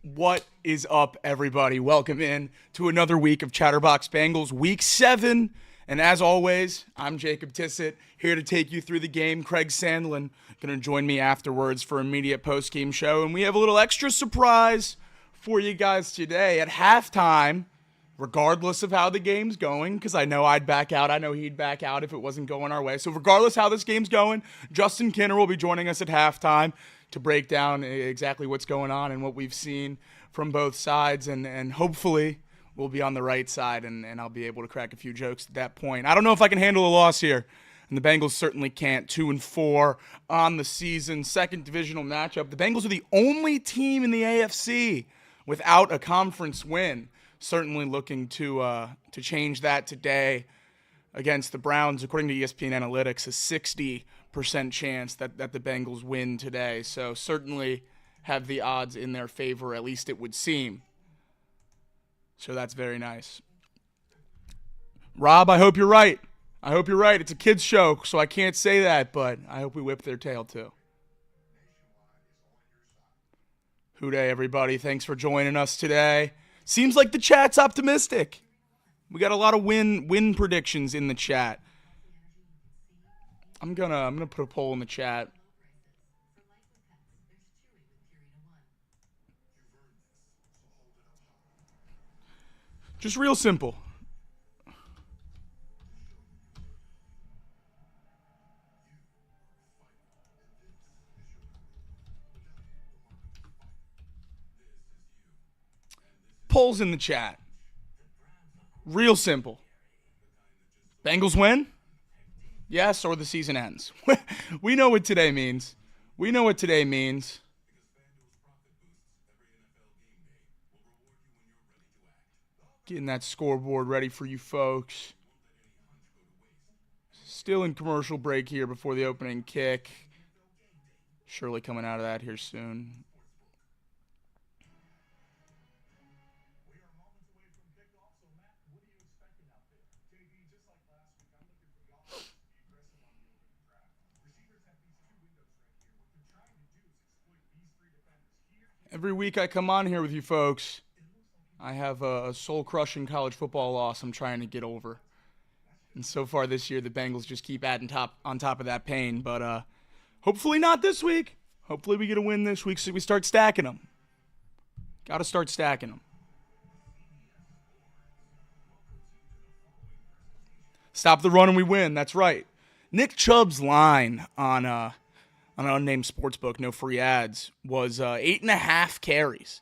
What is up, everybody? Welcome in to another week of Chatterbox Bengals, Week 7. And as always, I'm Jacob Tissett, here to take you through the game. Craig Sandlin going to join me afterwards for an immediate post-game show. And we have a little extra surprise for you guys today. At halftime, regardless of how the game's going, because I know I'd back out. I know he'd back out if it wasn't going our way. So regardless how this game's going, Justin Kinner will be joining us at halftime to break down exactly what's going on and what we've seen from both sides. And hopefully we'll be on the right side and I'll be able to crack a few jokes at that point. I don't know if I can handle a loss here. And the Bengals certainly can't. 2-4 on the season. Second divisional matchup. The Bengals are the only team in the AFC without a conference win. Certainly looking to change that today against the Browns. According to ESPN Analytics, a 60% chance that the Bengals win today. So certainly have the odds in their favor, at least it would seem. So that's very nice. Rob, I hope you're right. I hope you're right. It's a kid's show, so I can't say that, but I hope we whip their tail too. Hooday, everybody. Thanks for joining us today. Seems like the chat's optimistic. We got a lot of win predictions in the chat. I'm gonna put a poll in the chat. Just real simple. Polls in the chat. Real simple. Bengals win? Yes, or the season ends. We know what today means. We know what today means. Getting that scoreboard ready for you folks. Still in commercial break here before the opening kick. Surely coming out of that here soon. Every week I come on here with you folks, I have a soul-crushing college football loss I'm trying to get over. And so far this year, the Bengals just keep adding on top of that pain. But hopefully not this week. Hopefully we get a win this week so we start stacking them. Got to start stacking them. Stop the run and we win. That's right. Nick Chubb's line on an unnamed sportsbook, no free ads, was 8.5 carries,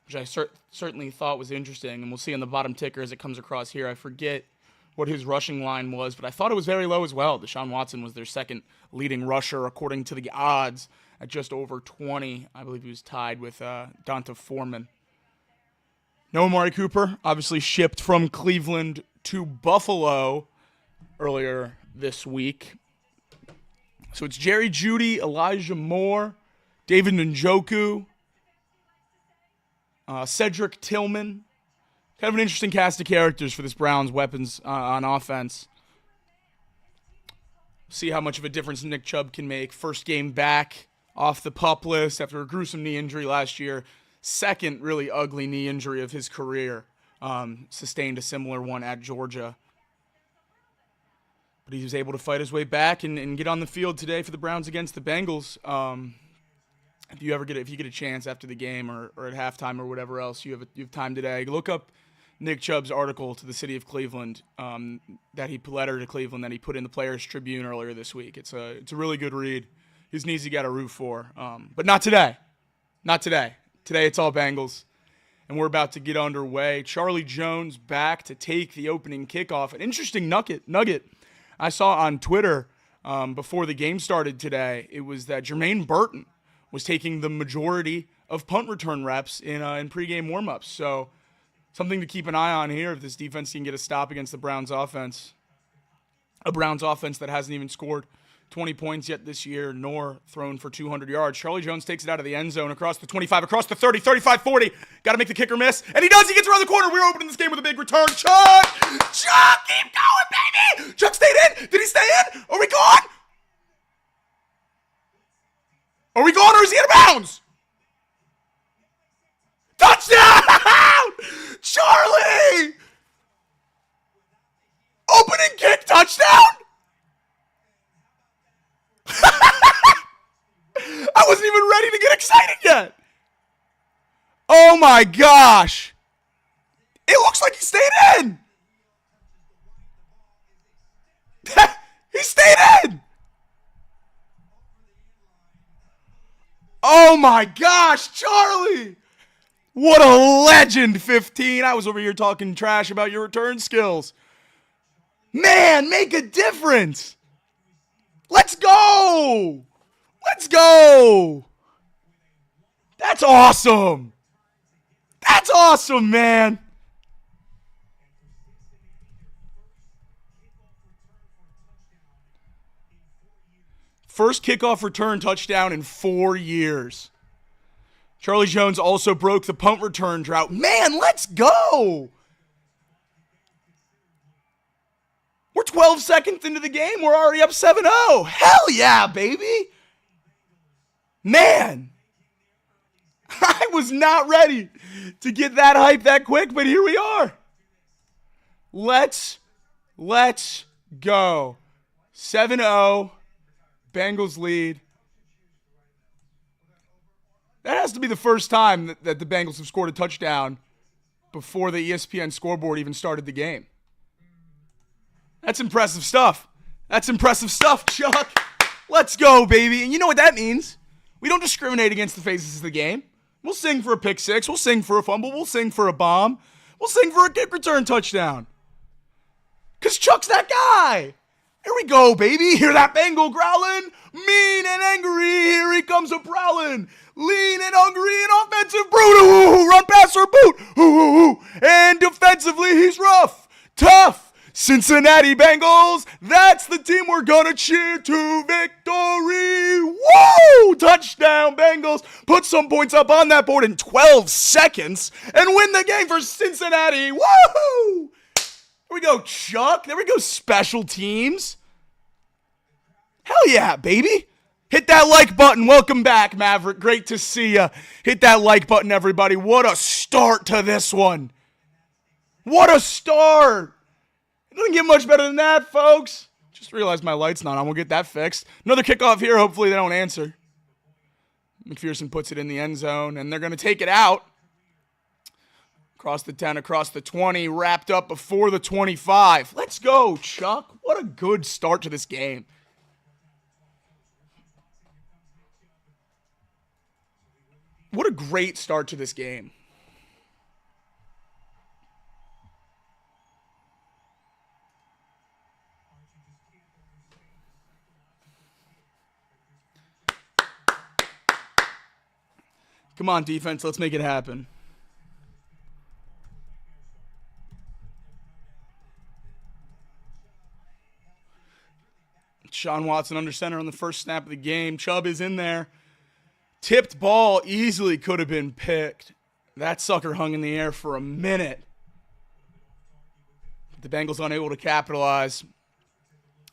which I certainly thought was interesting. And we'll see on the bottom ticker as it comes across here. I forget what his rushing line was, but I thought it was very low as well. Deshaun Watson was their second leading rusher, according to the odds, at just over 20. I believe he was tied with Donta Foreman. No Amari Cooper, obviously shipped from Cleveland to Buffalo earlier this week. So it's Jerry Jeudy, Elijah Moore, David Njoku, Cedric Tillman. Kind of an interesting cast of characters for this Browns weapons on offense. See how much of a difference Nick Chubb can make. First game back off the PUP list after a gruesome knee injury last year. Second really ugly knee injury of his career. Sustained a similar one at Georgia. But he was able to fight his way back and get on the field today for the Browns against the Bengals. If you get a chance after the game or at halftime or whatever else, you have time today. Look up Nick Chubb's article to the city of Cleveland letter to Cleveland that he put in the Players Tribune earlier this week. It's a really good read. His knees you got to root for, but not today. Not today. Today it's all Bengals, and we're about to get underway. Charlie Jones back to take the opening kickoff. An interesting nugget I saw on Twitter before the game started today. It was that Jermaine Burton was taking the majority of punt return reps in pregame warmups. So something to keep an eye on here if this defense can get a stop against the Browns offense. A Browns offense that hasn't even scored 20 points yet this year, nor thrown for 200 yards. Charlie Jones takes it out of the end zone, across the 25, across the 30, 35, 40. Got to make the kicker miss, and he does. He gets around the corner. We're opening this game with a big return. Chuck, keep going, baby. Chuck stayed in. Did he stay in? Are we gone? Are we gone, or is he out of bounds? Touchdown! Charlie! Opening kick touchdown? I wasn't even ready to get excited yet. Oh my gosh. It looks like he stayed in. He stayed in. Oh my gosh, Charlie. What a legend, 15. I was over here talking trash about your return skills. Man, make a difference. Let's go. Let's go. That's awesome. That's awesome, man. First kickoff return touchdown in 4 years. Charlie Jones also broke the punt return drought. Man, let's go. We're 12 seconds into the game. We're already up 7-0. Hell yeah, baby. Man, I was not ready to get that hype that quick, but here we are. Let's go. 7-0. Bengals lead. That has to be the first time that the Bengals have scored a touchdown before the ESPN scoreboard even started the game. That's impressive stuff. That's impressive stuff, Chuck. Let's go, baby. And you know what that means. We don't discriminate against the faces of the game. We'll sing for a pick six. We'll sing for a fumble. We'll sing for a bomb. We'll sing for a kick return touchdown. Because Chuck's that guy. Here we go, baby. Hear that Bengal growling? Mean and angry. Here he comes a prowling. Lean and hungry and offensive brute. Ooh, run past or boot. Ooh. And defensively, he's rough, tough. Cincinnati Bengals. That's the team we're going to cheer to victory. Woo! Touchdown, Bengals. Put some points up on that board in 12 seconds and win the game for Cincinnati. Woo! There we go, Chuck. There we go, special teams. Hell yeah, baby. Hit that like button. Welcome back, Maverick. Great to see ya. Hit that like button, everybody. What a start to this one. What a start. It doesn't get much better than that, folks. Just realized my light's not on. We'll get that fixed. Another kickoff here. Hopefully they don't answer. McPherson puts it in the end zone, and they're going to take it out. Across the 10, across the 20, wrapped up before the 25. Let's go, Chuck. What a good start to this game. What a great start to this game. Come on, defense. Let's make it happen. Sean Watson under center on the first snap of the game. Chubb is in there. Tipped ball easily could have been picked. That sucker hung in the air for a minute. The Bengals unable to capitalize.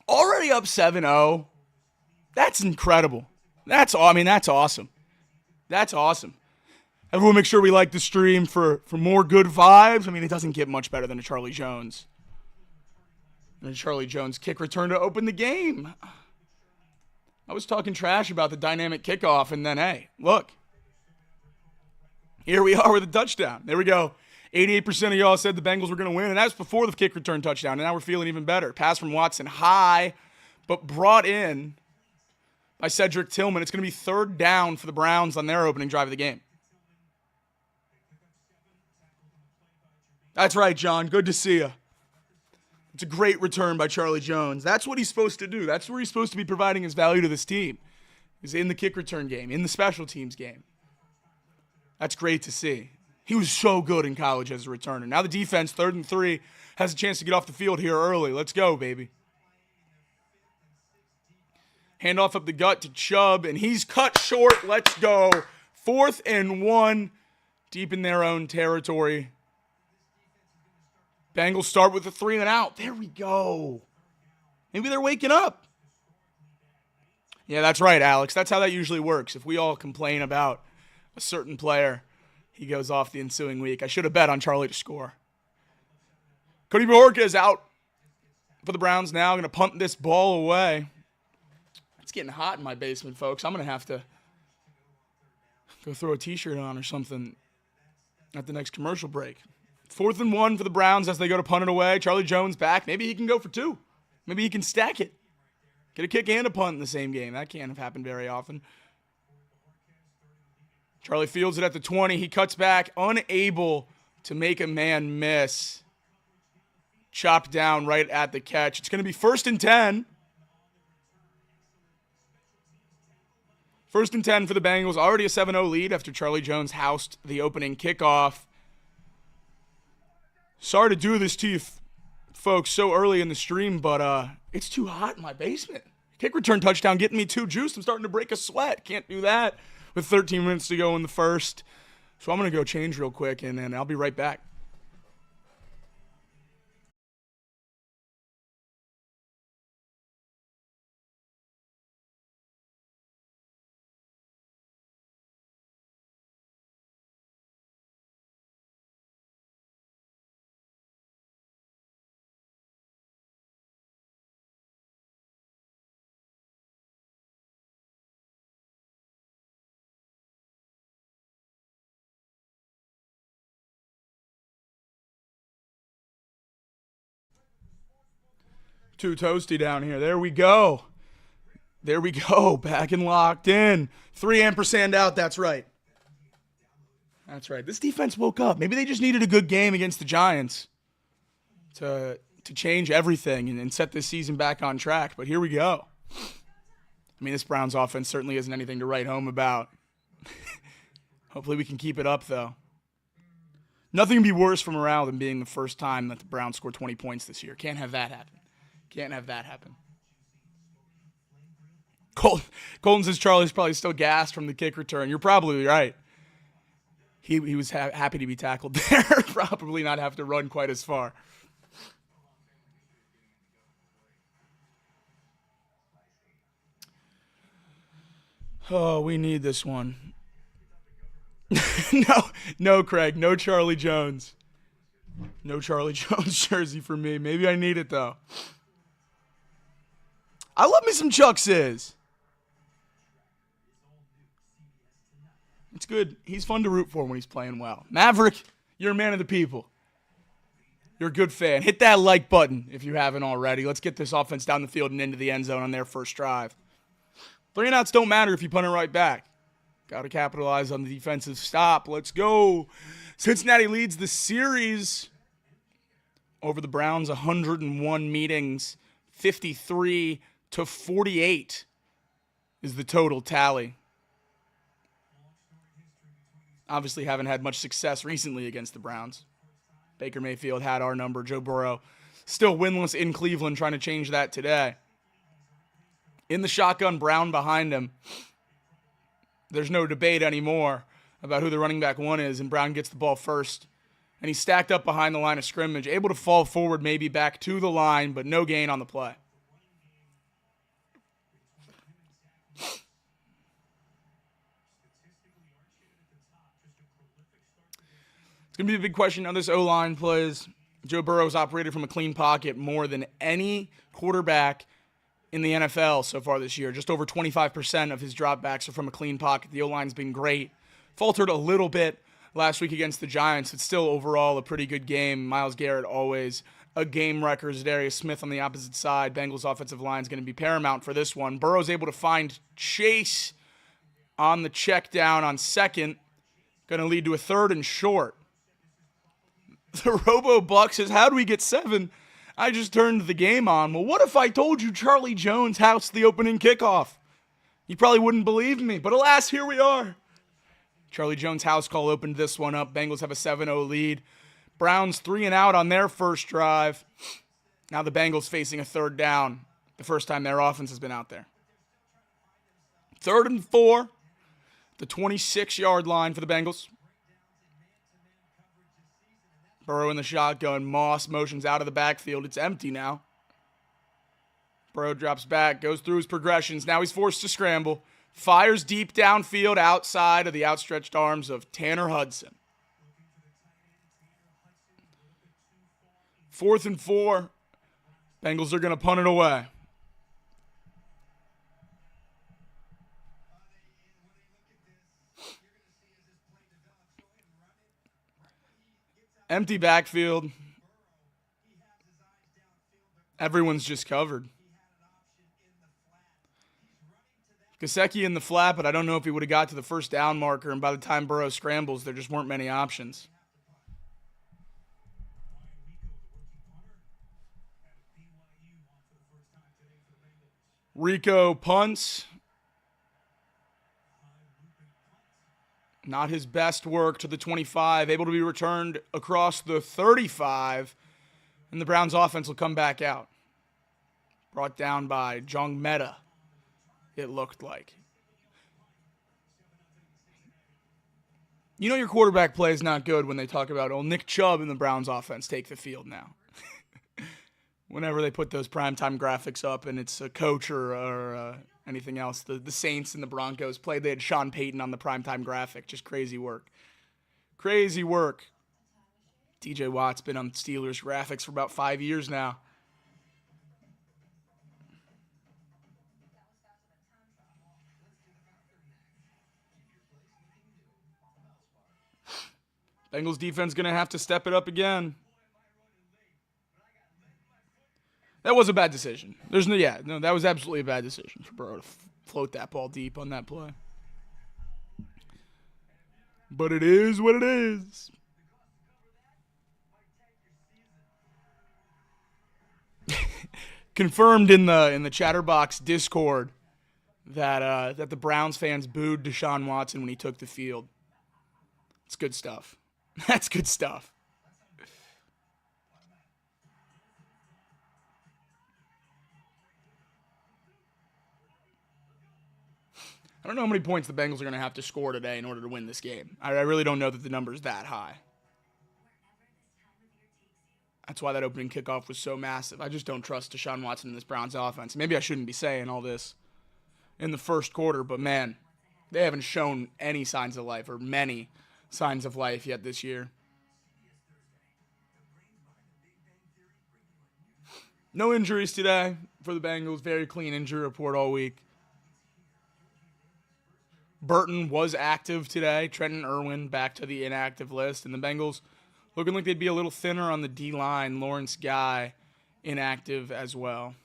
Already up 7-0. That's incredible. That's awesome. That's awesome. Everyone make sure we like the stream for more good vibes. I mean, it doesn't get much better than a Charlie Jones. And a Charlie Jones kick return to open the game. I was talking trash about the dynamic kickoff, and then, hey, look. Here we are with a touchdown. There we go. 88% of y'all said the Bengals were going to win, and that was before the kick return touchdown, and now we're feeling even better. Pass from Watson high, but brought in by Cedric Tillman. It's going to be third down for the Browns on their opening drive of the game. That's right, John. Good to see you. It's a great return by Charlie Jones. That's what he's supposed to do. That's where he's supposed to be providing his value to this team. He's in the kick return game, in the special teams game. That's great to see. He was so good in college as a returner. Now the defense, 3rd and 3, has a chance to get off the field here early. Let's go, baby. Handoff up the gut to Chubb, and he's cut short. Let's go. 4th and 1, deep in their own territory. Bengals start with a 3 and out. There we go. Maybe they're waking up. Yeah, that's right, Alex. That's how that usually works. If we all complain about a certain player, he goes off the ensuing week. I should have bet on Charlie to score. Cody Bork is out for the Browns now. Going to punt this ball away. It's getting hot in my basement, folks. I'm going to have to go throw a t-shirt on or something at the next commercial break. 4th and 1 for the Browns as they go to punt it away. Charlie Jones back. Maybe he can go for 2. Maybe he can stack it. Get a kick and a punt in the same game. That can't have happened very often. Charlie fields it at the 20. He cuts back, unable to make a man miss. Chopped down right at the catch. It's going to be 1st and 10. 1st and 10 for the Bengals. Already a 7-0 lead after Charlie Jones housed the opening kickoff. Sorry to do this to you folks so early in the stream, but it's too hot in my basement. Kick return touchdown getting me too juiced. I'm starting to break a sweat. Can't do that with 13 minutes to go in the first. So I'm going to go change real quick, and then I'll be right back. Too toasty down here. There we go. There we go. Back and locked in. 3 ampersand out. That's right. That's right. This defense woke up. Maybe they just needed a good game against the Giants to change everything and set this season back on track. But here we go. I mean, this Browns offense certainly isn't anything to write home about. Hopefully we can keep it up, though. Nothing can be worse for morale than being the first time that the Browns score 20 points this year. Can't have that happen. Can't have that happen. Colton says Charlie's probably still gassed from the kick return. You're probably right. He was happy to be tackled there. Probably not have to run quite as far. Oh, we need this one. No, Craig. No Charlie Jones. No Charlie Jones jersey for me. Maybe I need it, though. I love me some Chuck Sis. It's good. He's fun to root for when he's playing well. Maverick, you're a man of the people. You're a good fan. Hit that like button if you haven't already. Let's get this offense down the field and into the end zone on their first drive. 3-and-outs don't matter if you punt it right back. Got to capitalize on the defensive stop. Let's go. Cincinnati leads the series over the Browns 101 meetings. 53-48 is the total tally. Obviously haven't had much success recently against the Browns. Baker Mayfield had our number. Joe Burrow still winless in Cleveland, trying to change that today. In the shotgun, Brown behind him. There's no debate anymore about who the running back one is, and Brown gets the ball first. And he's stacked up behind the line of scrimmage, able to fall forward, maybe back to the line, but no gain on the play. It's going to be a big question how this O-line plays. Joe Burrow's operated from a clean pocket more than any quarterback in the NFL so far this year. Just over 25% of his dropbacks are from a clean pocket. The O-line's been great. Faltered a little bit last week against the Giants. It's still overall a pretty good game. Myles Garrett always a game wrecker. Darius Smith on the opposite side. Bengals offensive line is going to be paramount for this one. Burrow's able to find Chase on the check down on second. Going to lead to a 3rd and short. The Robo-Buck says, how do we get 7? I just turned the game on. Well, what if I told you Charlie Jones housed the opening kickoff? You probably wouldn't believe me, but alas, here we are. Charlie Jones house call opened this one up. Bengals have a 7-0 lead. Browns 3-and-out on their first drive. Now the Bengals facing a 3rd down. The first time their offense has been out there. 3rd and 4. The 26-yard line for the Bengals. Burrow in the shotgun. Moss motions out of the backfield. It's empty now. Burrow drops back, goes through his progressions. Now he's forced to scramble. Fires deep downfield outside of the outstretched arms of Tanner Hudson. 4th and 4. Bengals are going to punt it away. Empty backfield. Everyone's just covered. Gesicki in the flat, but I don't know if he would have got to the first down marker, and by the time Burrow scrambles, there just weren't many options. Rico punts. Not his best work to the 25, able to be returned across the 35, and the Browns offense will come back out. Brought down by Jung Meta, it looked like. You know your quarterback play is not good when they talk about, oh, Nick Chubb and the Browns offense take the field now. Whenever they put those primetime graphics up and it's a coach or anything else. The Saints and the Broncos played. They had Sean Payton on the primetime graphic. Just crazy work. Crazy work. TJ Watt's been on Steelers graphics for about 5 years now. Bengals defense going to have to step it up again. That was a bad decision. That was absolutely a bad decision for Burrow to float that ball deep on that play. But it is what it is. Confirmed in the Chatterbox Discord that the Browns fans booed Deshaun Watson when he took the field. It's good stuff. That's good stuff. I don't know how many points the Bengals are going to have to score today in order to win this game. I really don't know that the number is that high. That's why that opening kickoff was so massive. I just don't trust Deshaun Watson in this Browns offense. Maybe I shouldn't be saying all this in the first quarter, but man, they haven't shown any signs of life or many signs of life yet this year. No injuries today for the Bengals. Very clean injury report all week. Burton was active today. Trenton Irwin back to the inactive list. And the Bengals looking like they'd be a little thinner on the D-line. Lawrence Guy inactive as well.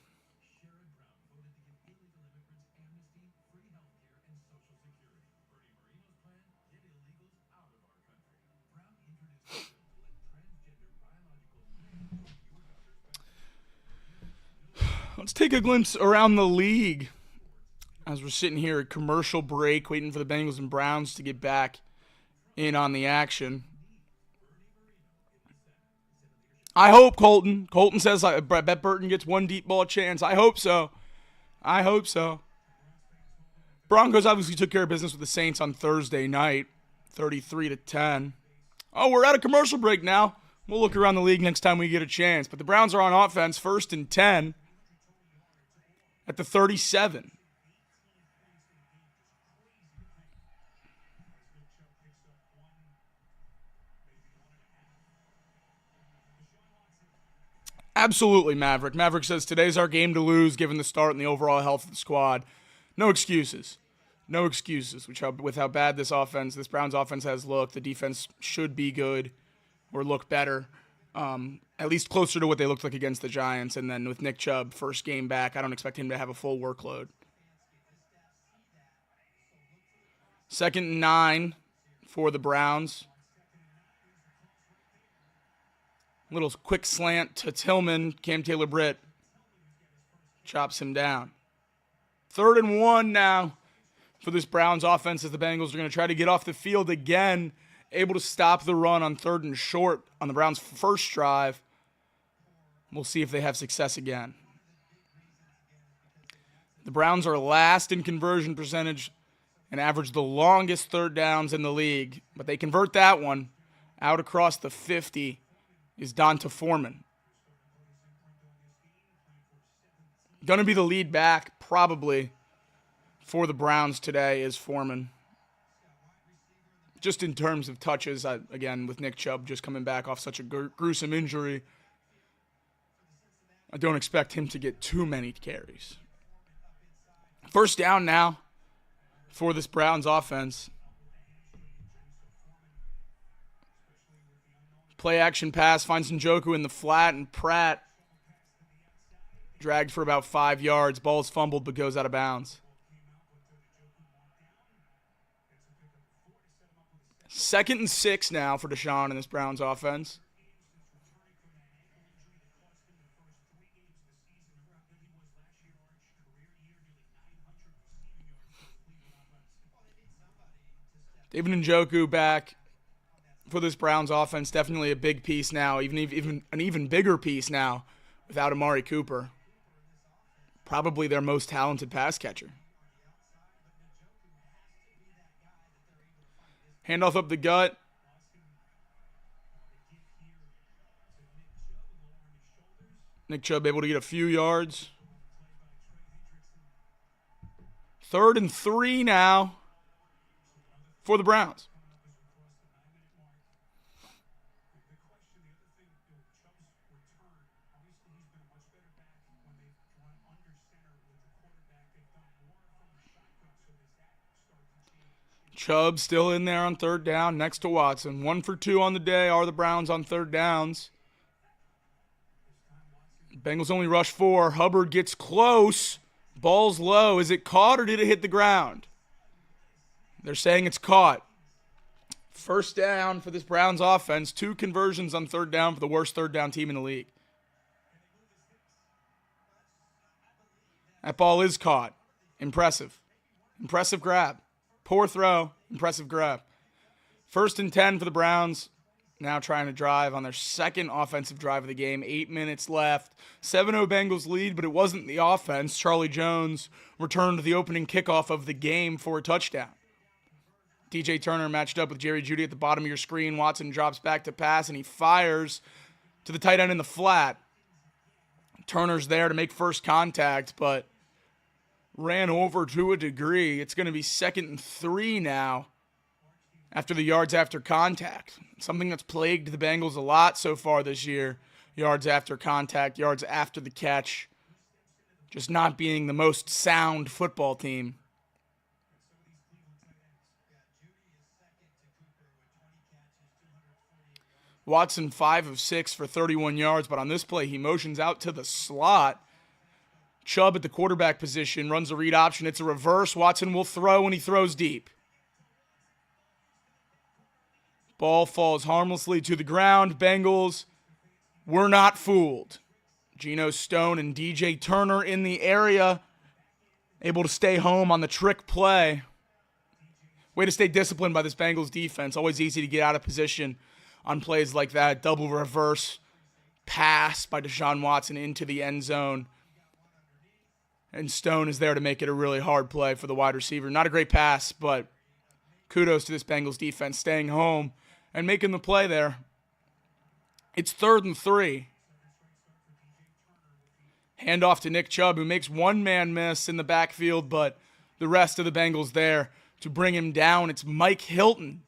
Let's take a glimpse around the league as we're sitting here at commercial break, waiting for the Bengals and Browns to get back in on the action. I hope Colton says I bet Burton gets one deep ball chance. I hope so. Broncos obviously took care of business with the Saints on Thursday night, 33-10. Oh, we're at a commercial break now. We'll look around the league next time we get a chance. But the Browns are on offense, 1st and 10 at the 37. Absolutely, Maverick. Maverick says, today's our game to lose given the start and the overall health of the squad. No excuses. No excuses. With how bad this Browns offense has looked, the defense should be good or look better, at least closer to what they looked like against the Giants. And then with Nick Chubb, first game back, I don't expect him to have a full workload. 2nd and 9 for the Browns. Little quick slant to Tillman. Cam Taylor-Britt chops him down. 3rd and 1 now for this Browns offense as the Bengals are going to try to get off the field again, able to stop the run on 3rd and short on the Browns' first drive. We'll see if they have success again. The Browns are last in conversion percentage and average the longest 3rd downs in the league, but they convert that one out across the 50. Is Donta Foreman. Going to be the lead back, probably, for the Browns today is Foreman. Just in terms of touches, again, with Nick Chubb just coming back off such a gruesome injury, I don't expect him to get too many carries. First down now for this Browns offense. Play action pass finds Njoku in the flat, and Pratt dragged for about 5 yards. Ball is fumbled but goes out of bounds. 2nd and 6 now for Deshaun in this Browns offense. David Njoku back for this Browns offense. Definitely a big piece now, even an even bigger piece now without Amari Cooper. Probably their most talented pass catcher. Handoff up the gut. Nick Chubb able to get a few yards. 3rd and 3 now for the Browns. Chubb still in there on 3rd down next to Watson. 1 for 2 on the day are the Browns on 3rd downs. Bengals only rush 4. Hubbard gets close. Ball's low. Is it caught or did it hit the ground? They're saying it's caught. First down for this Browns offense. 2 conversions on 3rd down for the worst 3rd down team in the league. That ball is caught. Impressive. Impressive grab. Poor throw. Impressive grab. 1st and 10 for the Browns. Now trying to drive on their 2nd offensive drive of the game. 8 minutes left. 7-0 Bengals lead, but it wasn't the offense. Charlie Jones returned the opening kickoff of the game for a touchdown. DJ Turner matched up with Jerry Jeudy at the bottom of your screen. Watson drops back to pass, and he fires to the tight end in the flat. Turner's there to make first contact, but ran over to a degree. It's going to be 2nd and 3 now after the yards after contact. Something that's plagued the Bengals a lot so far this year. Yards after contact, yards after the catch. Just not being the most sound football team. Watson 5 of 6 for 31 yards, but on this play he motions out to the slot. Chubb at the quarterback position, runs a read option. It's a reverse. Watson will throw, and he throws deep. Ball falls harmlessly to the ground. Bengals were not fooled. Geno Stone and DJ Turner in the area, able to stay home on the trick play. Way to stay disciplined by this Bengals defense. Always easy to get out of position on plays like that. Double reverse pass by Deshaun Watson into the end zone. And Stone is there to make it a really hard play for the wide receiver. Not a great pass, but kudos to this Bengals defense staying home and making the play there. It's 3rd and 3. Handoff to Nick Chubb, who makes one man miss in the backfield, but the rest of the Bengals there to bring him down. It's Mike Hilton.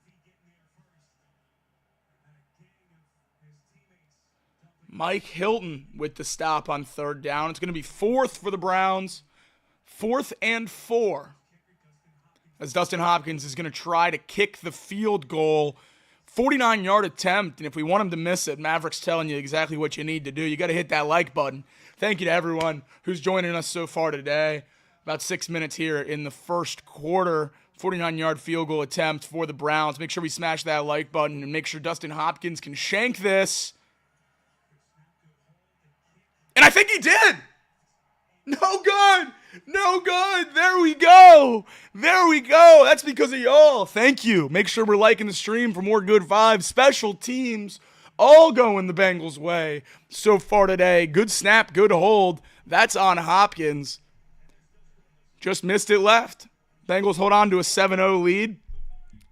Mike Hilton with the stop on 3rd down. It's going to be 4th for the Browns. 4th and 4. As Dustin Hopkins is going to try to kick the field goal. 49-yard attempt, and if we want him to miss it, Maverick's telling you exactly what you need to do. You got to hit that like button. Thank you to everyone who's joining us so far today. About 6 minutes here in the first quarter. 49-yard field goal attempt for the Browns. Make sure we smash that like button and make sure Dustin Hopkins can shank this. And I think he did. No good. No good. There we go. There we go. That's because of y'all. Thank you. Make sure we're liking the stream for more good vibes. Special teams all going the Bengals' way so far today. Good snap, good hold. That's on Hopkins. Just missed it left. Bengals hold on to a 7-0 lead.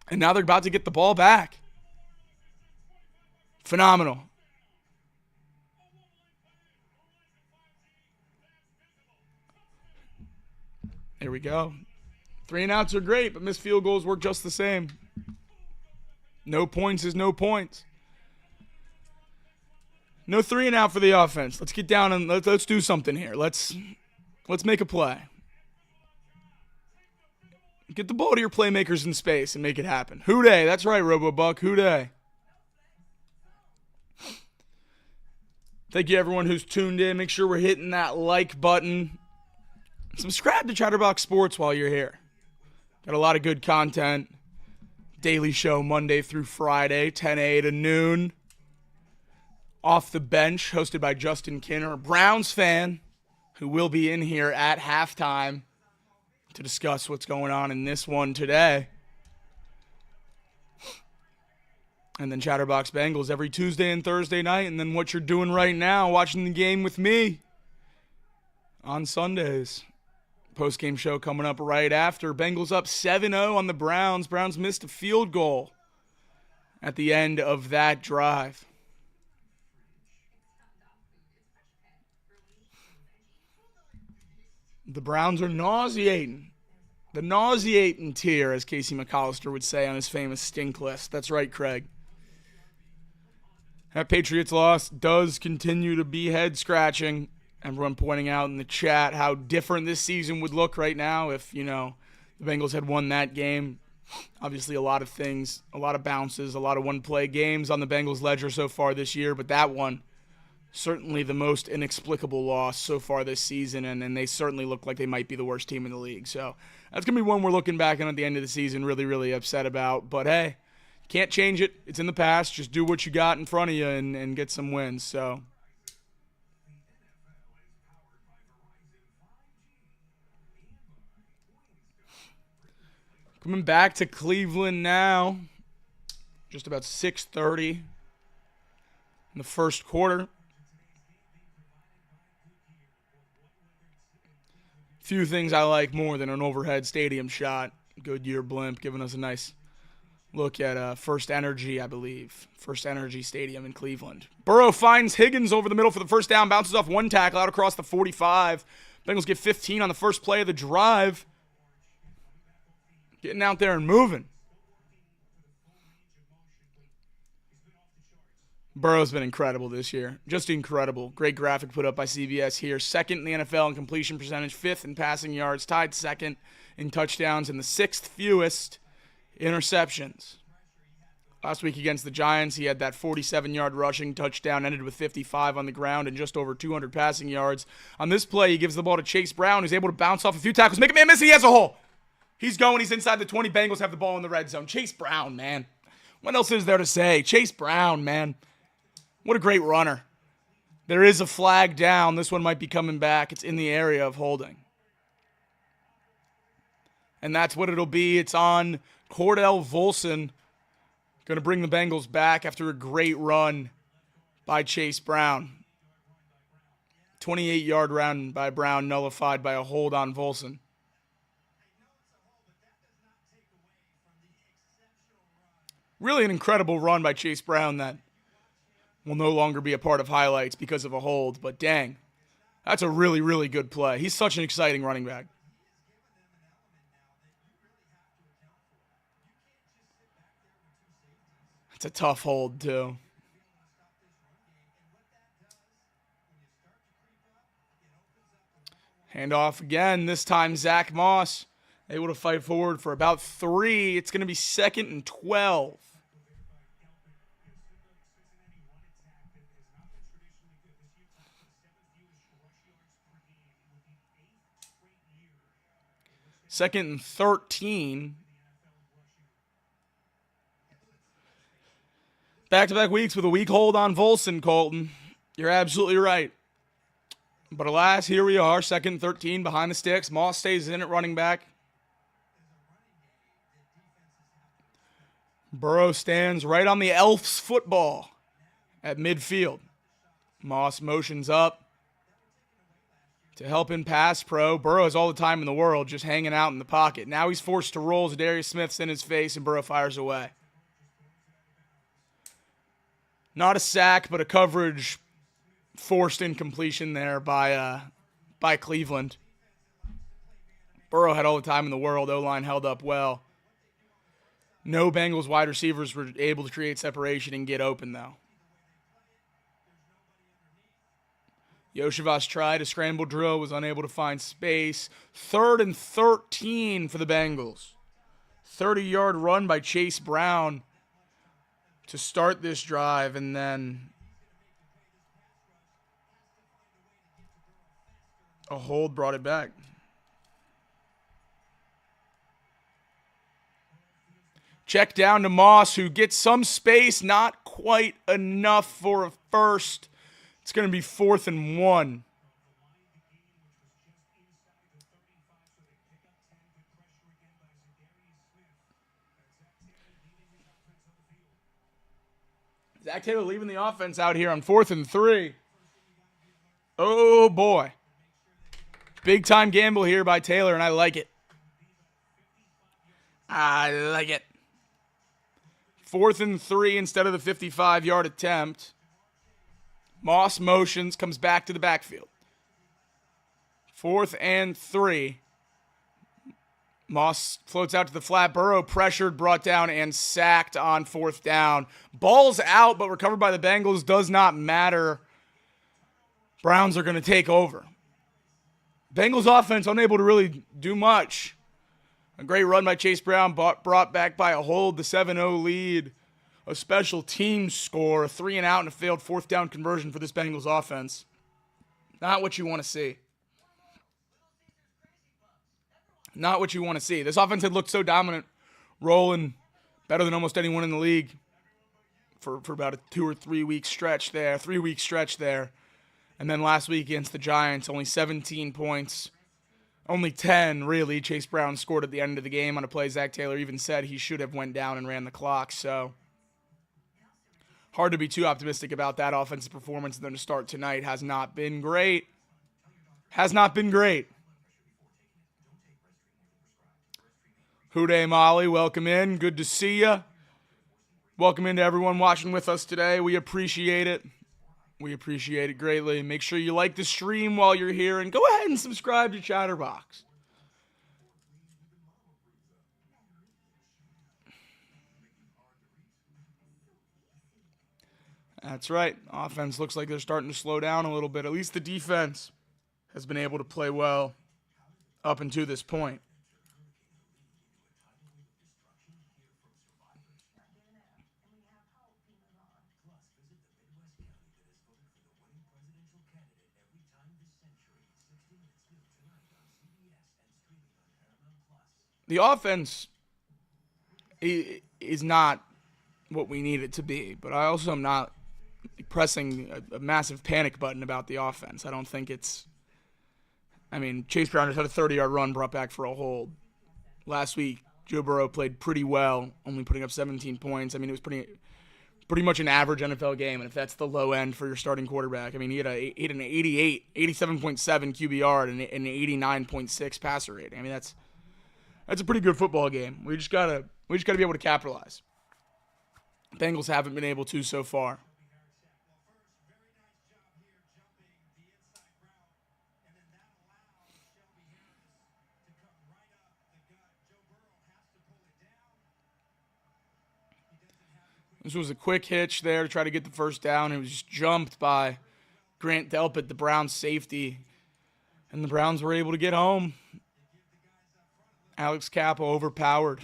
And now they're about to get the ball back. Phenomenal. There we go. 3 and outs are great, but missed field goals work just the same. No points is no points. No 3 and out for the offense. Let's get down and let's do something here. Let's make a play. Get the ball to your playmakers in space and make it happen. Hoo-day. That's right, RoboBuck. Hoo-day. Thank you, everyone who's tuned in. Make sure we're hitting that like button. Subscribe to Chatterbox Sports while you're here. Got a lot of good content. Daily show Monday through Friday, 10 a to noon. Off the Bench, hosted by Justin Kinner, a Browns fan who will be in here at halftime to discuss what's going on in this one today. And then Chatterbox Bengals every Tuesday and Thursday night. And then what you're doing right now, watching the game with me on Sundays. Postgame show coming up right after. Bengals up 7-0 on the Browns. Browns missed a field goal at the end of that drive. The Browns are nauseating. The nauseating tier, as Casey McAllister would say on his famous stink list. That's right, Craig. That Patriots loss does continue to be head-scratching. Everyone pointing out in the chat how different this season would look right now if, the Bengals had won that game. Obviously, a lot of things, a lot of bounces, a lot of one-play games on the Bengals' ledger so far this year, but that one, certainly the most inexplicable loss so far this season, and they certainly look like they might be the worst team in the league. So that's going to be one we're looking back on at the end of the season really, really upset about. But, hey, can't change it. It's in the past. Just do what you got in front of you and get some wins. So coming back to Cleveland now, just about 6:30 in the first quarter. Few things I like more than an overhead stadium shot. Goodyear blimp giving us a nice look at First Energy, I believe. First Energy Stadium in Cleveland. Burrow finds Higgins over the middle for the first down. Bounces off one tackle out across the 45. Bengals get 15 on the first play of the drive. Getting out there and moving. Burrow's been incredible this year. Just incredible. Great graphic put up by CBS here. Second in the NFL in completion percentage, fifth in passing yards, tied second in touchdowns, and the sixth fewest interceptions. Last week against the Giants, he had that 47-yard rushing touchdown, ended with 55 on the ground and just over 200 passing yards. On this play, he gives the ball to Chase Brown, who's able to bounce off a few tackles, make a man miss, and he has a hole. He's going. He's inside the 20. Bengals have the ball in the red zone. Chase Brown, man. What else is there to say? Chase Brown, man. What a great runner. There is a flag down. This one might be coming back. It's in the area of holding. And that's what it'll be. It's on Cordell Volson. Going to bring the Bengals back after a great run by Chase Brown. 28-yard run by Brown, nullified by a hold on Volson. Really an incredible run by Chase Brown that will no longer be a part of highlights because of a hold. But dang, that's a really, really good play. He's such an exciting running back. It's a tough hold, too. Handoff again. This time, Zach Moss able to fight forward for about 3. It's going to be 2nd and 12. Second and 13. Back-to-back weeks with a weak hold on Volson, Colton. You're absolutely right. But alas, here we are, 2nd and 13 behind the sticks. Moss stays in at running back. Burrow stands right on the Elf's football at midfield. Moss motions up to help in pass pro. Burrow has all the time in the world just hanging out in the pocket. Now he's forced to roll. Zadarius Smith's in his face, and Burrow fires away. Not a sack, but a coverage forced incompletion there by Cleveland. Burrow had all the time in the world. O-line held up well. No Bengals wide receivers were able to create separation and get open, though. Yoshivas tried a scramble drill, was unable to find space. 3rd and 13 for the Bengals. 30-yard run by Chase Brown to start this drive, and then a hold brought it back. Check down to Moss, who gets some space, not quite enough for a first. It's going to be 4th and 1. Zach Taylor leaving the offense out here on 4th and 3. Oh, boy. Big-time gamble here by Taylor, and I like it. I like it. 4th and 3 instead of the 55-yard attempt. Moss motions, comes back to the backfield. 4th and 3. Moss floats out to the flat. Burrow pressured, brought down, and sacked on 4th down. Ball's out, but recovered by the Bengals. Does not matter. Browns are going to take over. Bengals offense unable to really do much. A great run by Chase Brown, brought back by a hold, the 7-0 lead. A special team score, a 3 and out, and a failed 4th down conversion for this Bengals offense. Not what you want to see. Not what you want to see. This offense had looked so dominant, rolling better than almost anyone in the league for about a 2 or 3 week stretch there. 3-week stretch there. And then last week against the Giants, only 17 points. Only 10, really. Chase Brown scored at the end of the game on a play Zach Taylor even said he should have went down and ran the clock. So hard to be too optimistic about that offensive performance. And then to start tonight has not been great. Has not been great. Hude Molly, welcome in. Good to see you. Welcome in to everyone watching with us today. We appreciate it. We appreciate it greatly. Make sure you like the stream while you're here, and go ahead and subscribe to Chatterbox. That's right. Offense looks like they're starting to slow down a little bit. At least the defense has been able to play well up until this point. The offense is not what we need it to be, but I also am not pressing a massive panic button about the offense. I don't think it's – I mean, Chase Brown just had a 30-yard run brought back for a hold. Last week, Joe Burrow played pretty well, only putting up 17 points. I mean, it was pretty much an average NFL game, and if that's the low end for your starting quarterback, I mean, he had an 87.7 QBR and an 89.6 passer rating. I mean, that's a pretty good football game. We just gotta be able to capitalize. Bengals haven't been able to so far. This was a quick hitch there to try to get the first down. It was just jumped by Grant Delpit, the Browns safety, and the Browns were able to get home. Alex Kappa overpowered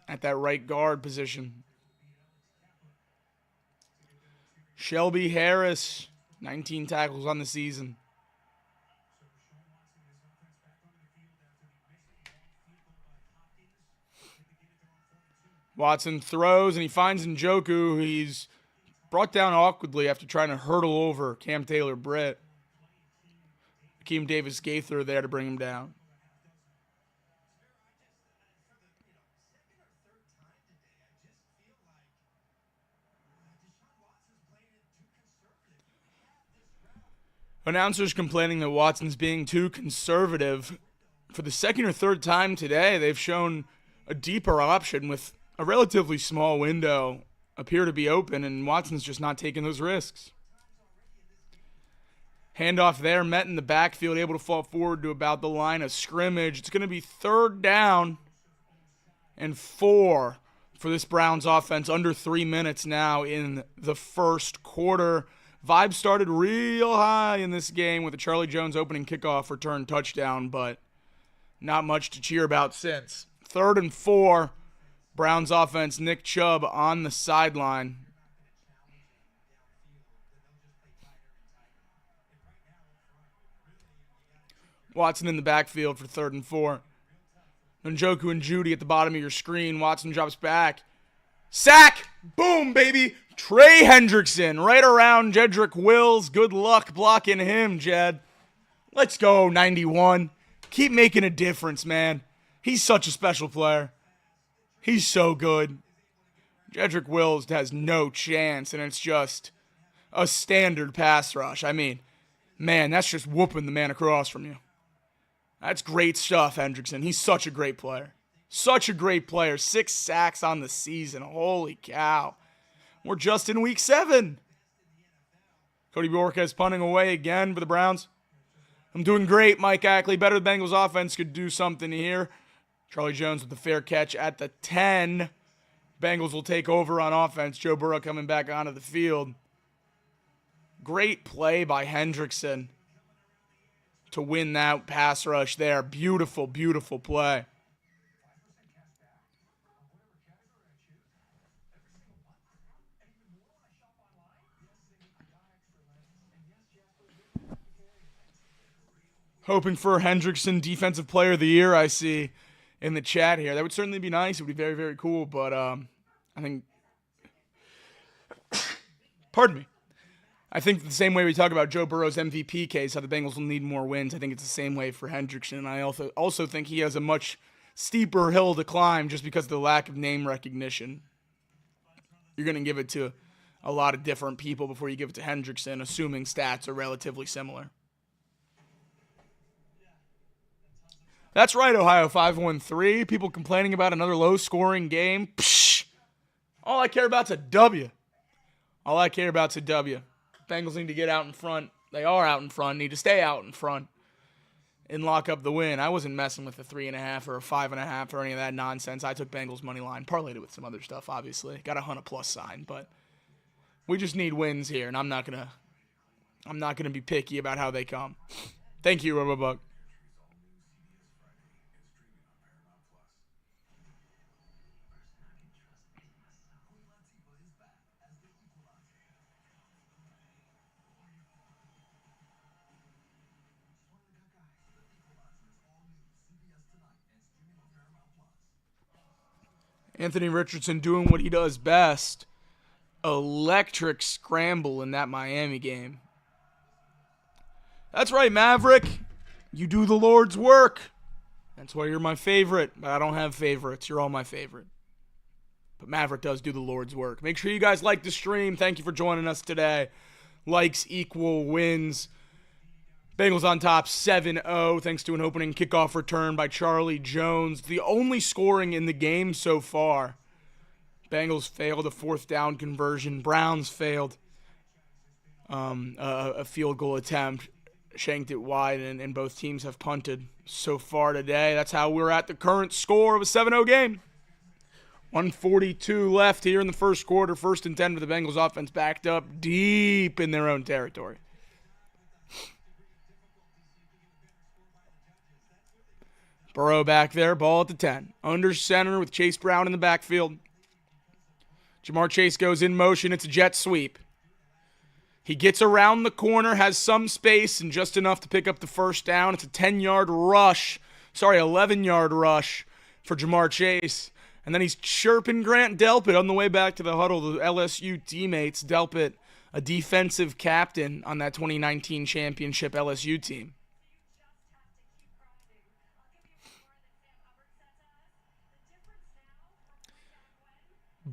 at that right guard position. Shelby Harris, 19 tackles on the season. Watson throws, and he finds Njoku, who he's brought down awkwardly after trying to hurdle over Cam Taylor-Britt. Akeem Davis-Gaither there to bring him down. Announcers complaining that Watson's being too conservative. For the second or third time today, they've shown a deeper option with a relatively small window appear to be open, and Watson's just not taking those risks. Handoff there, met in the backfield, able to fall forward to about the line of scrimmage. It's going to be 3rd down and 4 for this Browns offense. Under 3 minutes now in the first quarter. Vibes started real high in this game with a Charlie Jones opening kickoff return touchdown, but not much to cheer about since. 3rd and 4. Browns offense, Nick Chubb on the sideline. Watson in the backfield for 3rd and 4. Njoku and Judy at the bottom of your screen. Watson drops back. Sack! Boom, baby! Trey Hendrickson right around Jedrick Wills. Good luck blocking him, Jed. Let's go, 91. Keep making a difference, man. He's such a special player. He's so good. Jedrick Wills has no chance, and it's just a standard pass rush. I mean, man, that's just whooping the man across from you. That's great stuff, Hendrickson. He's such a great player. Such a great player. 6 sacks on the season. Holy cow. We're just in week 7. Cody Borquez punting away again for the Browns. I'm doing great, Mike Ackley. Better the Bengals offense could do something here. Charlie Jones with the fair catch at the 10. Bengals will take over on offense. Joe Burrow coming back onto the field. Great play by Hendrickson to win that pass rush there. Beautiful, beautiful play. Hoping for Hendrickson Defensive Player of the Year, I see in the chat here. That would certainly be nice. It would be very, very cool, but I think, pardon me. I think the same way we talk about Joe Burrow's MVP case, how the Bengals will need more wins, I think it's the same way for Hendrickson. And I also think he has a much steeper hill to climb just because of the lack of name recognition. You're going to give it to a lot of different people before you give it to Hendrickson, assuming stats are relatively similar. That's right, Ohio 513. People complaining about another low-scoring game. Psh! All I care about is a W. All I care about is a W. Bengals need to get out in front. They are out in front. Need to stay out in front and lock up the win. I wasn't messing with a 3.5 or a 5.5 or any of that nonsense. I took Bengals money line, parlayed it with some other stuff. Obviously, got a 100+ sign, but we just need wins here, and I'm not gonna be picky about how they come. Thank you, Robobuck. Anthony Richardson doing what he does best. Electric scramble in that Miami game. That's right, Maverick. You do the Lord's work. That's why you're my favorite. But I don't have favorites. You're all my favorite. But Maverick does do the Lord's work. Make sure you guys like the stream. Thank you for joining us today. Likes equal wins. Bengals on top 7-0 thanks to an opening kickoff return by Charlie Jones. The only scoring in the game so far. Bengals failed a 4th down conversion. Browns failed a field goal attempt. Shanked it wide, and both teams have punted so far today. That's how we're at the current score of a 7-0 game. 1:42 left here in the first quarter. 1st and 10 for the Bengals offense, backed up deep in their own territory. Burrow back there, ball at the 10. Under center with Chase Brown in the backfield. Jamar Chase goes in motion. It's a jet sweep. He gets around the corner, has some space, and just enough to pick up the 1st down. It's a 11-yard rush for Jamar Chase. And then he's chirping Grant Delpit on the way back to the huddle. The LSU teammates, Delpit, a defensive captain on that 2019 championship LSU team.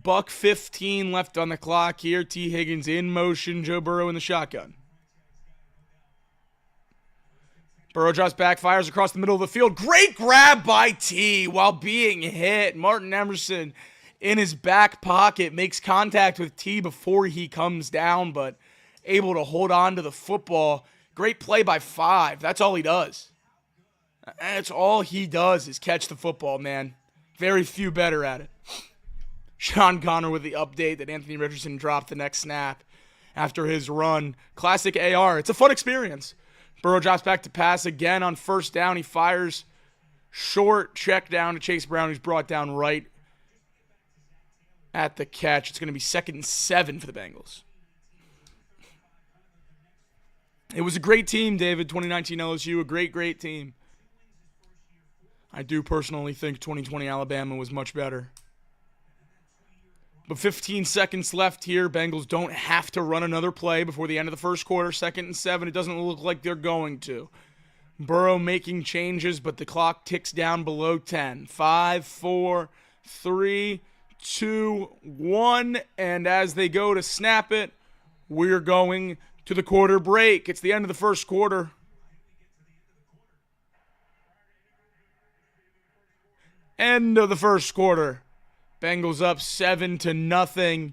$1:15 left on the clock here. T. Higgins in motion. Joe Burrow in the shotgun. Burrow drops back, fires across the middle of the field. Great grab by T while being hit. Martin Emerson in his back pocket makes contact with T before he comes down, but able to hold on to the football. Great play by 5. That's all he does. That's all he does is catch the football, man. Very few better at it. Sean Connor with the update that Anthony Richardson dropped the next snap. after his run. Classic AR. It's a fun experience. Burrow drops back to pass again on first down. He fires short, check down to Chase Brown, who's brought down right at the catch. It's going to be 2nd and 7 for the Bengals. It was a great team, David, 2019 LSU, a great, great team. I do personally think 2020 Alabama was much better. But 15 seconds left here. Bengals don't have to run another play before the end of the first quarter. 2nd and 7. It doesn't look like they're going to. Burrow making changes, but the clock ticks down below 10. 5, 4, 3, 2, 1. And as they go to snap it, we're going to the quarter break. It's the end of the first quarter. End of the first quarter. Bengals up 7-0.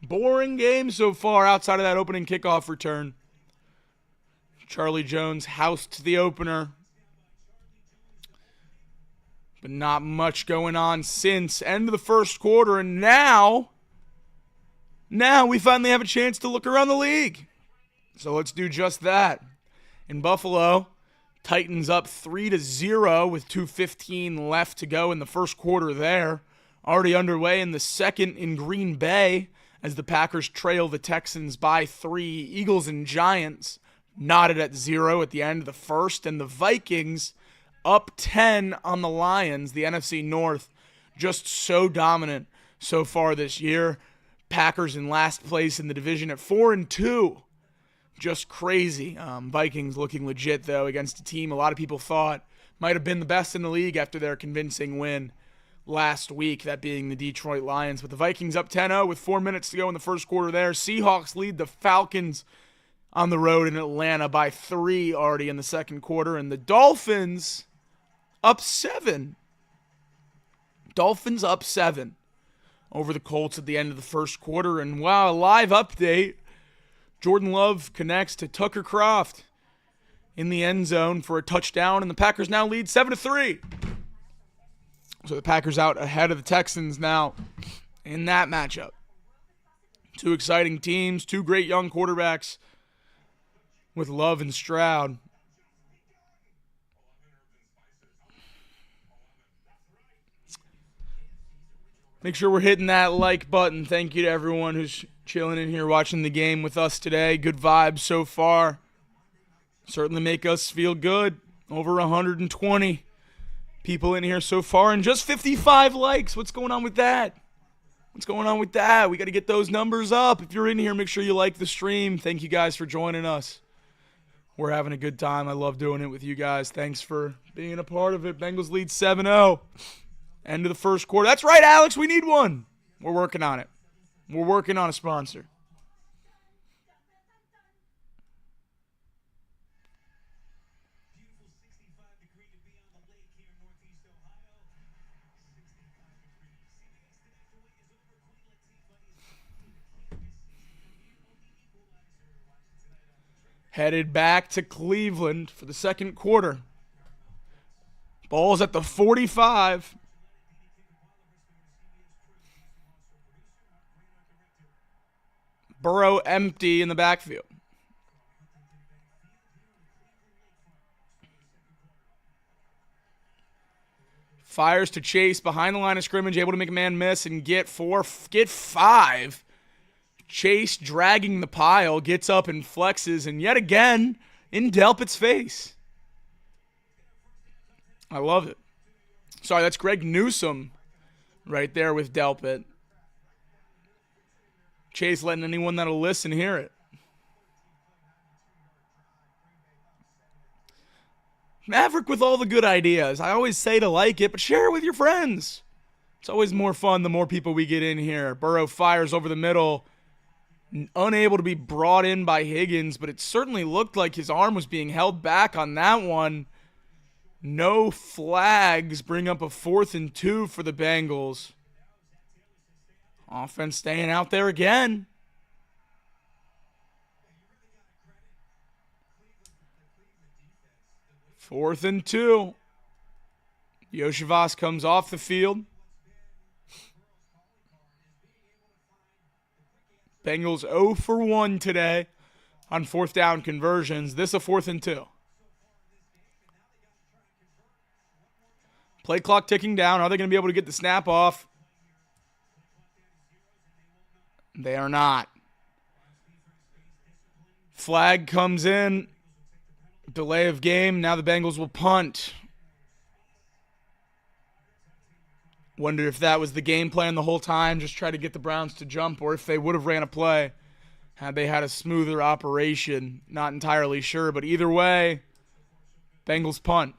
Boring game so far outside of that opening kickoff return. Charlie Jones housed the opener. But not much going on since. End of the first quarter. And now we finally have a chance to look around the league. So let's do just that. In Buffalo, Titans up 3-0 with 2:15 left to go in the first quarter there. Already underway in the second in Green Bay as the Packers trail the Texans by 3. Eagles and Giants knotted at 0 at the end of the first. And the Vikings up 10 on the Lions. The NFC North just so dominant so far this year. Packers in last place in the division at 4-2. Just crazy. Vikings looking legit, though, against a team a lot of people thought might have been the best in the league after their convincing win last week, that being the Detroit Lions. But the Vikings up 10-0 with 4 minutes to go in the first quarter there. Seahawks lead the Falcons on the road in Atlanta by 3 already in the second quarter. And the Dolphins up 7. Dolphins up 7 over the Colts at the end of the first quarter. And wow, a live update. Jordan Love connects to Tucker Kraft in the end zone for a touchdown, and the Packers now lead 7-3. So the Packers out ahead of the Texans now in that matchup. Two exciting teams, two great young quarterbacks with Love and Stroud. Make sure we're hitting that like button. Thank you to everyone who's chilling in here watching the game with us today. Good vibes so far. Certainly make us feel good. Over 120 people in here so far and just 55 likes. What's going on with that? What's going on with that? We got to get those numbers up. If you're in here, make sure you like the stream. Thank you guys for joining us. We're having a good time. I love doing it with you guys. Thanks for being a part of it. Bengals lead 7-0. End of the first quarter. That's right, Alex. We need one. We're working on it. We're working on a sponsor. Headed back to Cleveland for the second quarter. Ball's at the 45. Burrow empty in the backfield. Fires to Chase behind the line of scrimmage, able to make a man miss and get 5. Chase dragging the pile, gets up and flexes, and yet again, in Delpit's face. I love it. Sorry, that's Greg Newsome right there with Delpit. Chase letting anyone that'll listen hear it. Maverick with all the good ideas. I always say to like it, but share it with your friends. It's always more fun the more people we get in here. Burrow fires over the middle. Unable to be brought in by Higgins, but it certainly looked like his arm was being held back on that one. No flags bring up a 4th and 2 for the Bengals. Offense staying out there again. Fourth and 2. Yoshivas comes off the field. Bengals 0 for 1 today on fourth down conversions. This a 4th and 2. Play clock ticking down. Are they going to be able to get the snap off? They are not. Flag comes in. Delay of game. Now the Bengals will punt. Wonder if that was the game plan the whole time, just try to get the Browns to jump, or if they would have ran a play had they had a smoother operation. Not entirely sure, but either way, Bengals punt.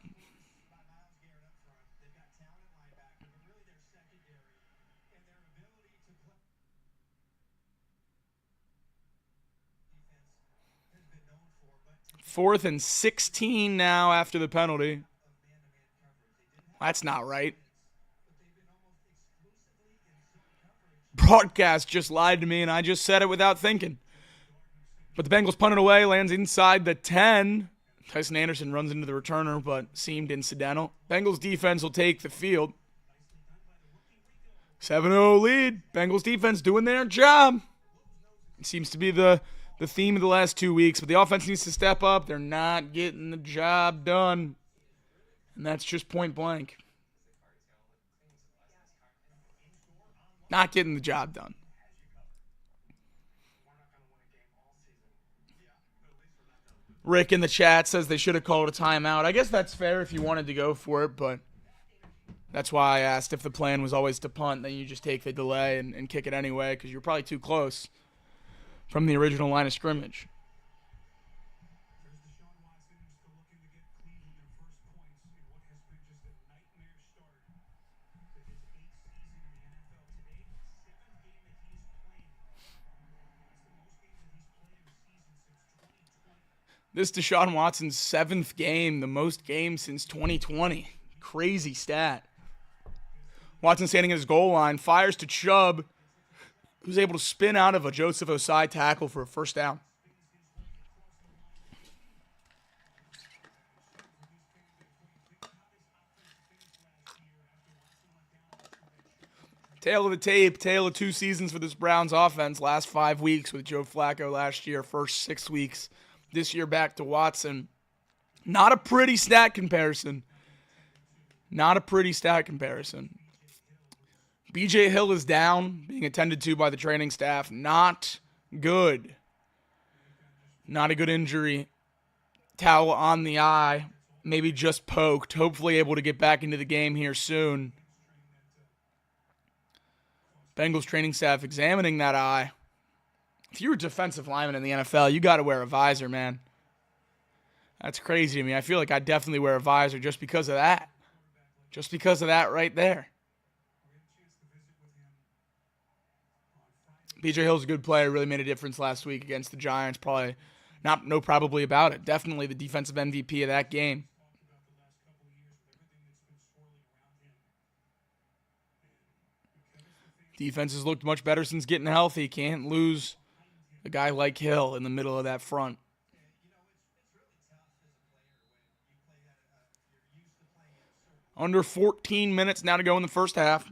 Fourth and 16 now after the penalty. That's not right. Broadcast just lied to me, and I just said it without thinking. But the Bengals punt it away, lands inside the 10. Tyson Anderson runs into the returner, but seemed incidental. Bengals defense will take the field. 7-0 lead. Bengals defense doing their job. It seems to be the theme of the last 2 weeks, but the offense needs to step up. They're not getting the job done, and that's just point blank. Not getting the job done. Rick in the chat says they should have called a timeout. I guess that's fair if you wanted to go for it, but that's why I asked if the plan was always to punt, then you just take the delay and kick it anyway because you're probably too close from the original line of scrimmage. This Deshaun Watson's 7th game, the most games since 2020. Crazy stat. Watson standing at his goal line, fires to Chubb, who's able to spin out of a Joseph Ossai tackle for a first down. Tale of the tape, tale of 2 seasons for this Browns offense. Last 5 weeks with Joe Flacco last year, first 6 weeks this year back to Watson. Not a pretty stat comparison. Not a pretty stat comparison. BJ Hill is down, being attended to by the training staff. Not good. Not a good injury. Towel on the eye. Maybe just poked. Hopefully able to get back into the game here soon. Bengals training staff examining that eye. If you're a defensive lineman in the NFL, you got to wear a visor, man. That's crazy to me. I feel like I definitely wear a visor just because of that. Just because of that right there. BJ Hill's a good player. Really made a difference last week against the Giants. Probably no probably about it. Definitely the defensive MVP of that game. Defense has looked much better since getting healthy. Can't lose a guy like Hill in the middle of that front. Under 14 minutes now to go in the first half.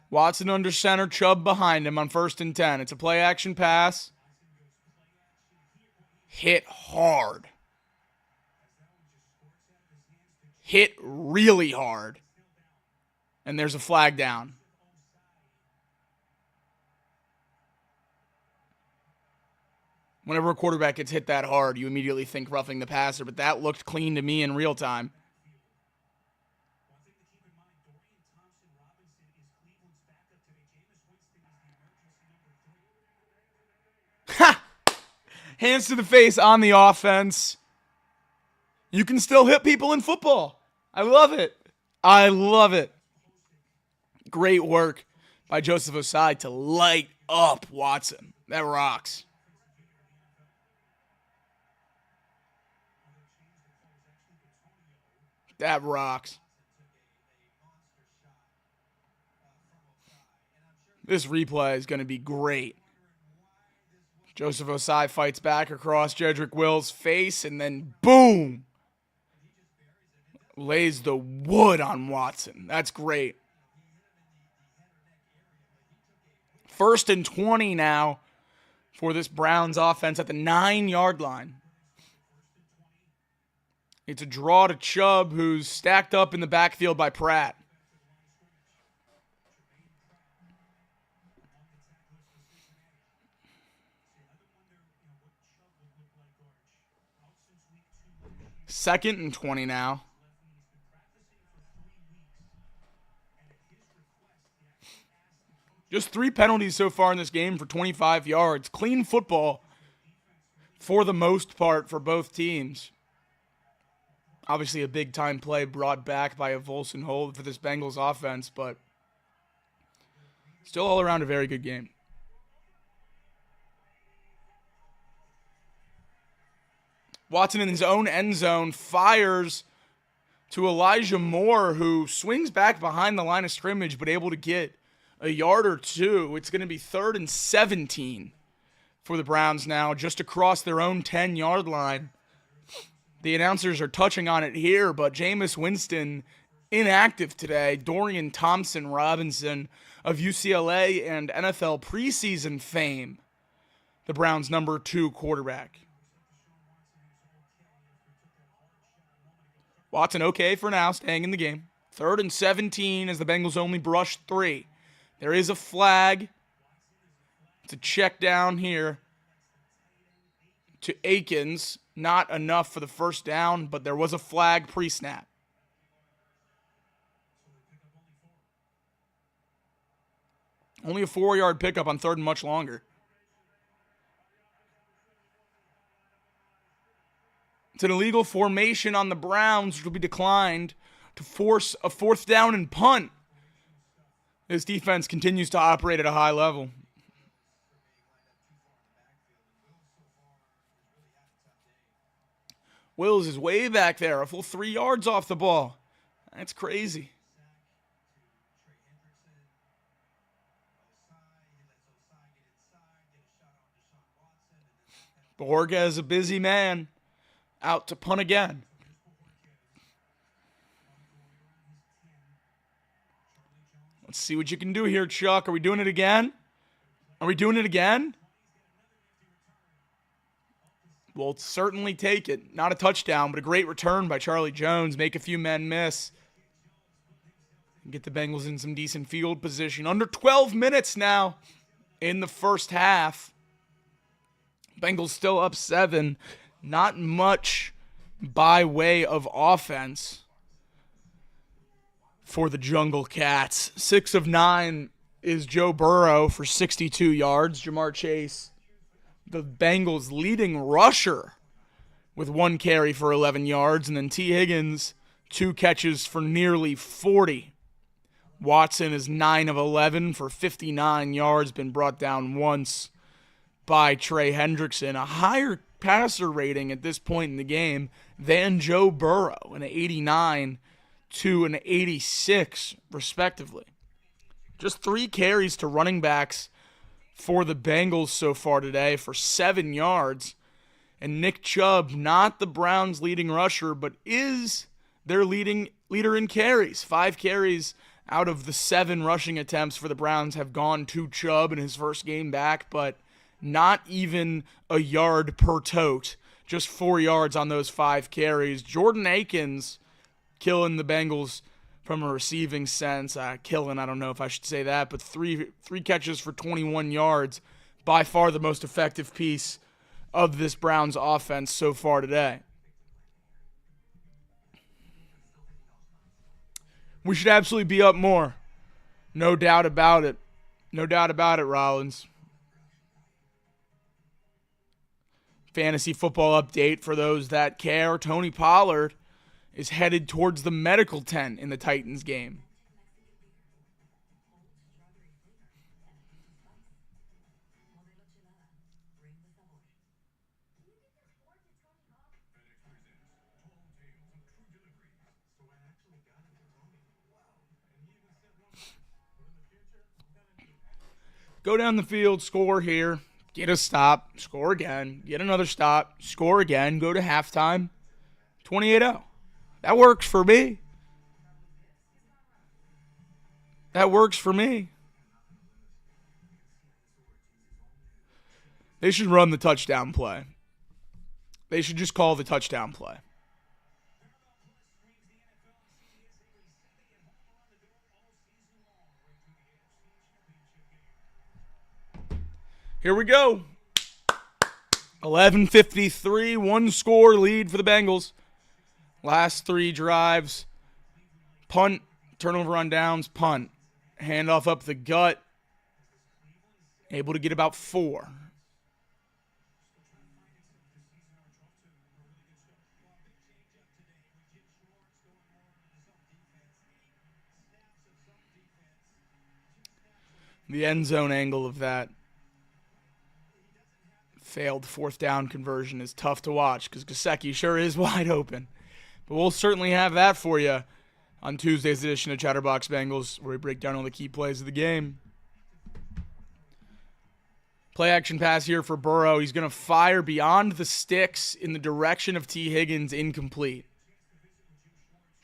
Watson under center, Chubb behind him on 1st and 10. It's a play-action pass. Hit hard. Hit really hard. And there's a flag down. Whenever a quarterback gets hit that hard, you immediately think roughing the passer, but that looked clean to me in real time. Ha! Hands to the face on the offense. You can still hit people in football. I love it. I love it. Great work by Joseph Ossai to light up Watson. That rocks. That rocks. This replay is going to be great. Joseph Ossai fights back across Jedrick Will's face, and then boom. lays the wood on Watson. That's great. 1st and 20 now for this Browns offense at the 9-yard line. It's a draw to Chubb, who's stacked up in the backfield by Pratt. Second and 20 now. Just 3 penalties so far in this game for 25 yards. Clean football for the most part for both teams. Obviously a big-time play brought back by a Volson hold for this Bengals offense, but still all around a very good game. Watson in his own end zone fires to Elijah Moore, who swings back behind the line of scrimmage, but able to get a yard or two. It's going to be 3rd and 17 for the Browns now, just across their own 10-yard line. The announcers are touching on it here, but Jameis Winston inactive today. Dorian Thompson-Robinson of UCLA and NFL preseason fame, the Browns' number 2 quarterback. Watson okay for now, staying in the game. 3rd and 17 as the Bengals only brush 3. There is a flag. It's a check down here to Akins. Not enough for the first down, but there was a flag pre-snap. Only a 4-yard pickup on 3rd and much longer. It's an illegal formation on the Browns, which will be declined to force a 4th down and punt. This defense continues to operate at a high level. Wills is way back there, a full 3 yards off the ball. That's crazy. Borga is a busy man. Out to punt again. Let's see what you can do here, Chuck. Are we doing it again? Are we doing it again? We'll certainly take it. Not a touchdown, but a great return by Charlie Jones. Make a few men miss. Get the Bengals in some decent field position. Under 12 minutes now in the first half. Bengals still up 7. Not much by way of offense for the Jungle Cats. 6 of 9 is Joe Burrow for 62 yards. Jamar Chase, the Bengals' leading rusher, with 1 carry for 11 yards. And then T. Higgins, 2 catches for nearly 40. Watson is 9 of 11 for 59 yards, been brought down once by Trey Hendrickson. A higher passer rating at this point in the game than Joe Burrow, an 89 to an 86, respectively. Just 3 carries to running backs for the Bengals so far today for 7 yards. And Nick Chubb, not the Browns' leading rusher, but is their leader in carries. 5 carries out of the 7 rushing attempts for the Browns have gone to Chubb in his first game back, but not even a yard per tote. Just 4 yards on those 5 carries. Jordan Akins killing the Bengals from a receiving sense. I don't know if I should say that, but three catches for 21 yards. By far the most effective piece of this Browns offense so far today. We should absolutely be up more. No doubt about it. No doubt about it, Rollins. Fantasy football update for those that care. Tony Pollard is headed towards the medical tent in the Titans game. Go down the field, score here, get a stop, score again, get another stop, score again, go to halftime, 28-0. That works for me. That works for me. They should run the touchdown play. They should just call the touchdown play. Here we go. 11:53, one score lead for the Bengals. Last three drives. Punt, turnover on downs, punt. Handoff up the gut. Able to get about 4. The end zone angle of that failed fourth down conversion is tough to watch because Gesicki sure is wide open. But we'll certainly have that for you on Tuesday's edition of Chatterbox Bengals, where we break down all the key plays of the game. Play action pass here for Burrow. He's going to fire beyond the sticks in the direction of T. Higgins, incomplete.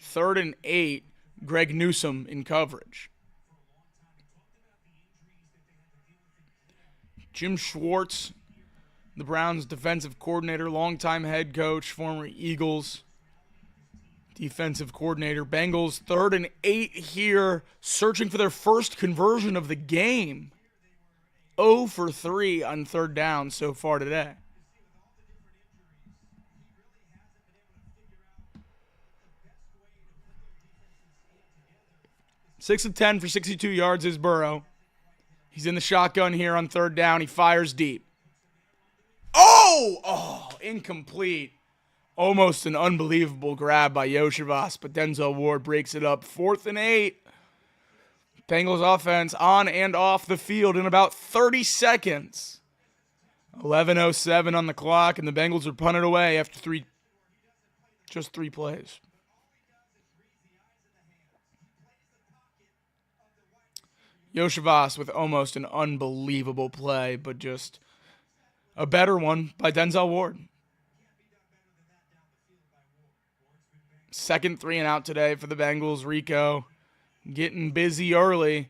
3rd and 8, Greg Newsome in coverage. Jim Schwartz, the Browns' defensive coordinator, longtime head coach, former Eagles defensive coordinator. Bengals 3rd and 8 here, searching for their first conversion of the game. 0 for 3 on 3rd down so far today. Six of 10 for 62 yards is Burrow. He's in the shotgun here on 3rd down. He fires deep. Oh, incomplete. Almost an unbelievable grab by Yoshivas, but Denzel Ward breaks it up. 4th and 8. Bengals offense on and off the field in about 30 seconds. 11:07 on the clock, and the Bengals are punted away after just three plays. Yoshivas with almost an unbelievable play, but just a better one by Denzel Ward. Second 3 and out today for the Bengals. Rico getting busy early.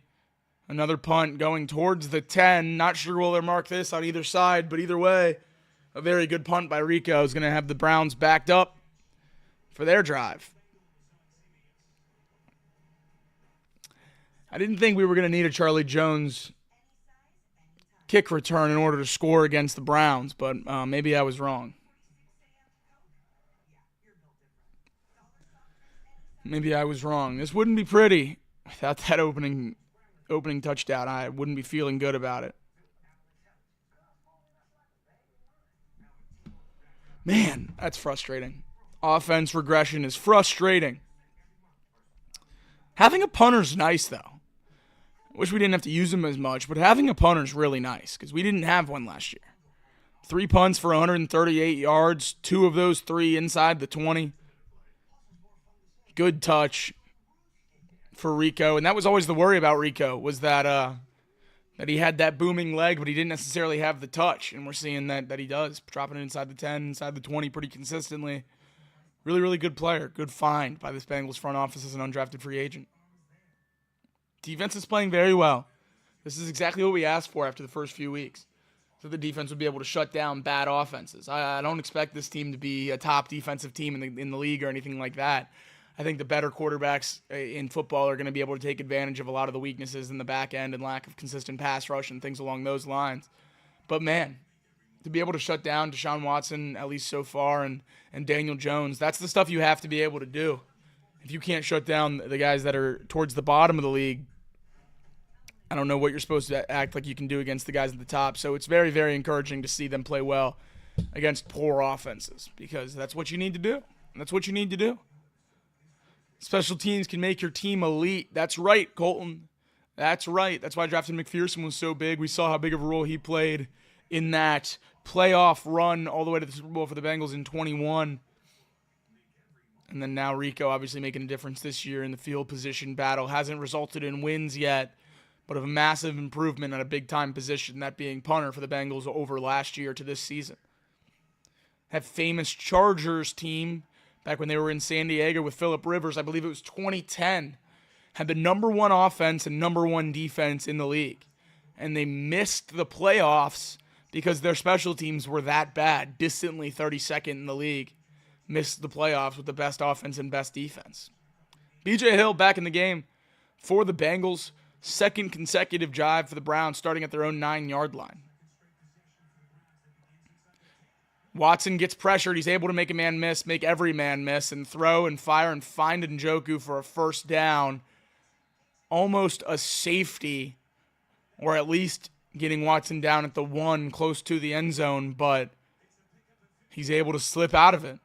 Another punt going towards the 10. Not sure will they mark this on either side, but either way, a very good punt by Rico is going to have the Browns backed up for their drive. I didn't think we were going to need a Charlie Jones kick return in order to score against the Browns, but maybe I was wrong. Maybe I was wrong. This wouldn't be pretty without that opening touchdown. I wouldn't be feeling good about it. Man, that's frustrating. Offense regression is frustrating. Having a punter's nice, though. I wish we didn't have to use him as much, but having a punter's really nice because we didn't have one last year. 3 punts for 138 yards, 2 of those 3 inside the 20. Good touch for Rico, and that was always the worry about Rico, was that he had that booming leg, but he didn't necessarily have the touch, and we're seeing that he does, dropping it inside the 10, inside the 20 pretty consistently. Really, really good player. Good find by this Bengals front office as an undrafted free agent. Defense is playing very well. This is exactly what we asked for after the first few weeks. So the defense would be able to shut down bad offenses. I don't expect this team to be a top defensive team in the league or anything like that. I think the better quarterbacks in football are going to be able to take advantage of a lot of the weaknesses in the back end and lack of consistent pass rush and things along those lines. But man, to be able to shut down Deshaun Watson, at least so far, and Daniel Jones, that's the stuff you have to be able to do. If you can't shut down the guys that are towards the bottom of the league, I don't know what you're supposed to act like you can do against the guys at the top. So it's very, very encouraging to see them play well against poor offenses because that's what you need to do. That's what you need to do. Special teams can make your team elite. That's right, Colton. That's right. That's why drafting McPherson was so big. We saw how big of a role he played in that playoff run all the way to the Super Bowl for the Bengals in 21. And then now Rico obviously making a difference this year in the field position battle. Hasn't resulted in wins yet, but of a massive improvement at a big-time position, that being punter for the Bengals over last year to this season. That famous Chargers team back when they were in San Diego with Phillip Rivers. I believe it was 2010. Had the number one offense and number one defense in the league. And they missed the playoffs because their special teams were that bad, distantly 32nd in the league. Missed the playoffs with the best offense and best defense. B.J. Hill back in the game for the Bengals. Second consecutive drive for the Browns, starting at their own 9-yard line. Watson gets pressured. He's able to make a man miss, make every man miss, and throw and fire and find Njoku for a first down. Almost a safety, or at least getting Watson down at the 1 close to the end zone, but he's able to slip out of it.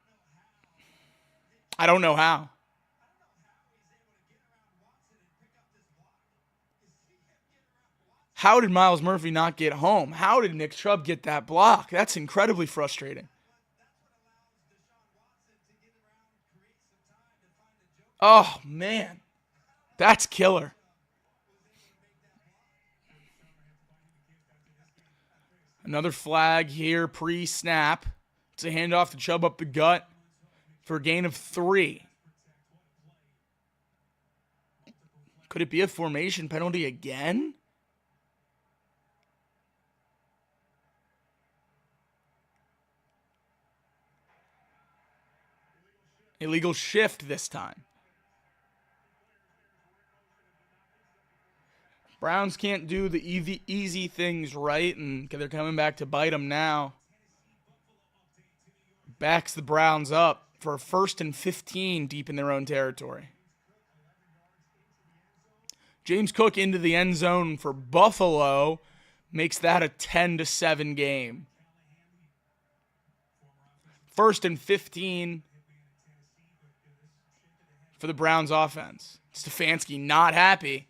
I don't know how. How did Myles Murphy not get home? How did Nick Chubb get that block? That's incredibly frustrating. Oh, man. That's killer. Another flag here pre-snap. It's a handoff to Chubb up the gut for a gain of 3. Could it be a formation penalty again? Illegal shift this time. Browns can't do the easy things right, and they're coming back to bite them now. Backs the Browns up for a 1st and 15 deep in their own territory. James Cook into the end zone for Buffalo makes that a 10-7 game. 1st and 15 for the Browns offense. Stefanski not happy.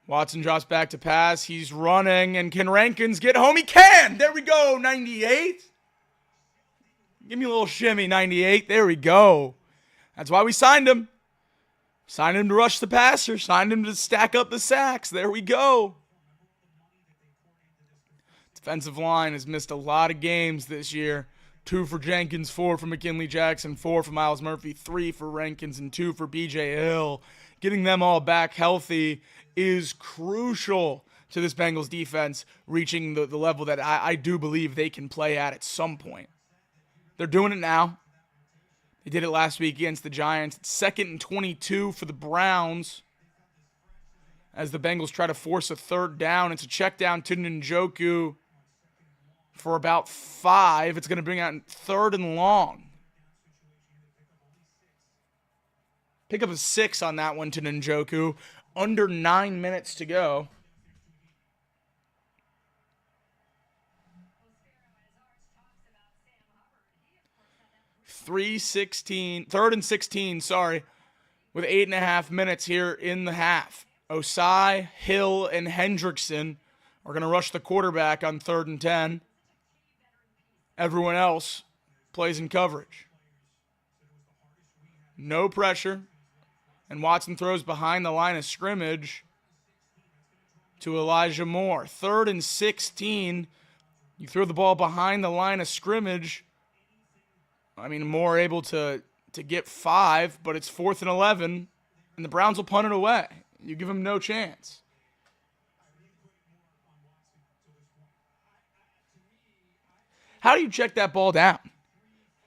Watson drops back to pass. He's running, and can Rankins get home? He can! There we go, 98. Give me a little shimmy, 98. There we go. That's why we signed him. Signed him to rush the passer. Signed him to stack up the sacks. There we go. Defensive line has missed a lot of games this year. 2 for Jenkins, 4 for McKinley Jackson, 4 for Myles Murphy, 3 for Rankins, and 2 for B.J. Hill. Getting them all back healthy is crucial to this Bengals defense reaching the level that I do believe they can play at some point. They're doing it now. They did it last week against the Giants. It's 2nd and 22 for the Browns as the Bengals try to force a 3rd down. It's a check down to Njoku for about 5. It's going to bring out 3rd and long. Pick up a 6 on that one to Njoku. Under 9 minutes to go. 3rd and 16, with 8.5 minutes here in the half. Osai, Hill, and Hendrickson are going to rush the quarterback on 3rd and 10. Everyone else plays in coverage. No pressure. And Watson throws behind the line of scrimmage to Elijah Moore. 3rd and 16. You throw the ball behind the line of scrimmage. Moore able to get 5, but it's 4th and 11, and the Browns will punt it away. You give them no chance. How do you check that ball down?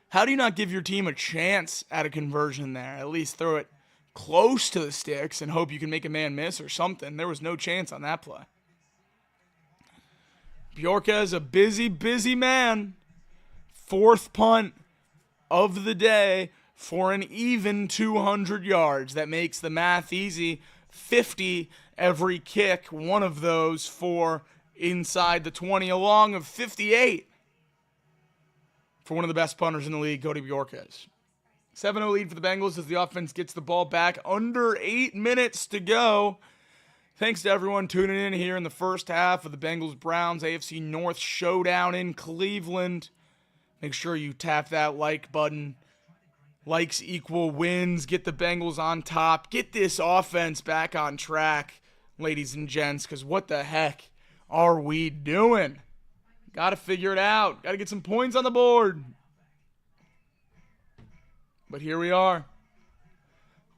How do you not give your team a chance at a conversion there? At least throw it close to the sticks and hope you can make a man miss or something. There was no chance on that play. Bjorka is a busy man. 4th punt of the day for an even 200 yards. That makes the math easy. 50 every kick. One of those for inside the 20, along of 58 for one of the best punters in the league, Cody Bjorquez. 7-0 lead for the Bengals as the offense gets the ball back. Under 8 minutes to go. Thanks to everyone tuning in here in the first half of the Bengals-Browns AFC North showdown in Cleveland. Make sure you tap that like button. Likes equal wins. Get the Bengals on top. Get this offense back on track, ladies and gents, because what the heck are we doing? Got to figure it out. Got to get some points on the board. But here we are.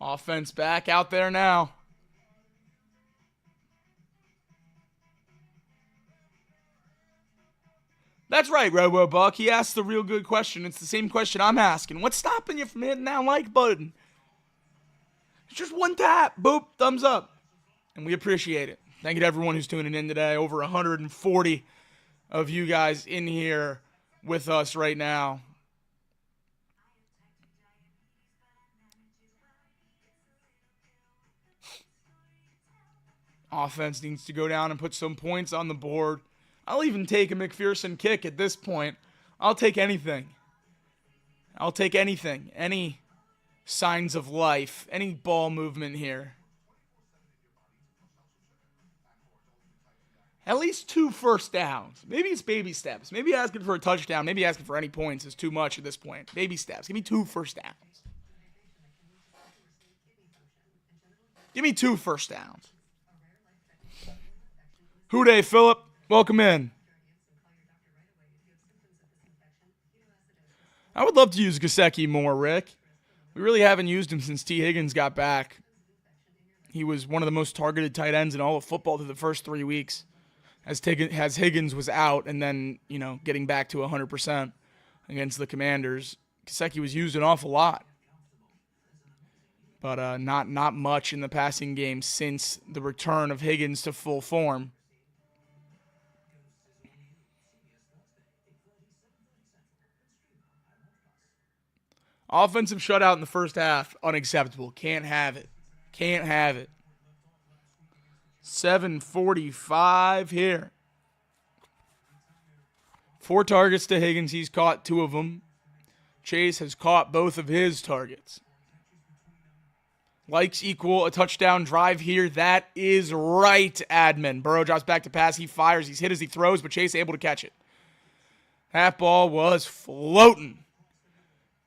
Offense back out there now. That's right, RoboBuck. He asked the real good question. It's the same question I'm asking. What's stopping you from hitting that like button? It's just one tap. Boop. Thumbs up. And we appreciate it. Thank you to everyone who's tuning in today. Over 140 of you guys in here with us right now. Offense needs to go down and put some points on the board. I'll even take a McPherson kick at this point. I'll take anything. I'll take anything. Any signs of life. Any ball movement here. At least 2 first downs. Maybe it's baby steps. Maybe asking for a touchdown. Maybe asking for any points is too much at this point. Baby steps. Give me 2 first downs. Give me 2 first downs. Houday, Phillip. Welcome in. I would love to use Gesicki more, Rick. We really haven't used him since T. Higgins got back. He was one of the most targeted tight ends in all of football through the first 3 weeks. As Higgins was out and then, getting back to 100% against the Commanders. Gesicki was used an awful lot. But not much in the passing game since the return of Higgins to full form. Offensive shutout in the first half, unacceptable. Can't have it. Can't have it. 7:45 here. 4 targets to Higgins. He's caught 2 of them. Chase has caught both of his targets. Likes equal a touchdown drive here. That is right, admin. Burrow drops back to pass. He fires. He's hit as he throws, but Chase able to catch it. That ball was floating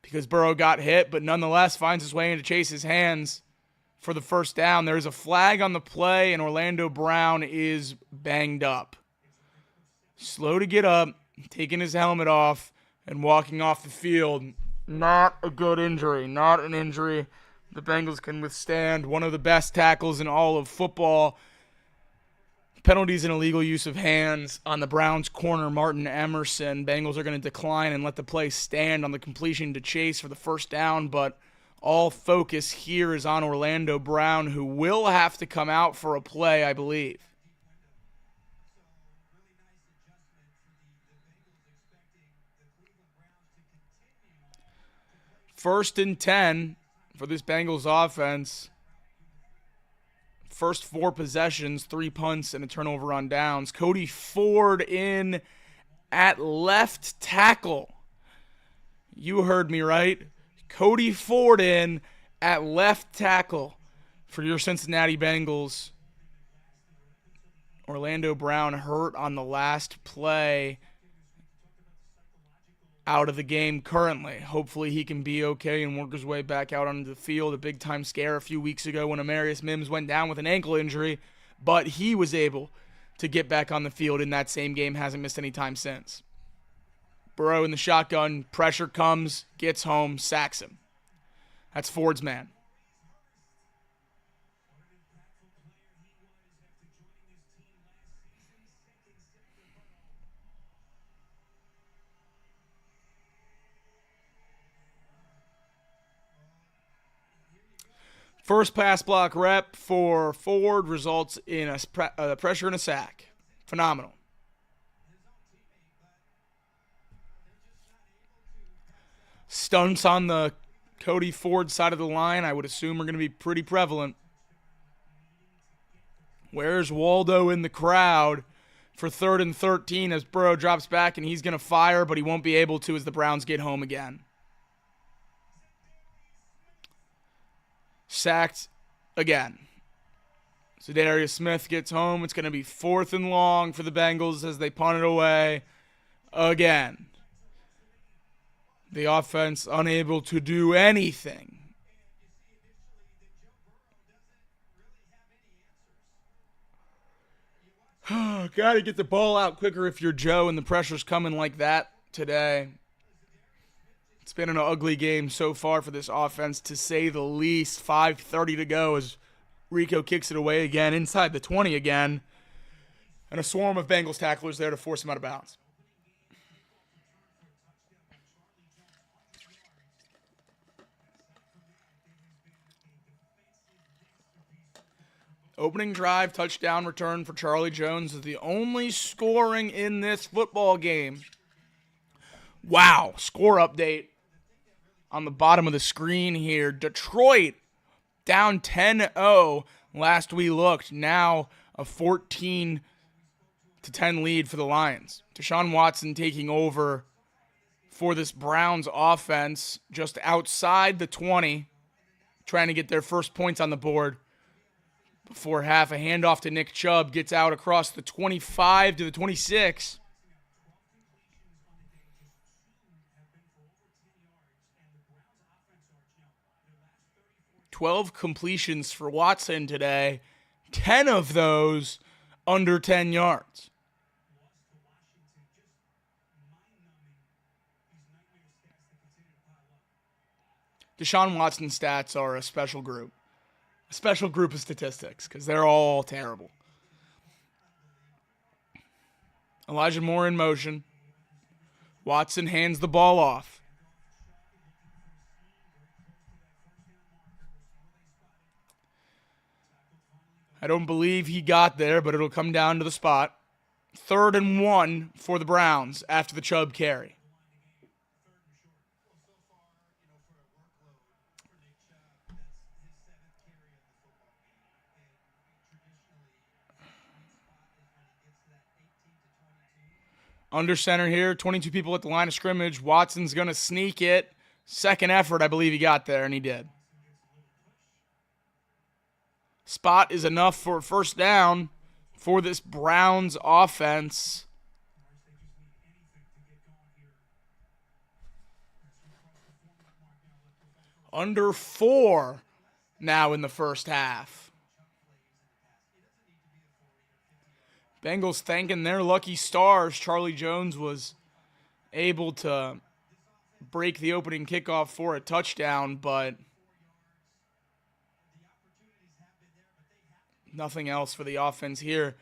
because Burrow got hit, but nonetheless finds his way into Chase's hands for the first down. There's a flag on the play, and Orlando Brown is banged up. Slow to get up, taking his helmet off, and walking off the field. Not a good injury. Not an injury the Bengals can withstand. One of the best tackles in all of football. Penalties and illegal use of hands on the Browns' corner, Martin Emerson. Bengals are going to decline and let the play stand on the completion to Chase for the first down, but all focus here is on Orlando Brown, who will have to come out for a play, I believe. First and 10 for this Bengals offense. First 4 possessions, 3 punts, and a turnover on downs. Cody Ford in at left tackle. You heard me right. Cody Ford in at left tackle for your Cincinnati Bengals. Orlando Brown hurt on the last play. Out of the game currently. Hopefully he can be okay and work his way back out onto the field. A big-time scare a few weeks ago when Amarius Mims went down with an ankle injury, but he was able to get back on the field in that same game. Hasn't missed any time since. Burrow in the shotgun. Pressure comes. Gets home. Sacks him. That's Ford's man. First pass block rep for Ford results in a pressure and a sack. Phenomenal. Stunts on the Cody Ford side of the line, I would assume, are going to be pretty prevalent. Where's Waldo in the crowd for 3rd and 13 as Burrow drops back and he's going to fire, but he won't be able to as the Browns get home again. Sacked again. So Darius Smith gets home. It's going to be 4th and long for the Bengals as they punt it away again. The offense unable to do anything. Got to get the ball out quicker if you're Joe, and the pressure's coming like that today. It's been an ugly game so far for this offense, to say the least. 5:30 to go as Rico kicks it away again, inside the 20 again. And a swarm of Bengals tacklers there to force him out of bounds. Opening drive, touchdown return for Charlie Jones is the only scoring in this football game. Wow, score update on the bottom of the screen here. Detroit down 10-0 last we looked. Now a 14-10 lead for the Lions. Deshaun Watson taking over for this Browns offense just outside the 20, trying to get their first points on the board. Before half, a handoff to Nick Chubb gets out across the 25 to the 26. "12 completions for Watson today, 10 of those under 10 yards. Deshaun Watson's stats are a special group of statistics because they're all terrible. Elijah Moore in motion. Watson hands the ball off. I don't believe he got there, but it'll come down to the spot. 3rd and 1 for the Browns after the Chubb carry. Under center here, 22 people at the line of scrimmage. Watson's going to sneak it. Second effort, I believe he got there, and he did. Spot is enough for a first down for this Browns offense. Under 4 now in the first half. Bengals thanking their lucky stars. Charlie Jones was able to break the opening kickoff for a touchdown, but nothing else for the offense here.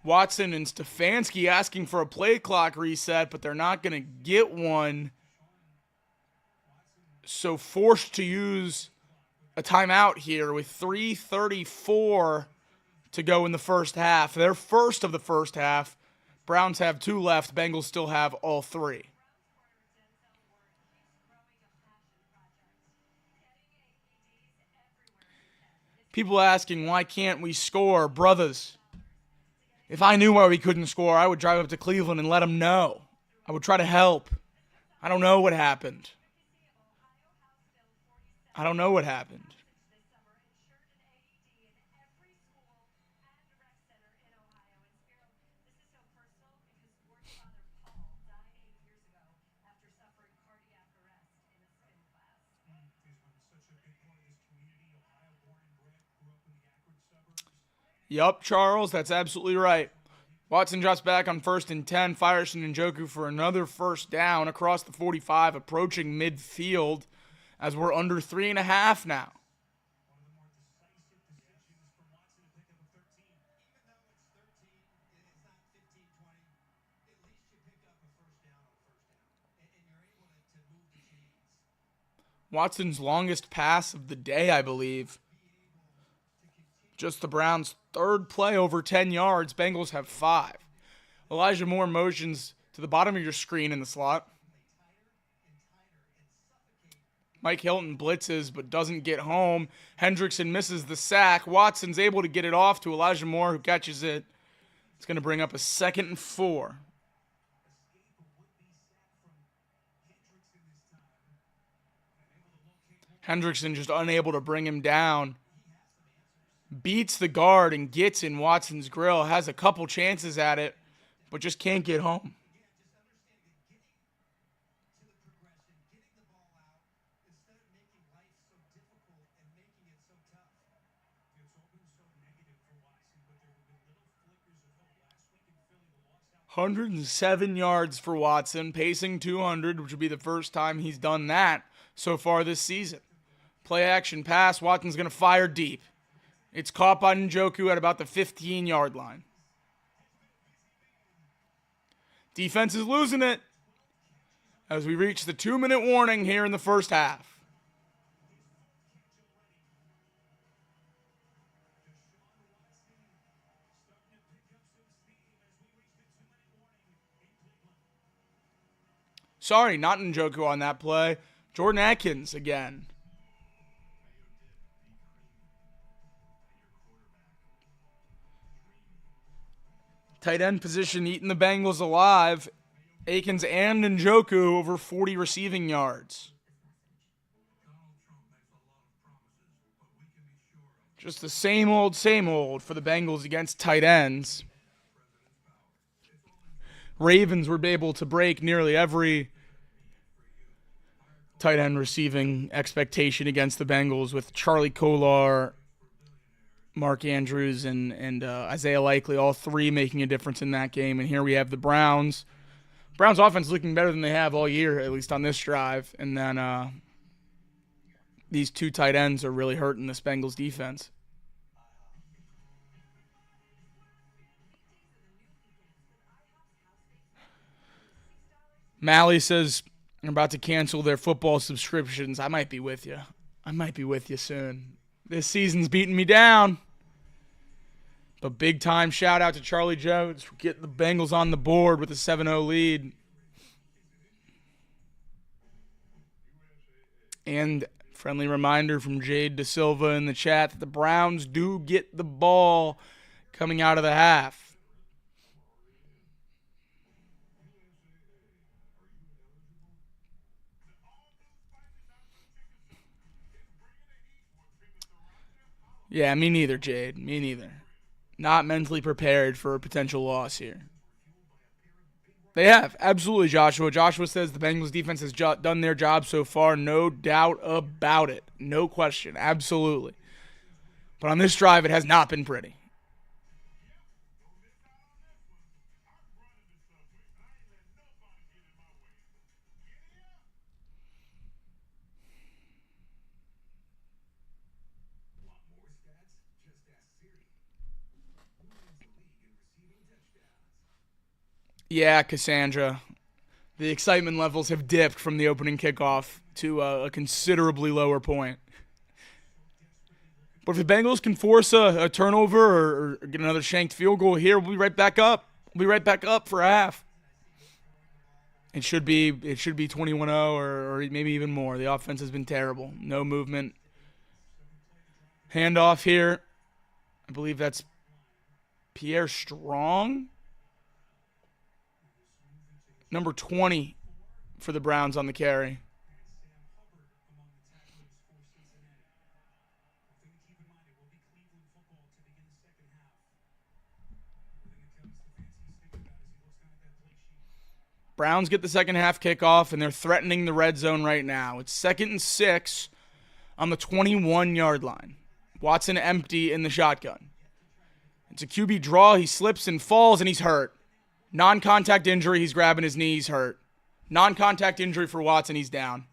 Watson and Stefanski asking for a play clock reset, but they're not going to get one. So forced to use a timeout here with 3:34 to go in the first half. They're first of the first half. Browns have 2 left. Bengals still have all 3. People asking, why can't we score? Brothers, if I knew why we couldn't score, I would drive up to Cleveland and let them know. I would try to help. I don't know what happened. Yup, Charles, that's absolutely right. Watson drops back on 1st and 10, fires Njoku for another first down across the 45, approaching midfield as we're under 3.5 now. Watson's longest pass of the day, I believe. Just the Browns' 3rd play over 10 yards. Bengals have 5. Elijah Moore motions to the bottom of your screen in the slot. Mike Hilton blitzes but doesn't get home. Hendrickson misses the sack. Watson's able to get it off to Elijah Moore, who catches it. It's going to bring up a 2nd and 4. Hendrickson just unable to bring him down. Beats the guard and gets in Watson's grill. Has a couple chances at it, but just can't get home. 107 yards for Watson, pacing 200, which would be the first time he's done that so far this season. Play action pass. Watson's going to fire deep. It's caught by Njoku at about the 15-yard line. Defense is losing it as we reach the 2-minute warning here in the first half. Sorry, not Njoku on that play. Jordan Atkins again. Tight end position eating the Bengals alive. Akins and Njoku over 40 receiving yards. Just the same old for the Bengals against tight ends. Ravens were able to break nearly every tight end receiving expectation against the Bengals with Charlie Kolar, Mark Andrews, and Isaiah Likely, all three making a difference in that game. And here we have the Browns. Browns offense looking better than they have all year, at least on this drive. And then these two tight ends are really hurting this Bengals defense. Mally says, I'm about to cancel their football subscriptions. I might be with you. I might be with you soon. This season's beating me down. But big time shout out to Charlie Jones for getting the Bengals on the board with a 7-0 lead. And friendly reminder from Jade Da Silva in the chat that the Browns do get the ball coming out of the half. Yeah, me neither, Jade. Me neither. Not mentally prepared for a potential loss here. They have. Absolutely, Joshua. Joshua says the Bengals defense has done their job so far. No doubt about it. No question. Absolutely. But on this drive, it has not been pretty. Yeah, Cassandra. The excitement levels have dipped from the opening kickoff to a considerably lower point. But if the Bengals can force a turnover or get another shanked field goal here, we'll be right back up. We'll be right back up for a half. It should be 21-0 or maybe even more. The offense has been terrible. No movement. Handoff here. I believe that's Pierre Strong. Number 20 for the Browns on the carry. Browns get the second half kickoff, and they're threatening the red zone right now. It's 2nd and 6 on the 21-yard line. Watson empty in the shotgun. It's a QB draw. He slips and falls, and he's hurt. Non-contact injury, he's grabbing his knee, he's hurt. Non-contact injury for Watson, he's down.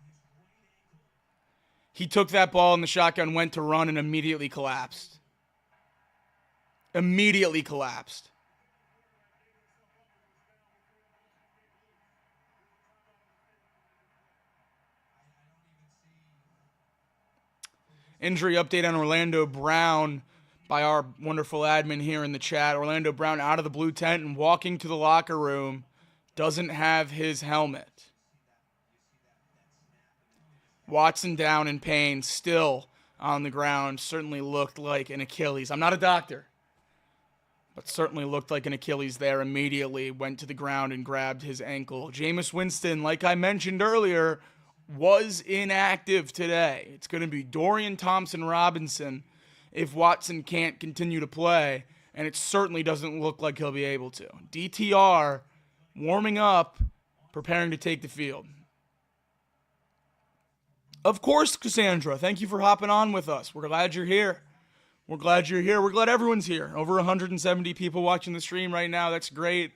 He took that ball in the shotgun, went to run, and immediately collapsed. Immediately collapsed. Injury update on Orlando Brown by our wonderful admin here in the chat. Orlando Brown out of the blue tent and walking to the locker room, doesn't have his helmet. Watson down in pain, still on the ground. Certainly looked like an Achilles. I'm not a doctor, but certainly looked like an Achilles there. Immediately went to the ground and grabbed his ankle. Jameis Winston, like I mentioned earlier, was inactive today. It's going to be Dorian Thompson-Robinson if Watson can't continue to play, and it certainly doesn't look like he'll be able to. DTR warming up, preparing to take the field. Of course, Cassandra, thank you for hopping on with us. We're glad you're here. We're glad you're here. We're glad everyone's here. Over 170 people watching the stream right now. That's great.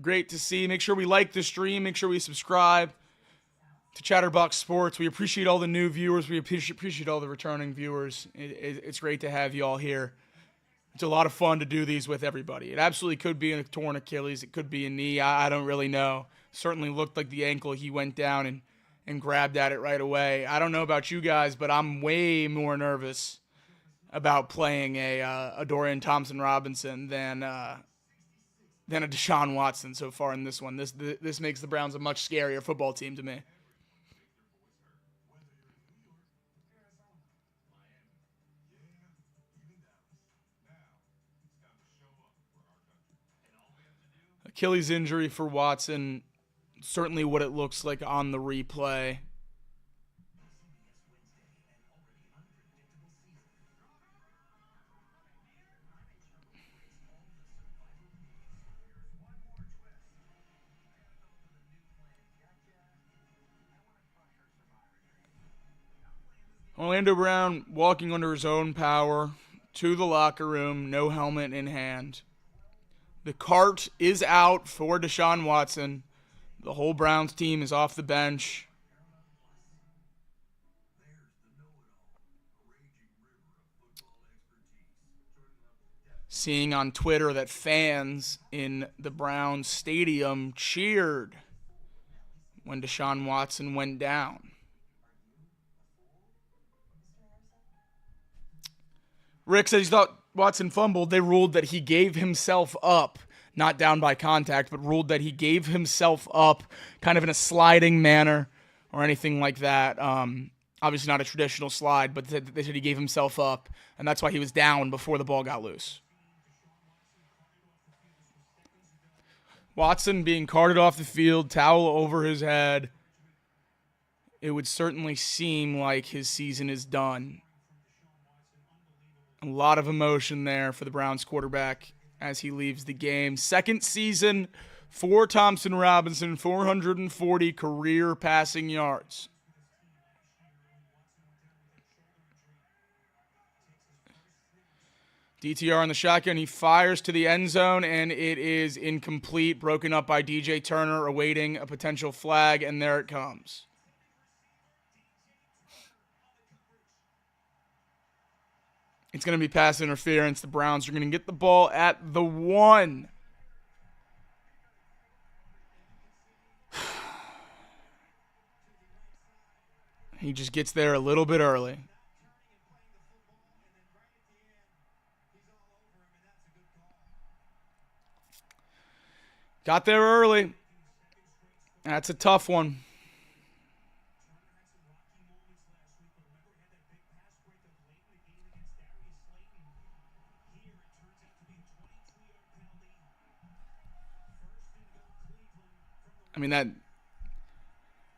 Great to see. Make sure we like the stream. Make sure we subscribe to Chatterbox Sports. We appreciate all the new viewers. We appreciate all the returning viewers. It's great to have you all here. It's a lot of fun to do these with everybody. It absolutely could be a torn Achilles. It could be a knee. I don't really know. Certainly looked like the ankle. He went down and grabbed at it right away. I don't know about you guys, but I'm way more nervous about playing a Dorian Thompson-Robinson than a Deshaun Watson so far in this one. This makes the Browns a much scarier football team to me. Achilles injury for Watson, certainly what it looks like on the replay. Orlando Brown walking under his own power to the locker room, no helmet in hand. The cart is out for Deshaun Watson. The whole Browns team is off the bench. Seeing on Twitter that fans in the Browns stadium cheered when Deshaun Watson went down. Rick says he thought Watson fumbled. They ruled that he gave himself up, not down by contact, but ruled that he gave himself up kind of in a sliding manner or anything like that. Obviously not a traditional slide, but they said he gave himself up, and that's why he was down before the ball got loose. Watson being carted off the field, towel over his head. It would certainly seem like his season is done. A lot of emotion there for the Browns quarterback as he leaves the game. Second season for Thompson Robinson, 440 career passing yards. DTR in the shotgun. He fires to the end zone, and it is incomplete, broken up by DJ Turner, awaiting a potential flag, and there it comes. It's going to be pass interference. The Browns are going to get the ball at the 1. He just gets there a little bit early. Got there early. That's a tough one. I mean,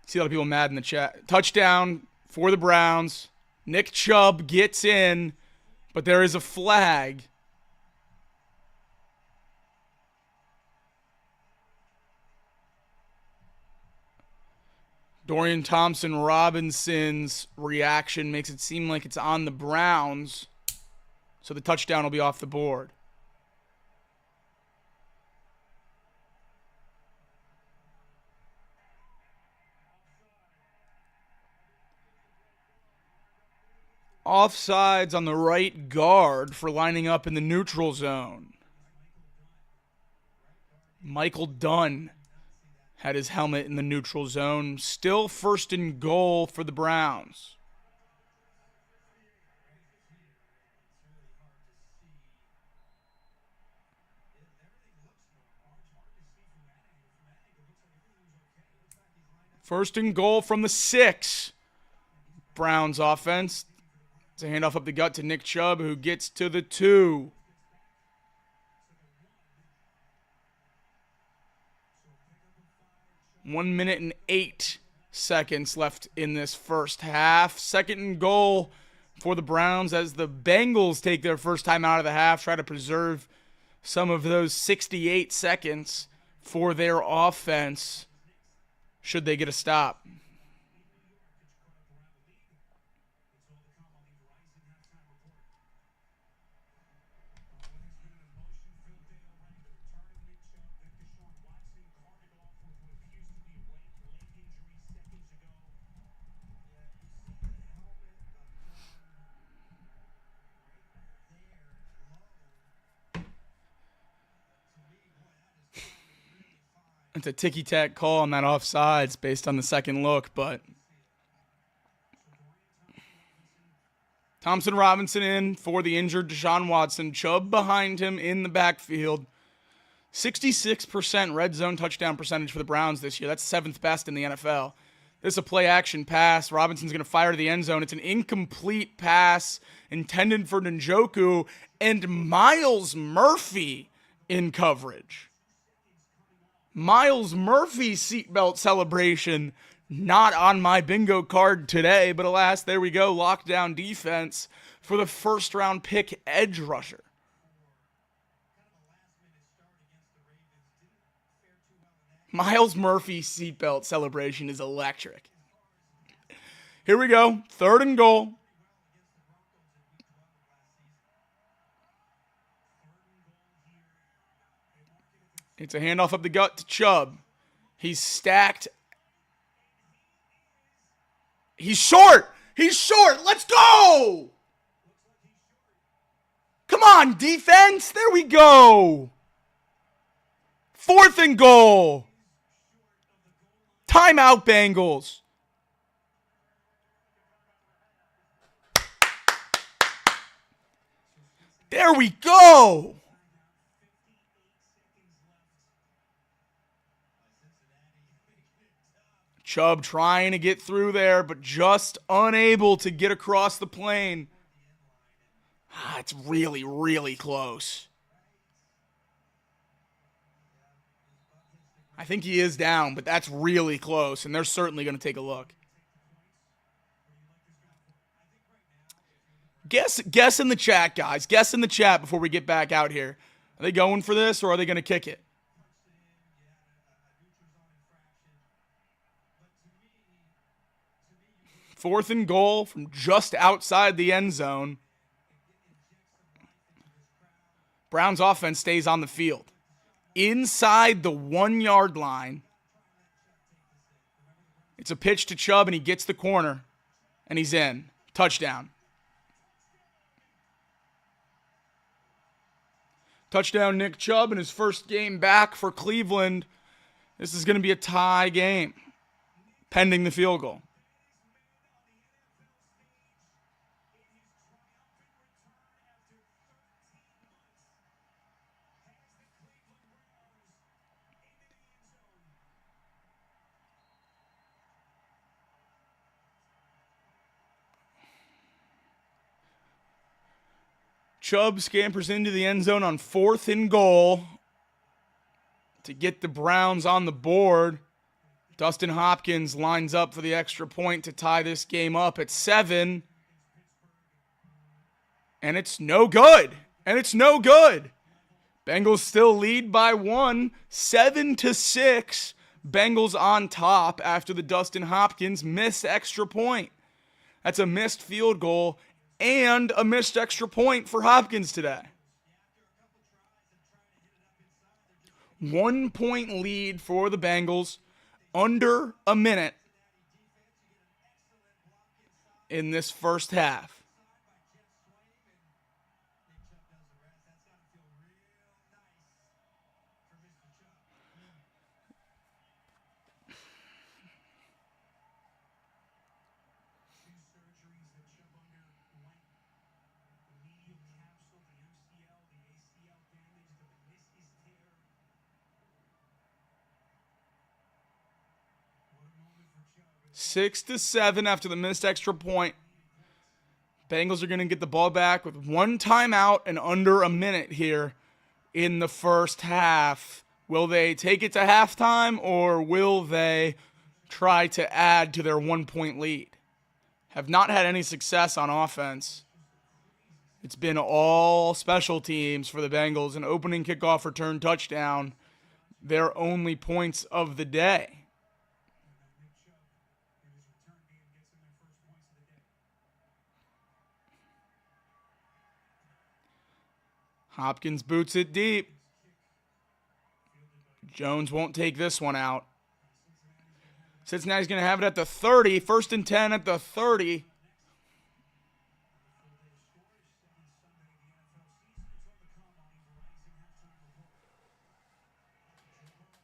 see a lot of people mad in the chat. Touchdown for the Browns. Nick Chubb gets in, but there is a flag. Dorian Thompson-Robinson's reaction makes it seem like it's on the Browns, so the touchdown will be off the board. Offsides on the right guard for lining up in the neutral zone. Michael Dunn had his helmet in the neutral zone. Still first and goal for the Browns. First and goal from the 6. Browns offense. It's a handoff up the gut to Nick Chubb, who gets to the 2. One minute and 8 seconds left in this first half. Second and goal for the Browns as the Bengals take their first time out of the half, try to preserve some of those 68 seconds for their offense should they get a stop. It's a ticky-tack call on that offsides based on the second look, but Thompson Robinson in for the injured Deshaun Watson. Chubb behind him in the backfield. 66% red zone touchdown percentage for the Browns this year. That's 7th best in the NFL. This is a play-action pass. Robinson's going to fire to the end zone. It's an incomplete pass intended for Njoku and Miles Murphy in coverage. Miles Murphy's seatbelt celebration not on my bingo card today, but alas, there we go. Lockdown defense for the first-round pick edge rusher. Miles Murphy's seatbelt celebration is electric. Here we go. 3rd and goal. It's a handoff up the gut to Chubb. He's stacked. He's short. He's short. Let's go. Come on, defense. There we go. 4th and goal. Timeout, Bengals. There we go. Chubb trying to get through there, but just unable to get across the plane. It's really, really close. I think he is down, but that's really close, and they're certainly going to take a look. Guess in the chat, guys. Guess in the chat before we get back out here. Are they going for this, or are they going to kick it? Fourth and goal from just outside the end zone. Browns offense stays on the field. Inside the 1-yard line. It's a pitch to Chubb, and he gets the corner, and he's in. Touchdown. Touchdown, Nick Chubb in his first game back for Cleveland. This is going to be a tie game, pending the field goal. Chubb scampers into the end zone on 4th and goal to get the Browns on the board. Dustin Hopkins lines up for the extra point to tie this game up at 7. And it's no good. Bengals still lead by 1, 7-6. Bengals on top after the Dustin Hopkins missed extra point. That's a missed field goal and a missed extra point for Hopkins today. 1-point lead for the Bengals. Under a minute in this first half. 6-7 after the missed extra point. Bengals are going to get the ball back with 1 timeout and under a minute here in the first half. Will they take it to halftime, or will they try to add to their 1-point lead? Have not had any success on offense. It's been all special teams for the Bengals. An opening kickoff return touchdown, their only points of the day. Hopkins boots it deep. Jones won't take this one out. Cincinnati's going to have it at the 30. 1st and 10 at the 30.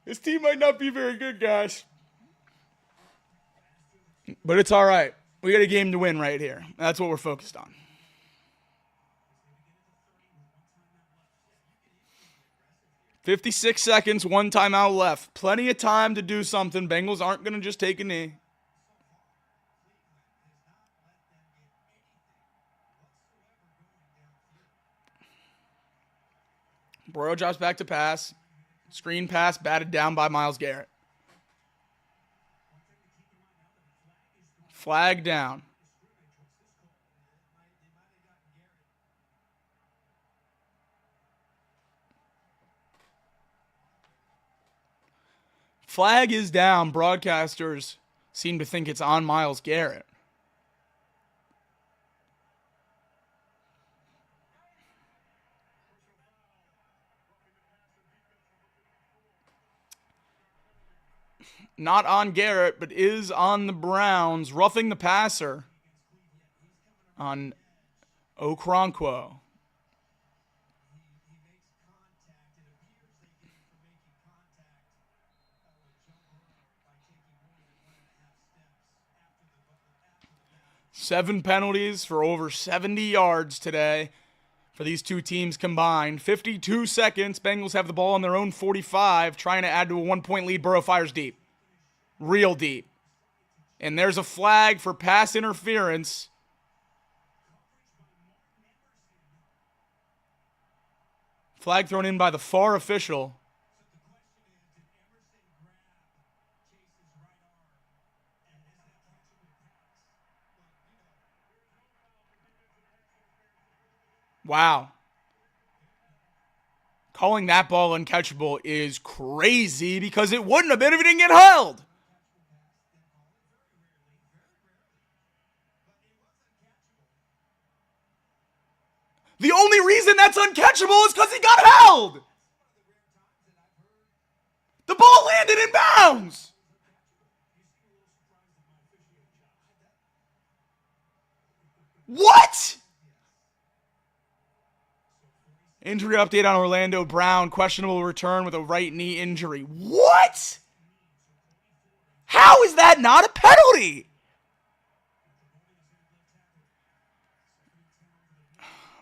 This team might not be very good, guys. But it's all right. We got a game to win right here. That's what we're focused on. $56, one timeout left. Plenty of time to do something. Bengals aren't going to just take a knee. Burrow drops back to pass. Screen pass batted down by Myles Garrett. Flag down. Flag is down. Broadcasters seem to think it's on Myles Garrett. Not on Garrett, but is on the Browns. Roughing the passer on Okoronkwo. Seven penalties for over 70 yards today for these two teams combined. 52 seconds. Bengals have the ball on their own 45, trying to add to a 1-point lead. Burrow fires deep. Real deep. And there's a flag for pass interference. Flag thrown in by the far official. Wow. Calling that ball uncatchable is crazy because it wouldn't have been if it didn't get held. The only reason that's uncatchable is because he got held. The ball landed in bounds. What? Injury update on Orlando Brown. Questionable return with a right knee injury. What? How is that not a penalty?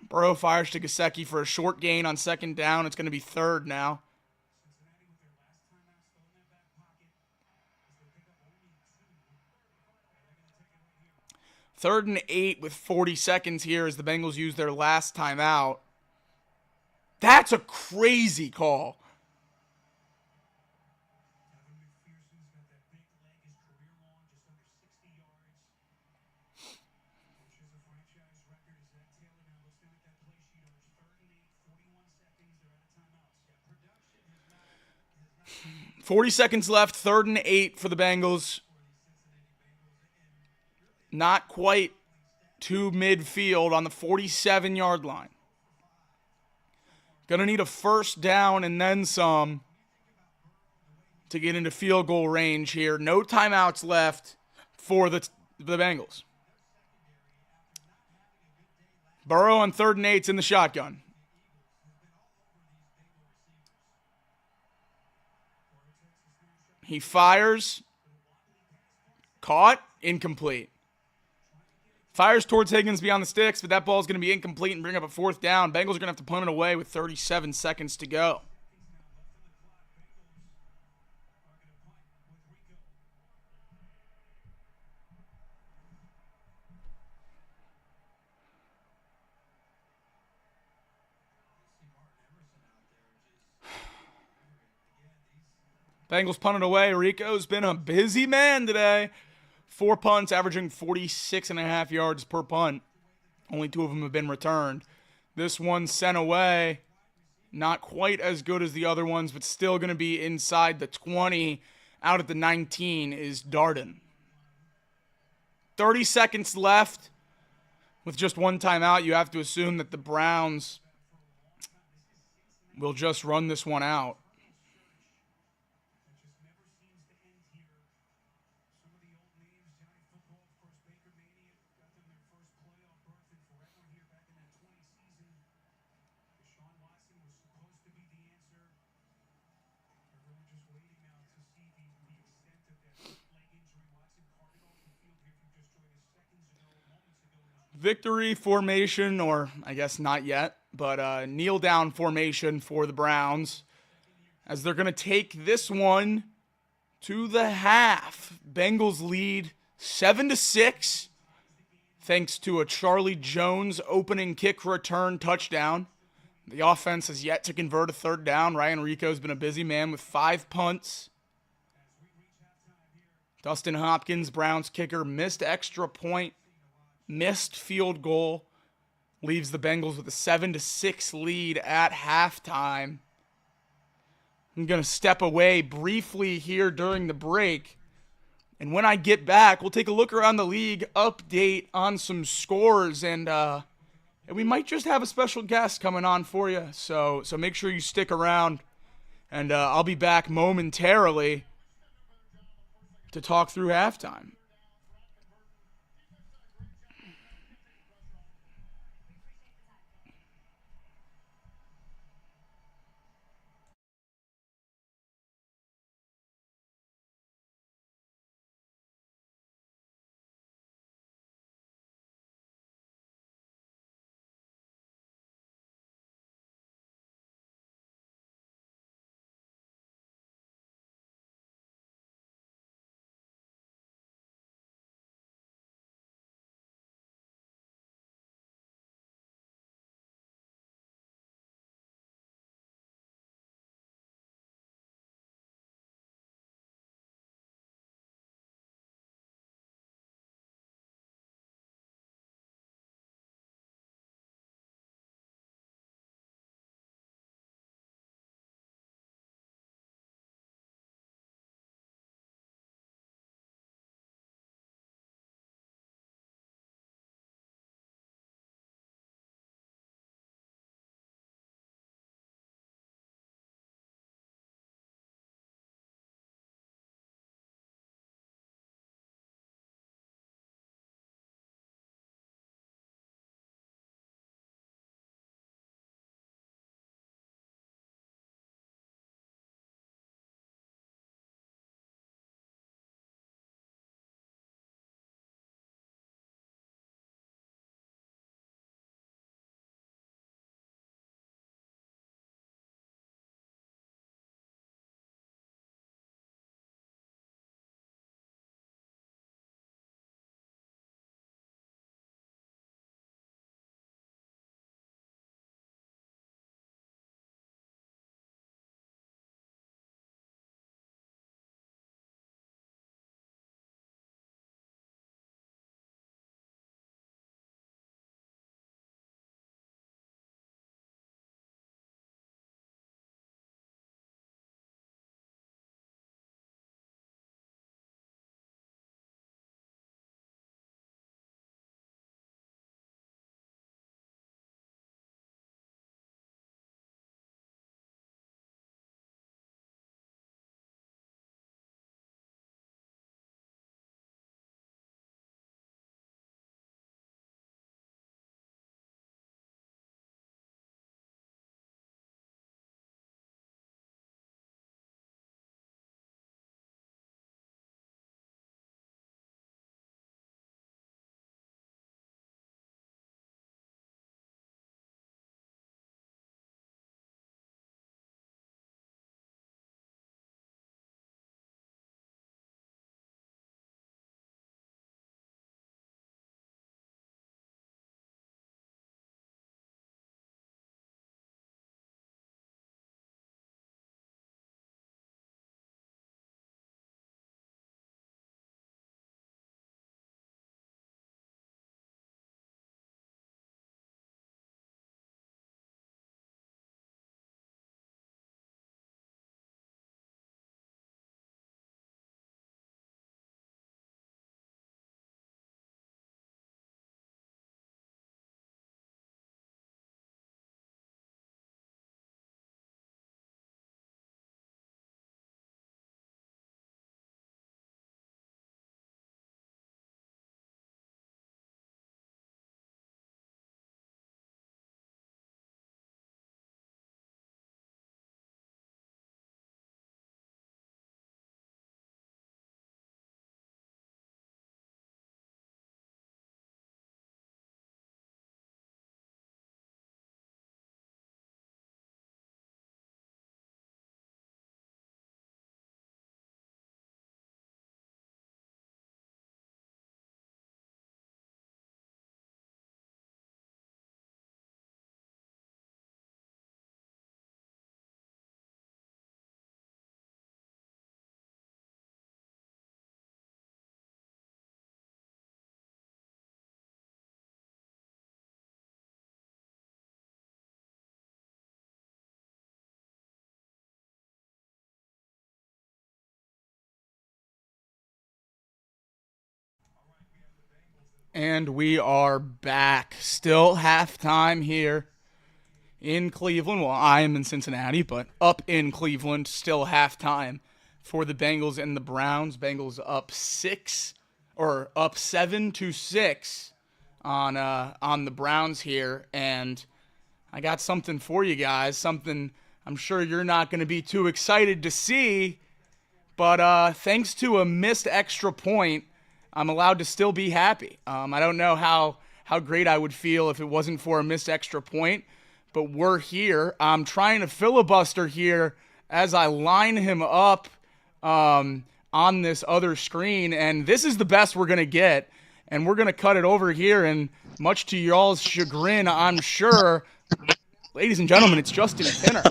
Burrow fires to Gesicki for a short gain on second down. It's going to be third now. Third and 8 with 40 seconds here as the Bengals use their last timeout. That's a crazy call. $40 seconds left, 3rd and 8 for the Bengals. Not quite to midfield on the 47-yard line. Gonna need a first down and then some to get into field goal range here. No timeouts left for the Bengals. Burrow on 3rd and 8's in the shotgun. He fires. Caught. Incomplete. Fires towards Higgins beyond the sticks, but that ball is going to be incomplete and bring up a 4th down. Bengals are going to have to punt it away with 37 seconds to go. Bengals punted away. Rico's been a busy man today. 4 punts, averaging 46.5 yards per punt. Only 2 of them have been returned. This one sent away. Not quite as good as the other ones, but still going to be inside the 20. Out at the 19 is Darden. 30 seconds left. With just 1 timeout, you have to assume that the Browns will just run this one out. victory formation, or I guess not yet, but kneel down formation for the Browns as they're going to take this one to the half. Bengals lead 7-6 thanks to a Charlie Jones opening kick return touchdown. The offense has yet to convert a third down. Ryan Rico's been a busy man with 5 punts. Dustin Hopkins, Browns kicker, missed extra point, missed field goal, leaves the Bengals with a 7-6 lead at halftime. I'm going to step away briefly here during the break. And when I get back, we'll take a look around the league, update on some scores, and we might just have a special guest coming on for you. So make sure you stick around, and I'll be back momentarily to talk through halftime. And we are back. Still halftime here in Cleveland. Well, I am in Cincinnati, but up in Cleveland, still halftime for the Bengals and the Browns. Bengals up 7-6 on the Browns here, and I got something for you guys. Something I'm sure you're not going to be too excited to see, but thanks to a missed extra point, I'm allowed to still be happy. I don't know how great I would feel if it wasn't for a missed extra point, but we're here. I'm trying to filibuster here as I line him up on this other screen, and this is the best we're going to get, and we're going to cut it over here, and much to y'all's chagrin, I'm sure, ladies and gentlemen, it's Justin Kinner.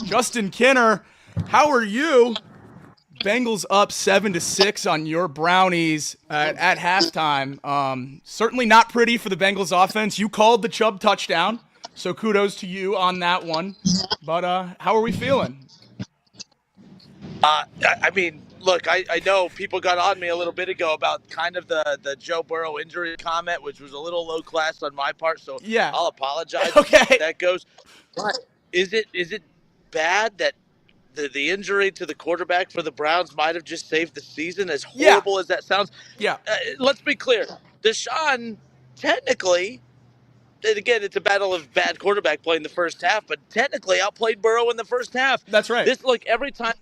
Justin Kinner, how are you? Bengals up 7-6 on your Brownies at halftime. Certainly not pretty for the Bengals offense. You called the Chubb touchdown, so kudos to you on that one. But how are we feeling? I mean, look, I know people got on me a little bit ago about kind of the Joe Burrow injury comment, which was a little low class on my part, so Yeah. I'll apologize. Okay. That goes. But is it bad that the injury to the quarterback for the Browns might have just saved the season, as horrible as that sounds? Yeah. Let's be clear. Deshaun, technically, and again, it's a battle of bad quarterback play in the first half, but technically outplayed Burrow in the first half. That's right. Every time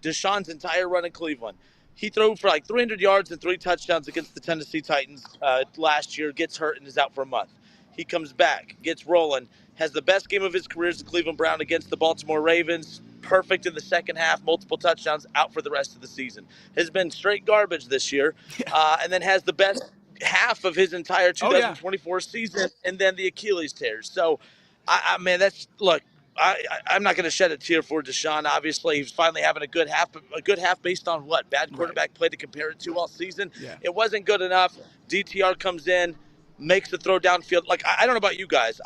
Deshaun's entire run in Cleveland, he threw for like 300 yards and 3 touchdowns against the Tennessee Titans last year, gets hurt and is out for a month. He comes back, gets rolling, has the best game of his career as a Cleveland Brown against the Baltimore Ravens. Perfect in the second half, multiple touchdowns, out for the rest of the season. Has been straight garbage this year, and then has the best half of his entire 2024 season, and then the Achilles tears. So, man, I'm not going to shed a tear for Deshaun. Obviously, he's finally having a good half based on what? Bad quarterback play to compare it to all season. Yeah. It wasn't good enough. DTR comes in, makes the throw downfield. Like, I don't know about you guys.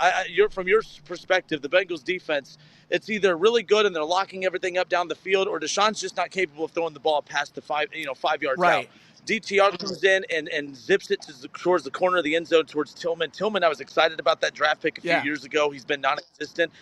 From your perspective, the Bengals defense, it's either really good and they're locking everything up down the field, or Deshaun's just not capable of throwing the ball past the 5 yards out. DTR comes in and zips it towards the corner of the end zone towards Tillman. Tillman, I was excited about that draft pick a few years ago. He's been non-existent.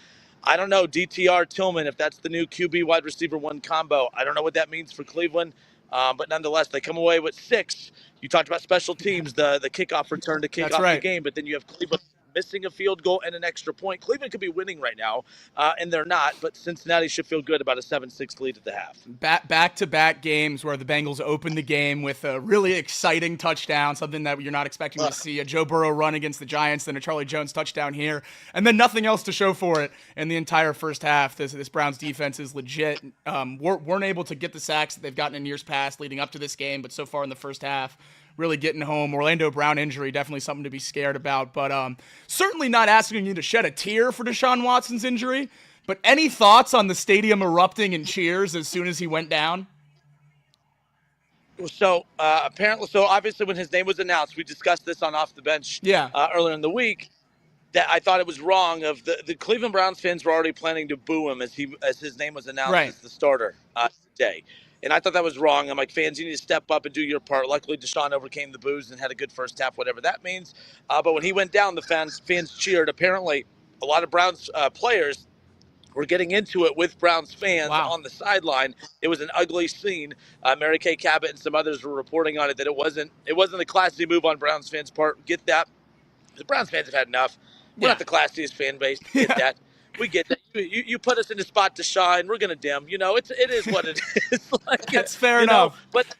I don't know, DTR, Tillman, if that's the new QB wide receiver 1 combo. I don't know what that means for Cleveland, but nonetheless, they come away with 6. You talked about special teams, the kickoff return to kick off the game, but then you have Cleveland missing a field goal and an extra point. Cleveland could be winning right now, and they're not, but Cincinnati should feel good about a 7-6 lead at the half. Back-to-back games where the Bengals opened the game with a really exciting touchdown, something that you're not expecting to see, a Joe Burrow run against the Giants, then a Charlie Jones touchdown here, and then nothing else to show for it in the entire first half. This Browns defense is legit. Weren't able to get the sacks that they've gotten in years past leading up to this game, but so far in the first half, really getting home. Orlando Brown injury, definitely something to be scared about, but certainly not asking you to shed a tear for Deshaun Watson's injury. But any thoughts on the stadium erupting in cheers as soon as he went down? So obviously when his name was announced, we discussed this on Off the Bench earlier in the week, that I thought it was wrong. Of the Cleveland Browns fans were already planning to boo him as his name was announced as the starter today. And I thought that was wrong. I'm like, fans, you need to step up and do your part. Luckily, Deshaun overcame the boos and had a good first half, whatever that means. But when he went down, the fans cheered. Apparently, a lot of Browns players were getting into it with Browns fans on the sideline. It was an ugly scene. Mary Kay Cabot and some others were reporting on it that it wasn't a classy move on Browns fans' part. Get that? The Browns fans have had enough. We're not the classiest fan base. Get that? We get that. You put us in the spot to shine. We're gonna dim. It is what it is. That's fair enough. But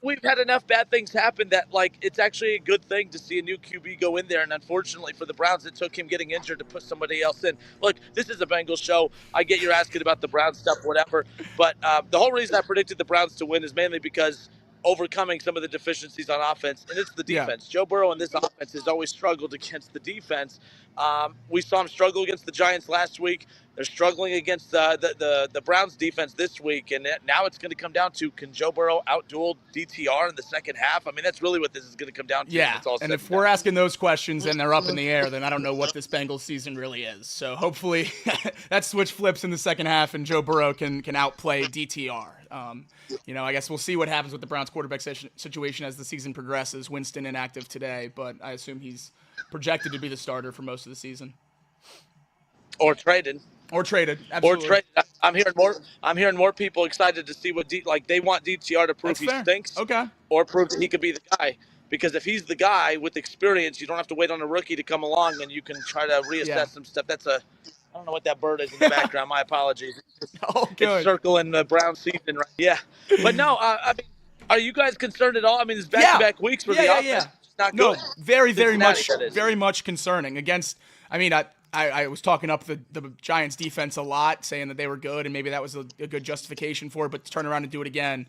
we've had enough bad things happen that it's actually a good thing to see a new QB go in there. And unfortunately for the Browns, it took him getting injured to put somebody else in. Look, this is a Bengals show. I get you're asking about the Browns stuff, whatever. But the whole reason I predicted the Browns to win is mainly because overcoming some of the deficiencies on offense, and it's the defense. Joe Burrow in this offense has always struggled against the defense. We saw him struggle against the Giants last week. They're struggling against the Browns defense this week, and now it's going to come down to, can Joe Burrow outduel DTR in the second half? I mean, that's really what this is going to come down to. Yeah, and if we're asking those questions and they're up in the air, then I don't know what this Bengals season really is. So hopefully that switch flips in the second half and Joe Burrow can outplay DTR. I guess we'll see what happens with the Browns quarterback situation as the season progresses. Winston inactive today, but I assume he's projected to be the starter for most of the season. Or traded. Absolutely. Or traded. I'm hearing more people excited to see what they want DTR to prove he stinks. Okay. Or prove that he could be the guy. Because if he's the guy with experience, you don't have to wait on a rookie to come along, and you can try to reassess some stuff. I don't know what that bird is in the background. My apologies. It's circling the Brown season, right? Yeah. But no, I mean, are you guys concerned at all? I mean, it's back-to-back weeks where the offense is not good. No, very much concerning. I was talking up the Giants defense a lot, saying that they were good, and maybe that was a good justification for it, but to turn around and do it again.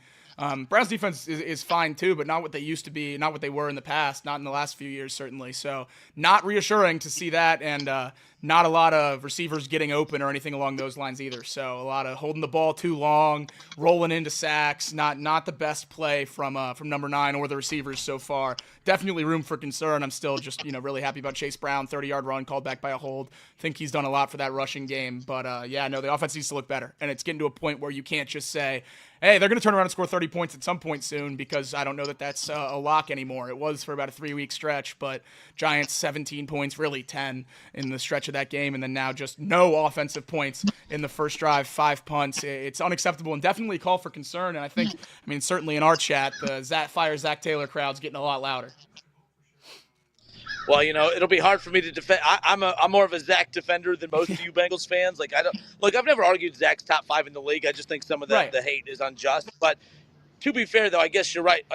Browns defense is fine too, but not what they used to be, not what they were in the past, not in the last few years, certainly. So not reassuring to see that, and not a lot of receivers getting open or anything along those lines either. So a lot of holding the ball too long, rolling into sacks, not the best play from number 9 or the receivers so far. Definitely room for concern. I'm still just really happy about Chase Brown, 30-yard run called back by a hold. Think he's done a lot for that rushing game, but the offense needs to look better, and it's getting to a point where you can't just say, hey, they're going to turn around and score 30 points at some point soon, because I don't know that that's a lock anymore. It was for about a 3-week stretch, but Giants 17 points, really 10 in the stretch of that game, and then now just no offensive points in the first drive, 5 punts. It's unacceptable and definitely a call for concern, and I think, certainly in our chat, the Zach Taylor crowd's getting a lot louder. Well, it'll be hard for me to defend. I'm more of a Zach defender than most of you Bengals fans. I've never argued Zach's top 5 in the league. I just think some of the hate is unjust. But to be fair, though, I guess you're right.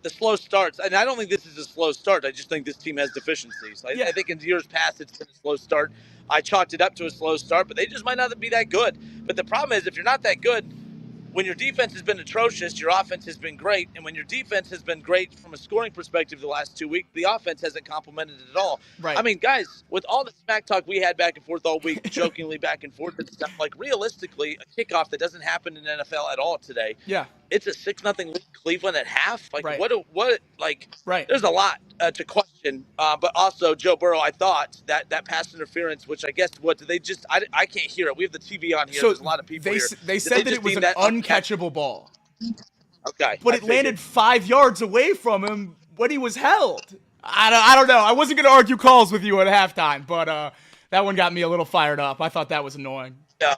The slow starts, and I don't think this is a slow start. I just think this team has deficiencies. I think in years past it's been a slow start. I chalked it up to a slow start, but they just might not be that good. But the problem is, if you're not that good, when your defense has been atrocious, your offense has been great. And when your defense has been great from a scoring perspective the last 2 weeks, the offense hasn't complimented it at all. Right. I mean, guys, with all the smack talk we had back and forth all week, jokingly back and forth and stuff, realistically, a kickoff that doesn't happen in NFL at all today. Yeah. It's a 6-0 lead Cleveland at half. Right. There's a lot to question. But also, Joe Burrow, I thought that pass interference, which I guess, I can't hear it. We have the TV on here. So there's a lot of people here. They said that it was an uncatchable ball. Okay. But it landed 5 yards away from him when he was held. I don't know. I wasn't going to argue calls with you at halftime, but that one got me a little fired up. I thought that was annoying. No.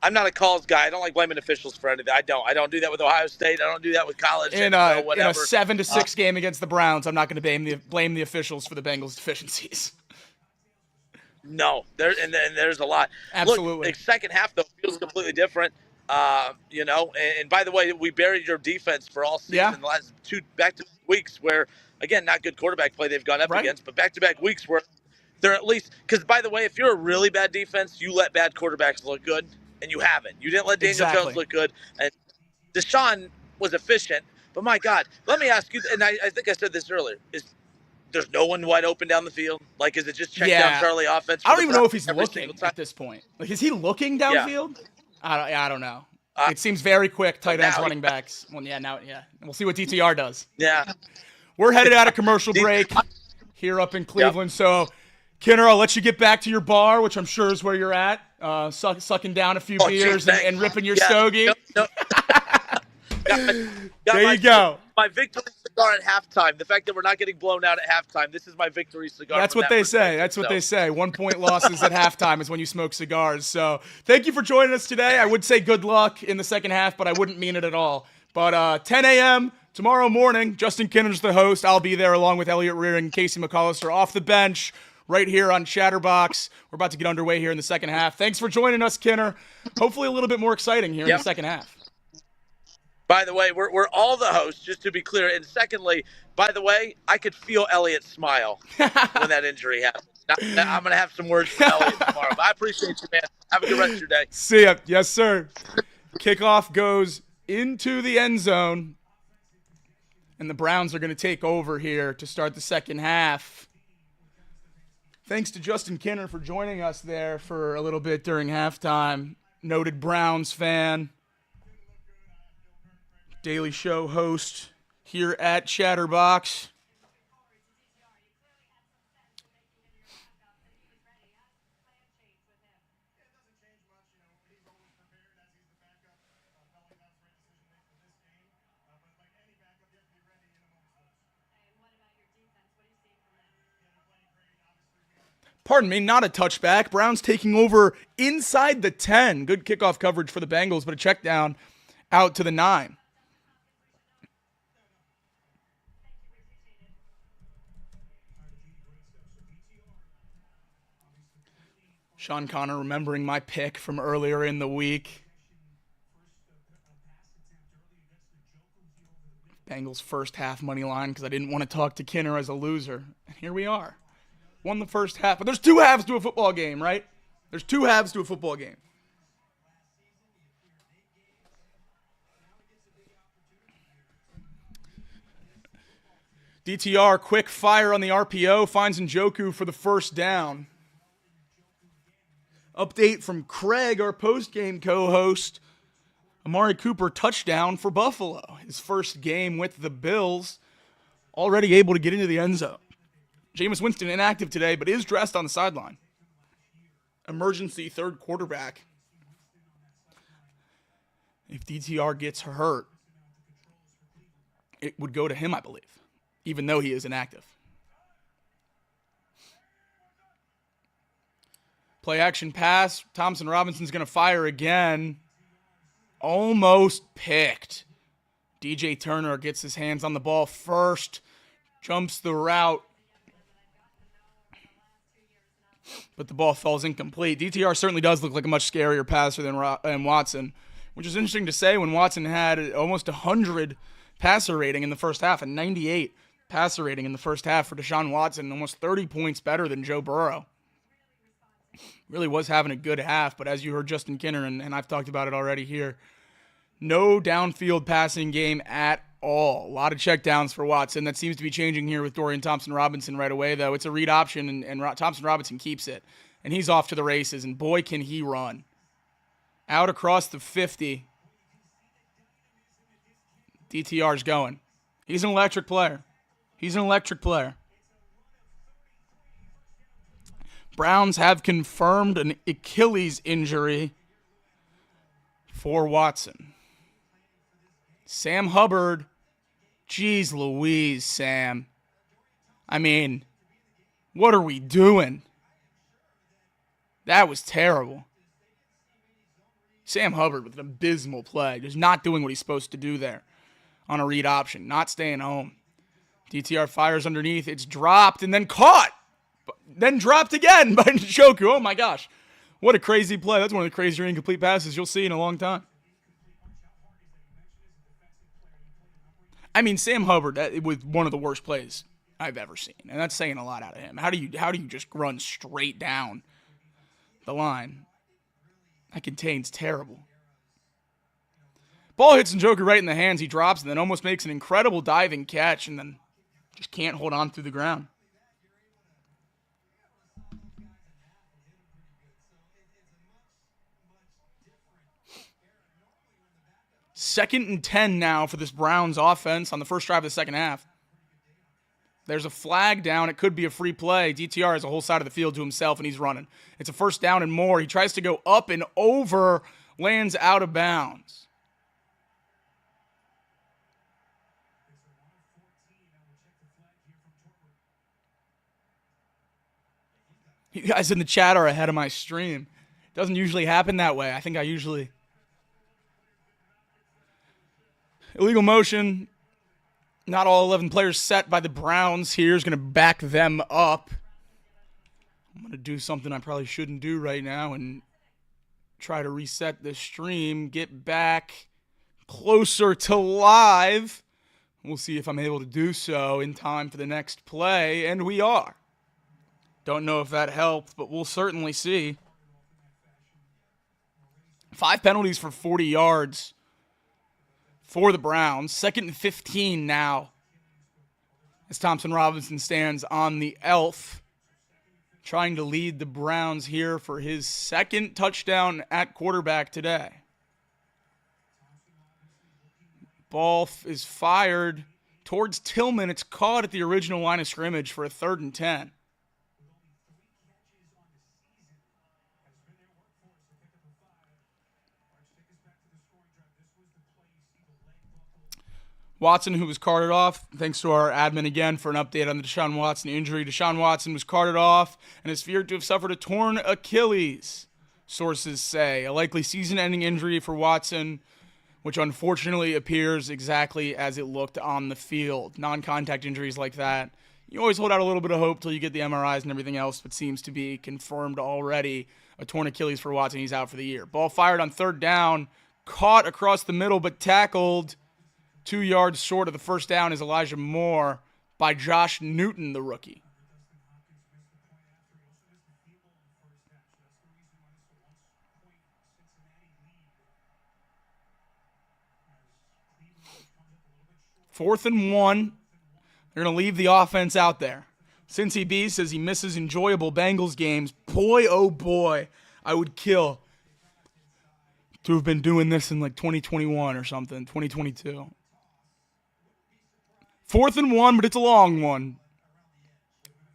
I'm not a calls guy. I don't like blaming officials for anything. I don't do that with Ohio State. I don't do that with college. In a 7-6 game against the Browns, I'm not going to blame the officials for the Bengals' deficiencies. No, there's a lot. Absolutely. Look, the second half though feels completely different. And by the way, we buried your defense for all season the last 2 back-to-back weeks where, again, not good quarterback play they've gone up against, but back-to-back weeks where they're at least – because, by the way, if you're a really bad defense, you let bad quarterbacks look good, and you haven't. You didn't let Daniel Jones look good. And Deshaun was efficient, but, my God, let me ask you – and I think I said this earlier – there's no one wide open down the field? Is it just check down Charlie offense? I don't even know if he's looking at this point. Is he looking downfield? I don't know. It seems very quick, tight ends, running backs. Well, We'll see what DTR does. Yeah. We're headed out of commercial break here up in Cleveland. So, Kinner, I'll let you get back to your bar, which I'm sure is where you're at, sucking down a few beers and ripping your stogie. No. There you go. My victory cigar at halftime. The fact that we're not getting blown out at halftime, this is my victory cigar. That's what they say. That's what they say. 1-point losses at halftime is when you smoke cigars. So thank you for joining us today. I would say good luck in the second half, but I wouldn't mean it at all. But 10 a.m. tomorrow morning, Justin Kinner's the host. I'll be there along with Elliot Rear and Casey McCollister off the bench right here on Chatterbox. We're about to get underway here in the second half. Thanks for joining us, Kinner. Hopefully a little bit more exciting here in the second half. By the way, we're all the hosts, just to be clear. And secondly, by the way, I could feel Elliot smile when that injury happened. I'm going to have some words for Elliot tomorrow. But I appreciate you, man. Have a good rest of your day. See ya. Yes, sir. Kickoff goes into the end zone. And the Browns are going to take over here to start the second half. Thanks to Justin Kinner for joining us there for a little bit during halftime. Noted Browns fan, Daily Show host here at Chatterbox. Pardon me, not a touchback. Browns taking over inside the 10. Good kickoff coverage for the Bengals, but a check down out to the 9. Sean Connor remembering my pick from earlier in the week. Bengals first half money line because I didn't want to talk to Kinner as a loser. And here we are. Won the first half. But there's two halves to a football game, right? There's two halves to a football game. DTR, quick fire on the RPO, finds Njoku for the first down. Update from Craig, our postgame co-host. Amari Cooper touchdown for Buffalo. His first game with the Bills. Already able to get into the end zone. Jameis Winston inactive today, but is dressed on the sideline. Emergency third quarterback. If DTR gets hurt, it would go to him, I believe, even though he is inactive. Play action pass. Thompson Robinson's going to fire again. Almost picked. DJ Turner gets his hands on the ball first. Jumps the route. But the ball falls incomplete. DTR certainly does look like a much scarier passer than Watson, which is interesting to say when Watson had almost 100 passer rating in the first half, a 98 passer rating in the first half for Deshaun Watson, almost 30 points better than Joe Burrow. Really was having a good half, but as you heard Justin Kinner, and I've talked about it already here, no downfield passing game at all. A lot of checkdowns for Watson. That seems to be changing here with Dorian Thompson-Robinson right away, though. It's a read option, and Thompson-Robinson keeps it. And he's off to the races, and boy, can he run. Out across the 50. DTR's going. He's an electric player. Browns have confirmed an Achilles injury for Watson. Sam Hubbard, geez Louise, Sam. I mean, what are we doing? That was terrible. Sam Hubbard with an abysmal play, just not doing what he's supposed to do there on a read option, not staying home. DTR fires underneath, it's dropped and then caught, then dropped again by Njoku. Oh my gosh, what a crazy play. That's one of the crazier incomplete passes you'll see in a long time. I mean, Sam Hubbard, it was one of the worst plays I've ever seen, and that's saying a lot out of him. How do you just run straight down the line? That contains terrible. Ball hits Njoku right in the hands. He drops and then almost makes an incredible diving catch and then just can't hold on through the ground. Second and 10 now for this Browns offense on the first drive of the second half. There's a flag down. It could be a free play. DTR has a whole side of the field to himself, and he's running. It's a first down and more. He tries to go up and over, lands out of bounds. You guys in the chat are ahead of my stream. It doesn't usually happen that way. I think I usually... Illegal motion. Not all 11 players set by the Browns here is going to back them up. I'm going to do something I probably shouldn't do right now and try to reset the stream, get back closer to live. We'll see if I'm able to do so in time for the next play, and we are. Don't know if that helped, but we'll certainly see. 5 penalties for 40 yards. For the Browns. 2nd and 15 now. As Thompson Robinson stands on the elf. trying to lead the Browns here for his second touchdown at quarterback today. Ball is fired towards Tillman. It's caught at the original line of scrimmage for a 3rd and 10. Watson, who was carted off, thanks to our admin again for an update on the Deshaun Watson injury. Deshaun Watson was carted off and is feared to have suffered a torn Achilles, sources say. A likely season-ending injury for Watson, which unfortunately appears exactly as it looked on the field. Non-contact injuries like that, you always hold out a little bit of hope till you get the MRIs and everything else, but seems to be confirmed already. A torn Achilles for Watson, he's out for the year. Ball fired on 3rd down, caught across the middle, but tackled 2 yards short of the first down is Elijah Moore by Josh Newton, the rookie. Fourth and 1. They're going to leave the offense out there. Cincy B says he misses enjoyable Bengals games. Boy, oh boy, I would kill to have been doing this in like 2021 or something, 2022. 4th and 1, but it's a long one.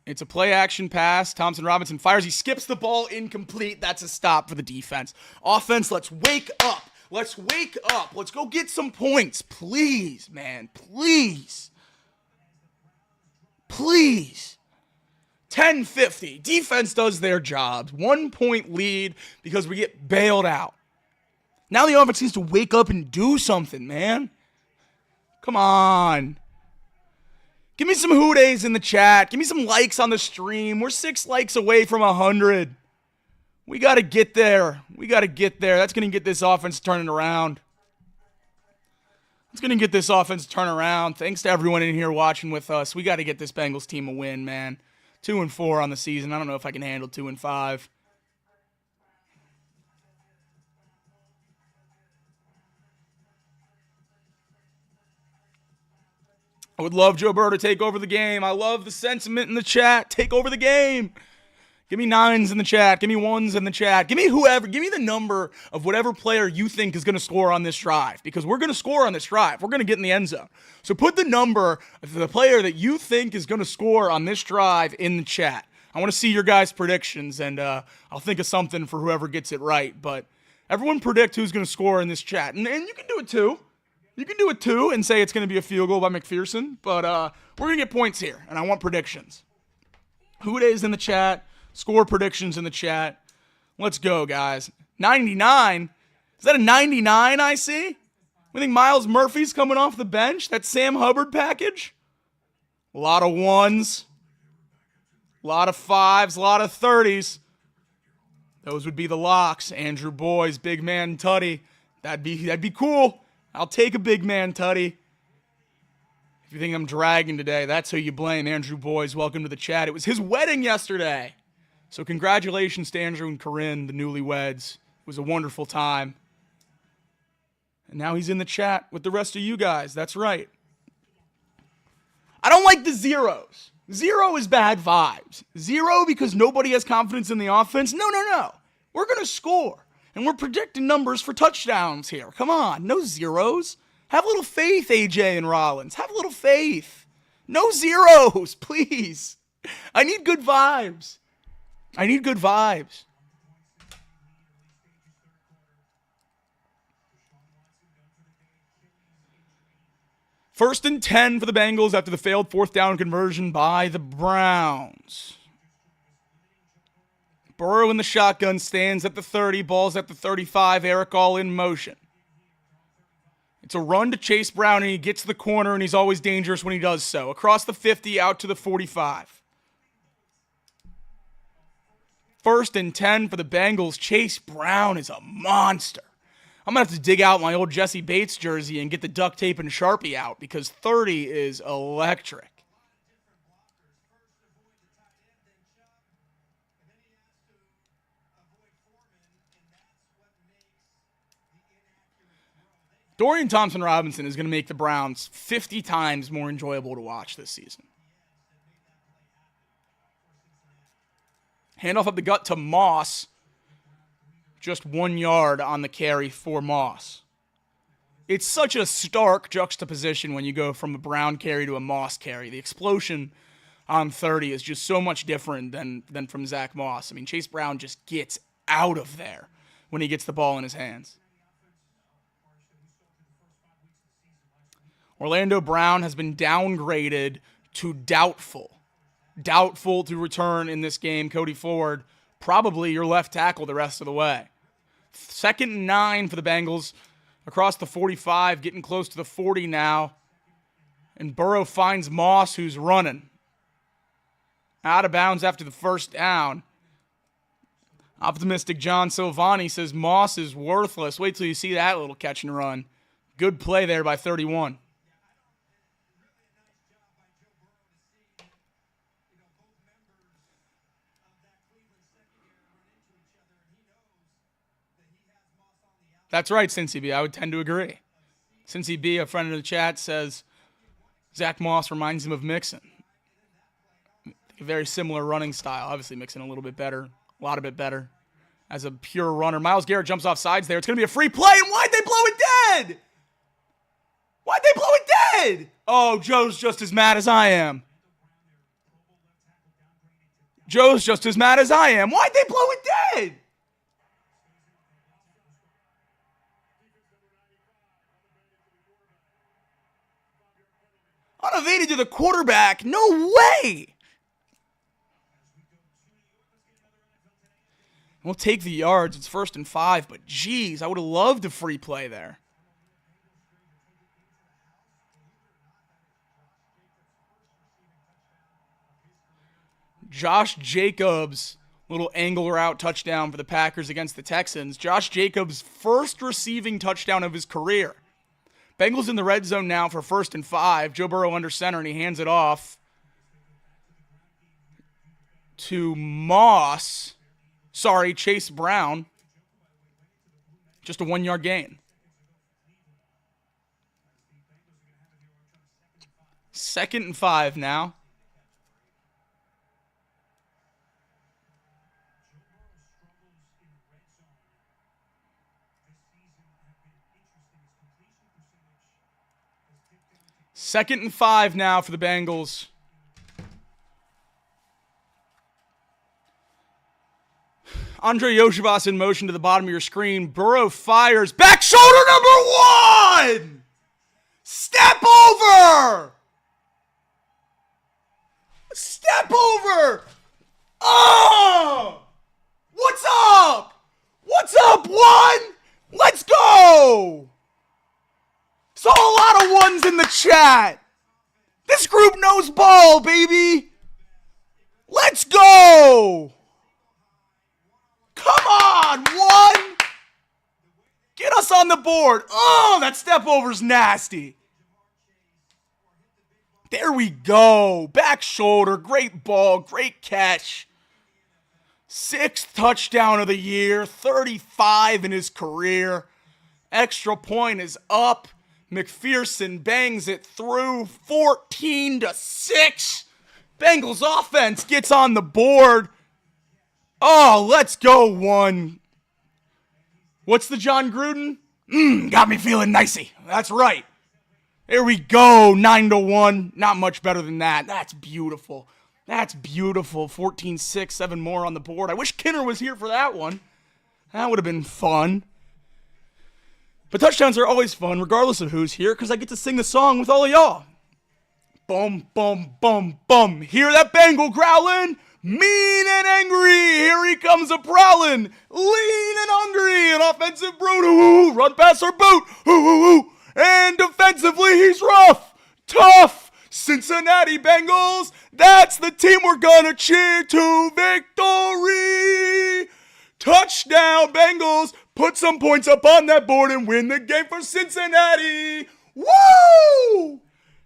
It's a play-action pass. Thompson Robinson fires. He skips the ball, incomplete. That's a stop for the defense. Offense, let's wake up. Let's wake up. Let's go get some points. Please, man. Please. Please. 10-50. Defense does their jobs. 1-point lead because we get bailed out. Now the offense needs to wake up and do something, man. Come on. Give me some hoodays in the chat. Give me some likes on the stream. We're 6 likes away from 100. We got to get there. We got to get there. That's going to get this offense turning around. It's going to get this offense turning around. Thanks to everyone in here watching with us. We got to get this Bengals team a win, man. 2-4 on the season. I don't know if I can handle 2-5. I would love Joe Burrow to take over the game. I love the sentiment in the chat. Take over the game. Give me 9s in the chat. Give me 1s in the chat. Give me whoever. Give me the number of whatever player you think is going to score on this drive, because we're going to score on this drive. We're going to get in the end zone. So put the number of the player that you think is going to score on this drive in the chat. I want to see your guys' predictions, and I'll think of something for whoever gets it right. But everyone predict who's going to score in this chat. And you can do it too. You can do it too and say it's going to be a field goal by McPherson. But we're going to get points here, and I want predictions. Who-days in the chat. Score predictions in the chat. Let's go, guys. 99? Is that a 99 I see? We think Miles Murphy's coming off the bench? That Sam Hubbard package? A lot of 1s. A lot of 5s. A lot of 30s. Those would be the locks. Andrew Boys, big man Tutty. That'd be cool. I'll take a big man Tutty. If you think I'm dragging today, that's who you blame. Andrew Boys, welcome to the chat. It was his wedding yesterday. So congratulations to Andrew and Corinne, the newlyweds. It was a wonderful time. And now he's in the chat with the rest of you guys. That's right. I don't like the zeros. 0 is bad vibes. 0 because nobody has confidence in the offense. No. We're going to score. And we're predicting numbers for touchdowns here. Come on, no zeros. Have a little faith, AJ and Rollins. Have a little faith. No zeros, please. I need good vibes. I need good vibes. First and 10 for the Bengals after the failed 4th down conversion by the Browns. Burrow in the shotgun, stands at the 30, ball's at the 35, Eric all in motion. It's a run to Chase Brown, and he gets to the corner, and he's always dangerous when he does so. Across the 50, out to the 45. First and 10 for the Bengals. Chase Brown is a monster. I'm going to have to dig out my old Jesse Bates jersey and get the duct tape and Sharpie out because 30 is electric. Dorian Thompson-Robinson is going to make the Browns 50 times more enjoyable to watch this season. Handoff up the gut to Moss. Just 1 yard on the carry for Moss. It's such a stark juxtaposition when you go from a Brown carry to a Moss carry. The explosion on 30 is just so much different than from Zach Moss. I mean, Chase Brown just gets out of there when he gets the ball in his hands. Orlando Brown has been downgraded to doubtful. Doubtful to return in this game. Cody Ford, probably your left tackle the rest of the way. 2nd and 9 for the Bengals. Across the 45, getting close to the 40 now. And Burrow finds Moss, who's running. Out of bounds after the first down. Optimistic John Silvani says Moss is worthless. Wait till you see that little catch and run. Good play there by 31. That's right, Cincy B. I would tend to agree. Cincy B, a friend of the chat, says Zach Moss reminds him of Mixon. A very similar running style. Obviously, Mixon a little bit better, a lot of bit better as a pure runner. Myles Garrett jumps off sides there. It's going to be a free play, and why'd they blow it dead? Why'd they blow it dead? Oh, Joe's just as mad as I am. Joe's just as mad as I am. Why'd they blow it dead? Unevaded to the quarterback. No way. We'll take the yards. It's 1st and 5, but geez, I would have loved a free play there. Josh Jacobs, little angle route touchdown for the Packers against the Texans. Josh Jacobs' first receiving touchdown of his career. Bengals in the red zone now for 1st and 5. Joe Burrow under center, and he hands it off to Chase Brown. Just a 1-yard gain. 2nd and 5 now. Second and 5 now for the Bengals. Andre Yoshivas in motion to the bottom of your screen. Burrow fires. Back shoulder number 1! Step over! Step over! Oh! What's up? What's up, 1? Let's go! Saw a lot of 1s in the chat. This group knows ball, baby. Let's go. Come on, 1. Get us on the board. Oh, that step over's nasty. There we go. Back shoulder. Great ball. Great catch. 6th touchdown of the year. 35 in his career. Extra point is up. McPherson bangs it through 14-6. Bengals offense gets on the board. Oh, let's go, 1. What's the John Gruden? Got me feeling nicey. That's right. There we go, 9-1. Not much better than that. That's beautiful. That's beautiful. 14-6, 7 more on the board. I wish Kinner was here for that one. That would have been fun. But touchdowns are always fun, regardless of who's here, because I get to sing the song with all of y'all. Bum, bum, bum, bum. Hear that Bengal growling? Mean and angry. Here he comes a prowling. Lean and hungry. An offensive brute. Ooh, run past our boot. Ooh. And defensively, he's rough. Tough. Cincinnati Bengals. That's the team we're gonna cheer to victory. Touchdown, Bengals. Put some points up on that board and win the game for Cincinnati. Woo!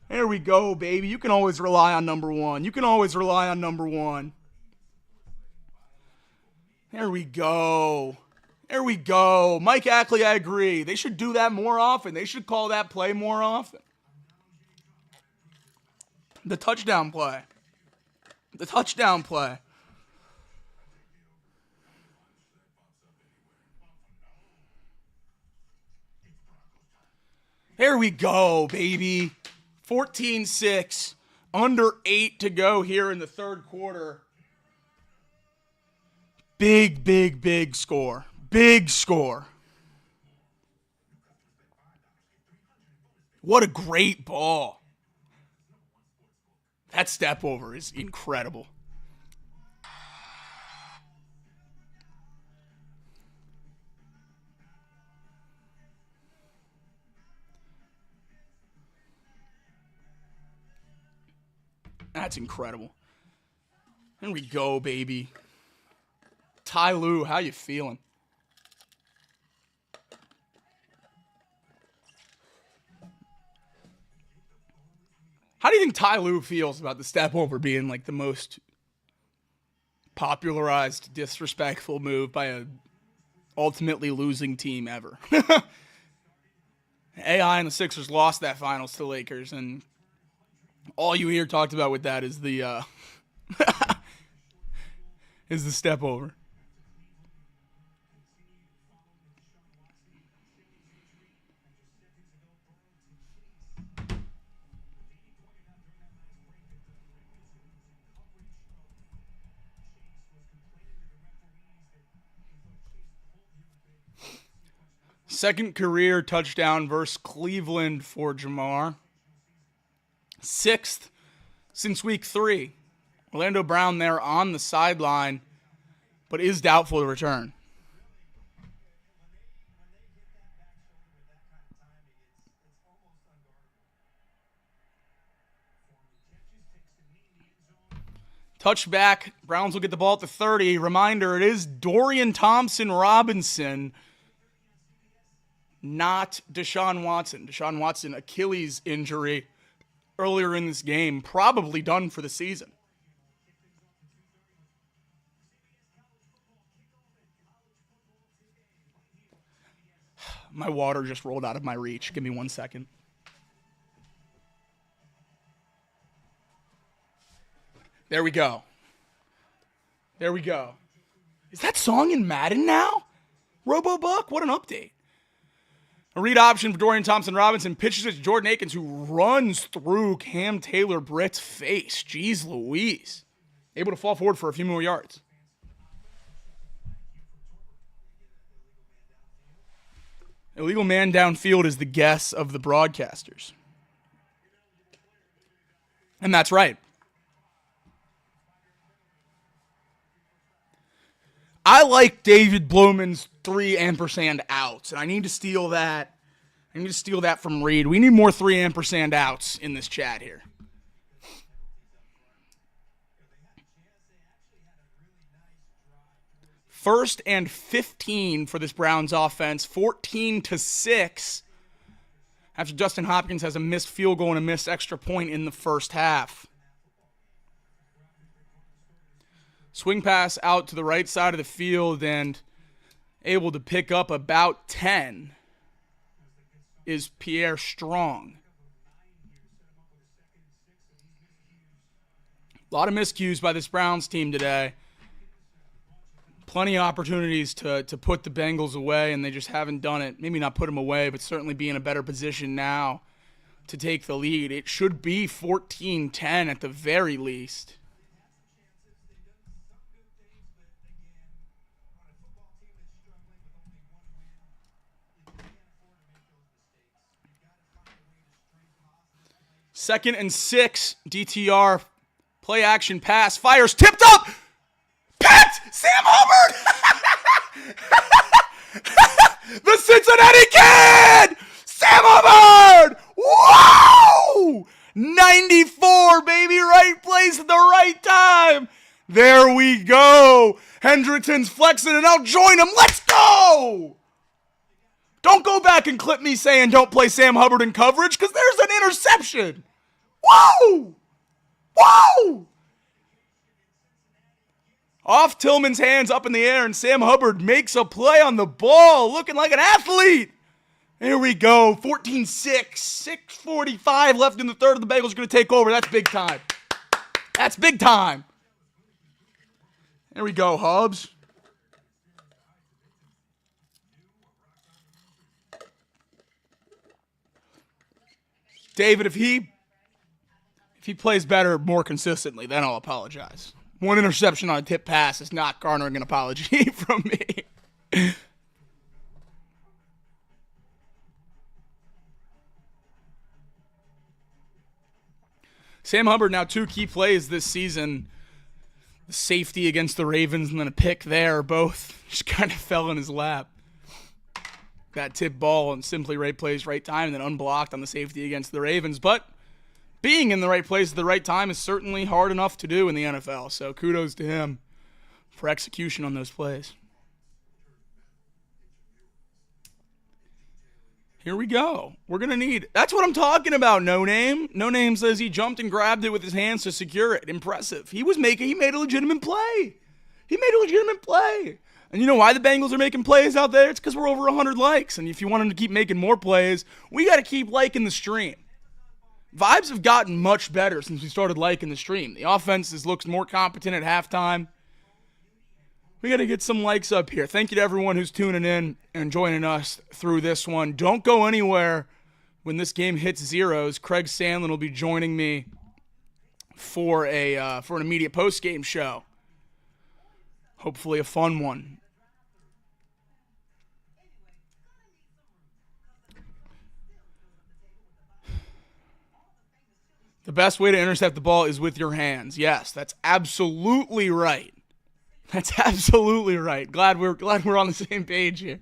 There we go, baby. You can always rely on number 1. You can always rely on number 1. There we go. There we go. Mike Ackley, I agree. They should do that more often. They should call that play more often. The touchdown play. The touchdown play. There we go, baby. 14-6. Under 8 to go here in the third quarter. Big score. Big score. What a great ball. That step over is incredible. That's incredible. There we go, baby. Ty Lue, how you feeling? How do you think Ty Lue feels about the step over being like the most popularized, disrespectful move by a ultimately losing team ever? AI and the Sixers lost that finals to Lakers, and all you hear talked about with that is the is the step over. Second career touchdown versus Cleveland for Jamar. 6th since week 3. Orlando Brown there on the sideline, but is doubtful to return. Touchback. Browns will get the ball at the 30. Reminder, it is Dorian Thompson-Robinson, not Deshaun Watson. Deshaun Watson, Achilles injury earlier in this game, probably done for the season. My water just rolled out of my reach. Give me 1 second. There we go. There we go. Is that song in Madden now? RoboBuck? What an update. A read option for Dorian Thompson-Robinson, pitches it to Jordan Akins, who runs through Cam Taylor-Britt's face. Jeez Louise. Able to fall forward for a few more yards. Illegal man downfield is the guess of the broadcasters. And that's right. I like David Bloman's 3 ampersand outs, and I need to steal that. I need to steal that from Reed. We need more 3 ampersand outs in this chat here. First and 15 for this Browns offense, 14-6. After Justin Hopkins has a missed field goal and a missed extra point in the first half. Swing pass out to the right side of the field and able to pick up about 10 is Pierre Strong. A lot of miscues by this Browns team today. Plenty of opportunities to put the Bengals away, and they just haven't done it. Maybe not put them away, but certainly be in a better position now to take the lead. It should be 14-10 at the very least. Second and 6, DTR, play action pass, fires, tipped up, picked, Sam Hubbard! The Cincinnati Kid! Sam Hubbard! Whoa! 94, baby, right place at the right time. There we go. Hendrickson's flexing, and I'll join him. Let's go! Don't go back and clip me saying don't play Sam Hubbard in coverage, because there's an interception. Whoa! Whoa! Off Tillman's hands, up in the air, and Sam Hubbard makes a play on the ball, looking like an athlete. Here we go, 14-6, 6:45 left in the third. The Bengals are going to take over. That's big time. That's big time. There we go, Hubs. David, if he plays better more consistently, then I'll apologize. One interception on a tip pass is not garnering an apology from me. Sam Hubbard now 2 key plays this season. The safety against the Ravens and then a pick there. Both just kind of fell in his lap. That tip ball and simply right place, right time, and then unblocked on the safety against the Ravens. But being in the right place at the right time is certainly hard enough to do in the NFL. So kudos to him for execution on those plays. Here we go. We're going to need... That's what I'm talking about, No Name. No Name says he jumped and grabbed it with his hands to secure it. Impressive. He made a legitimate play. And you know why the Bengals are making plays out there? It's because we're over 100 likes. And if you want them to keep making more plays, we got to keep liking the stream. Vibes have gotten much better since we started liking the stream. The offense looks more competent at halftime. We got to get some likes up here. Thank you to everyone who's tuning in and joining us through this one. Don't go anywhere when this game hits zeros. Craig Sandlin will be joining me for an immediate post-game show. Hopefully a fun one. The best way to intercept the ball is with your hands. Yes, that's absolutely right. That's absolutely right. Glad we're on the same page here.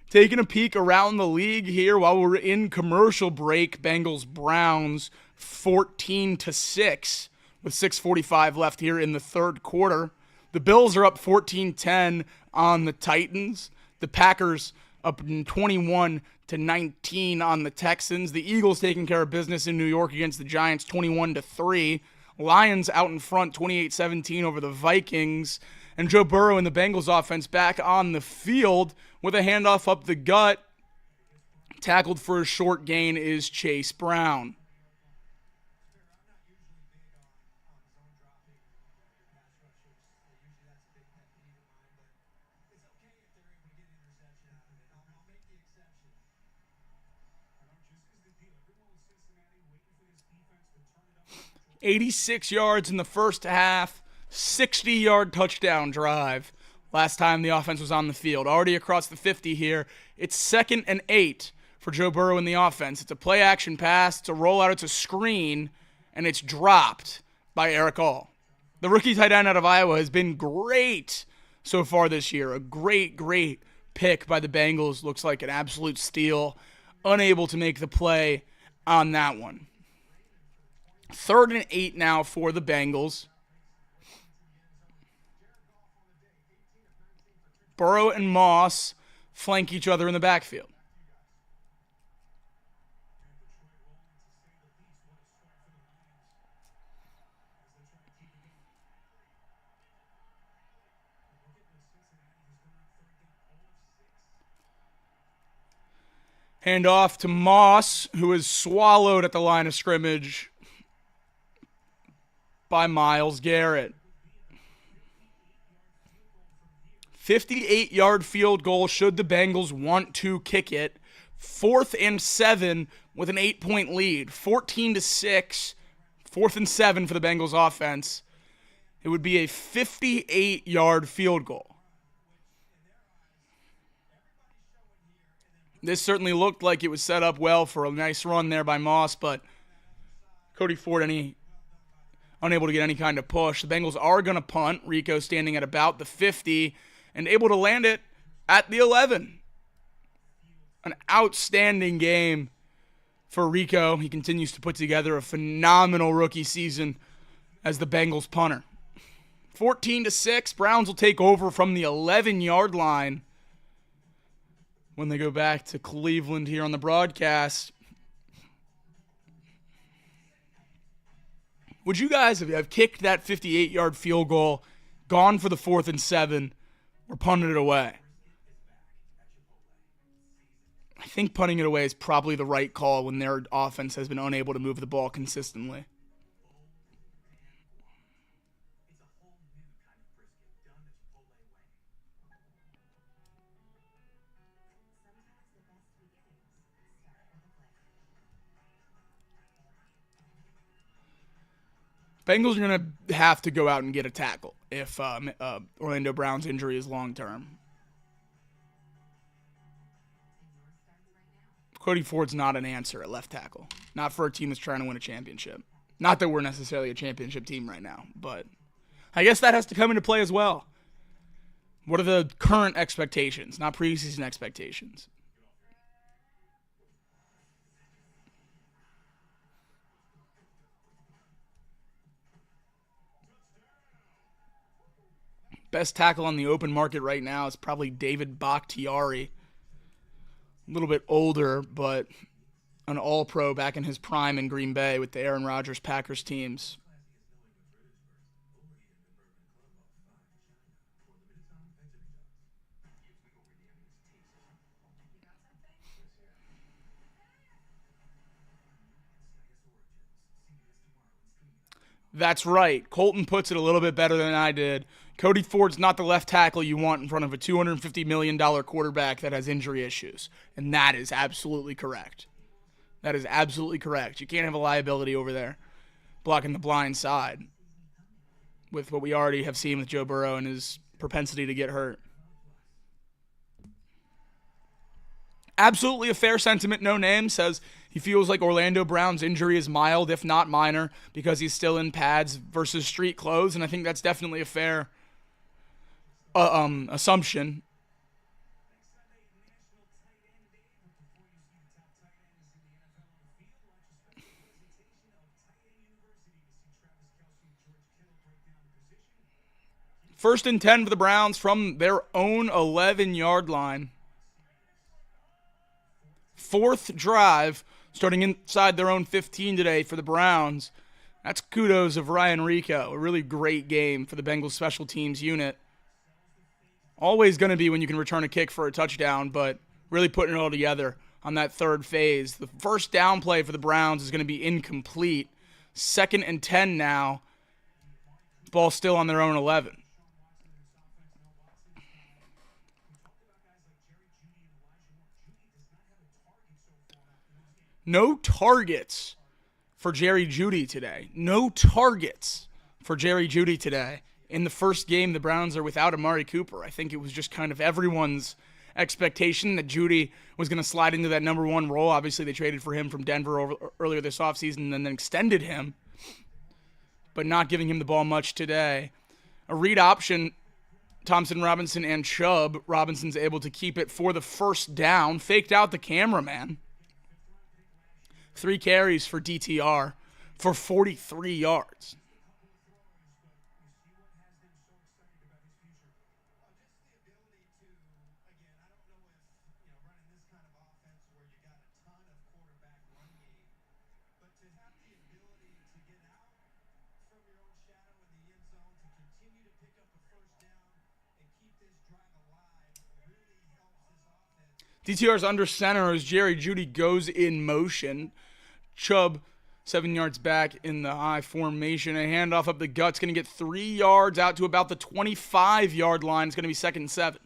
Taking a peek around the league here while we're in commercial break. Bengals Browns 14-6 with 6:45 left here in the third quarter. The Bills are up 14-10 on the Titans. The Packers up 21-19 on the Texans. The Eagles taking care of business in New York against the Giants 21-3. Lions out in front 28-17 over the Vikings. And Joe Burrow and the Bengals offense back on the field with a handoff up the gut. Tackled for a short gain is Chase Brown. $86 yards in the first half, 60-yard touchdown drive. Last time the offense was on the field. Already across the 50 here. It's 2nd and 8 for Joe Burrow in the offense. It's a play-action pass. It's a rollout. It's a screen. And it's dropped by Eric All. The rookie tight end out of Iowa has been great so far this year. A great, great pick by the Bengals. Looks like an absolute steal. Unable to make the play on that one. 3rd and 8 now for the Bengals. Burrow and Moss flank each other in the backfield. Hand off to Moss, who is swallowed at the line of scrimmage by Myles Garrett. 58-yard field goal should the Bengals want to kick it. 4th and 7 with an 8-point lead. 14-6. 4th and 7 for the Bengals offense. It would be a 58-yard field goal. This certainly looked like it was set up well for a nice run there by Moss, but Cody Ford unable to get any kind of push. The Bengals are going to punt. Rico standing at about the 50 and able to land it at the 11. An outstanding game for Rico. He continues to put together a phenomenal rookie season as the Bengals punter. 14-6. Browns will take over from the 11-yard line when they go back to Cleveland here on the broadcast. Would you guys have kicked that 58-yard field goal, gone for the 4th and 7, or punted it away? I think punting it away is probably the right call when their offense has been unable to move the ball consistently. Bengals are going to have to go out and get a tackle if Orlando Brown's injury is long-term. Cody Ford's not an answer at left tackle. Not for a team that's trying to win a championship. Not that we're necessarily a championship team right now, but I guess that has to come into play as well. What are the current expectations, not preseason expectations? Best tackle on the open market right now is probably David Bakhtiari. A little bit older, but an all-pro back in his prime in Green Bay with the Aaron Rodgers Packers teams. That's right. Colton puts it a little bit better than I did. Cody Ford's not the left tackle you want in front of a $250 million quarterback that has injury issues. And that is absolutely correct. That is absolutely correct. You can't have a liability over there blocking the blind side with what we already have seen with Joe Burrow and his propensity to get hurt. Absolutely a fair sentiment. No Name says he feels like Orlando Brown's injury is mild, if not minor, because he's still in pads versus street clothes, and I think that's definitely a fair assumption. First and 10 for the Browns from their own 11-yard line. Fourth drive, starting inside their own 15 today for the Browns. That's kudos of Ryan Rico. A really great game for the Bengals special teams unit. Always going to be when you can return a kick for a touchdown, but really putting it all together on that third phase. The first down play for the Browns is going to be incomplete. 2nd and 10 now. Ball still on their own 11. No targets for Jerry Jeudy today. No targets for Jerry Jeudy today. In the first game, the Browns are without Amari Cooper. I think it was just kind of everyone's expectation that Jeudy was going to slide into that number one role. Obviously, they traded for him from Denver earlier this offseason and then extended him, but not giving him the ball much today. A read option, Thompson, Robinson, and Chubb. Robinson's able to keep it for the first down. Faked out the cameraman. 3 carries for DTR for 43 yards. DTR's under center as Jerry Jeudy goes in motion. Chubb, 7 yards back in the I formation. A handoff up the gut's going to get 3 yards out to about the 25-yard line. It's going to be 2nd and 7.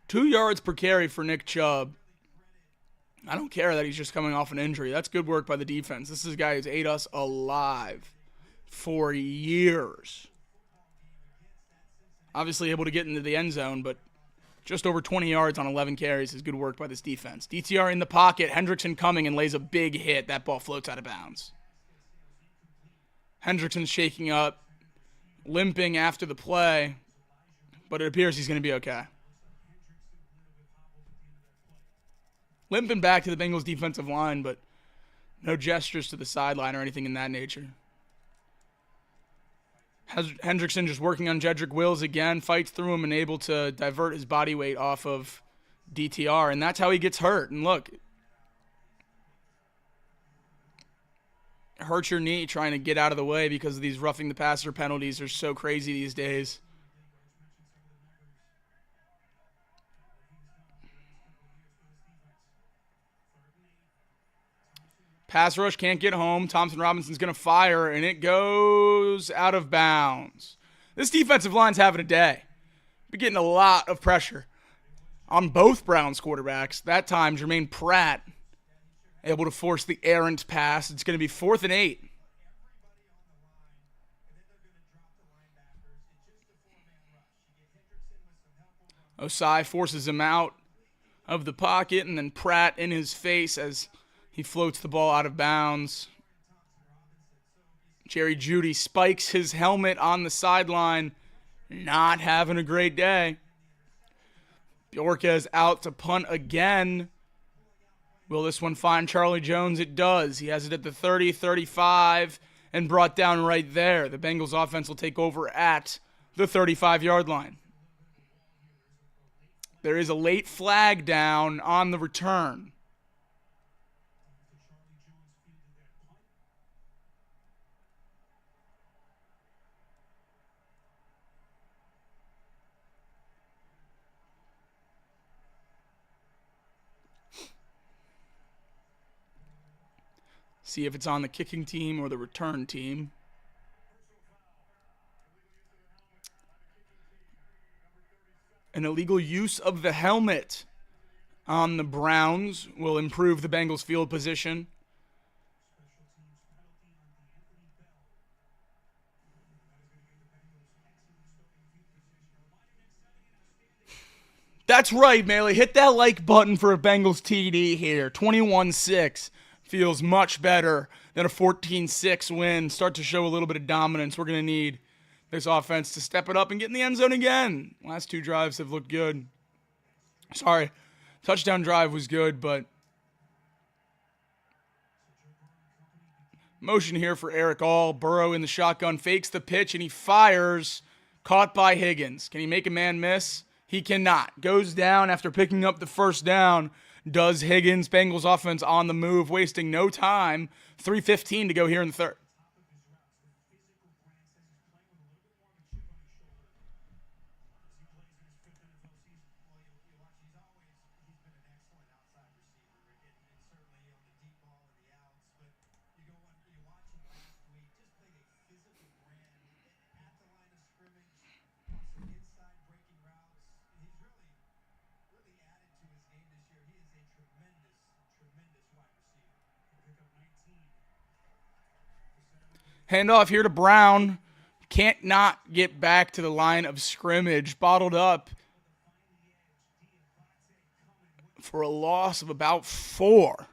Two yards per carry for Nick Chubb. I don't care that he's just coming off an injury. That's good work by the defense. This is a guy who's ate us alive for years. Obviously able to get into the end zone, but just over 20 yards on 11 carries is good work by this defense. DTR in the pocket. Hendrickson coming and lays a big hit. That ball floats out of bounds. Hendrickson's shaking up, limping after the play, but it appears he's going to be okay. Limping back to the Bengals defensive line, but no gestures to the sideline or anything in that nature. Hendrickson just working on Jedrick Wills again, fights through him and able to divert his body weight off of DTR, and that's how he gets hurt. And look, hurt your knee trying to get out of the way because of these roughing the passer penalties are so crazy these days. Pass rush can't get home. Thompson Robinson's going to fire, and it goes out of bounds. This defensive line's having a day. Be getting a lot of pressure on both Browns quarterbacks. That time, Jermaine Pratt able to force the errant pass. It's going to be 4th and 8. Osai forces him out of the pocket, and then Pratt in his face as he floats the ball out of bounds. Jerry Jeudy spikes his helmet on the sideline, not having a great day. Bjorquez out to punt again. Will this one find Charlie Jones? It does. He has it at the 30, 35, and brought down right there. The Bengals offense will take over at the 35-yard line. There is a late flag down on the return. See if it's on the kicking team or the return team. An illegal use of the helmet on the Browns will improve the Bengals' field position. That's right, Melee. Hit that like button for a Bengals TD here. 21-6 feels much better than a 14-6 win. Start to show a little bit of dominance. We're going to need this offense to step it up and get in the end zone again. Last two drives have looked good. Sorry, touchdown drive was good, but motion here for Eric All. Burrow in the shotgun, fakes the pitch, and he fires. Caught by Higgins. Can he make a man miss? He cannot. Goes down after picking up the first down. Does Higgins. Bengals offense on the move, wasting no time. 3:15 to go here in the third. Handoff here to Brown. Can't not get back to the line of scrimmage. Bottled up for a loss of about 4.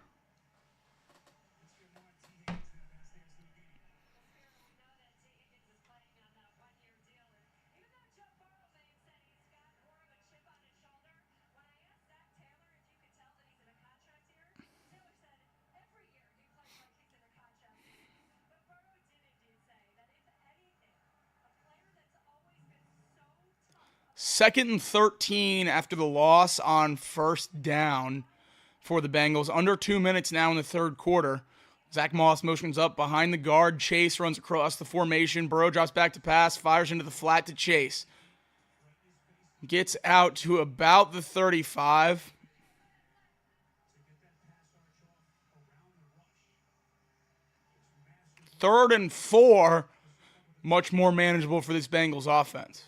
Second and 13 after the loss on first down for the Bengals. Under 2 minutes now in the third quarter. Zach Moss motions up behind the guard. Chase runs across the formation. Burrow drops back to pass. Fires into the flat to Chase. Gets out to about the 35. Third and 4. Much more manageable for this Bengals offense.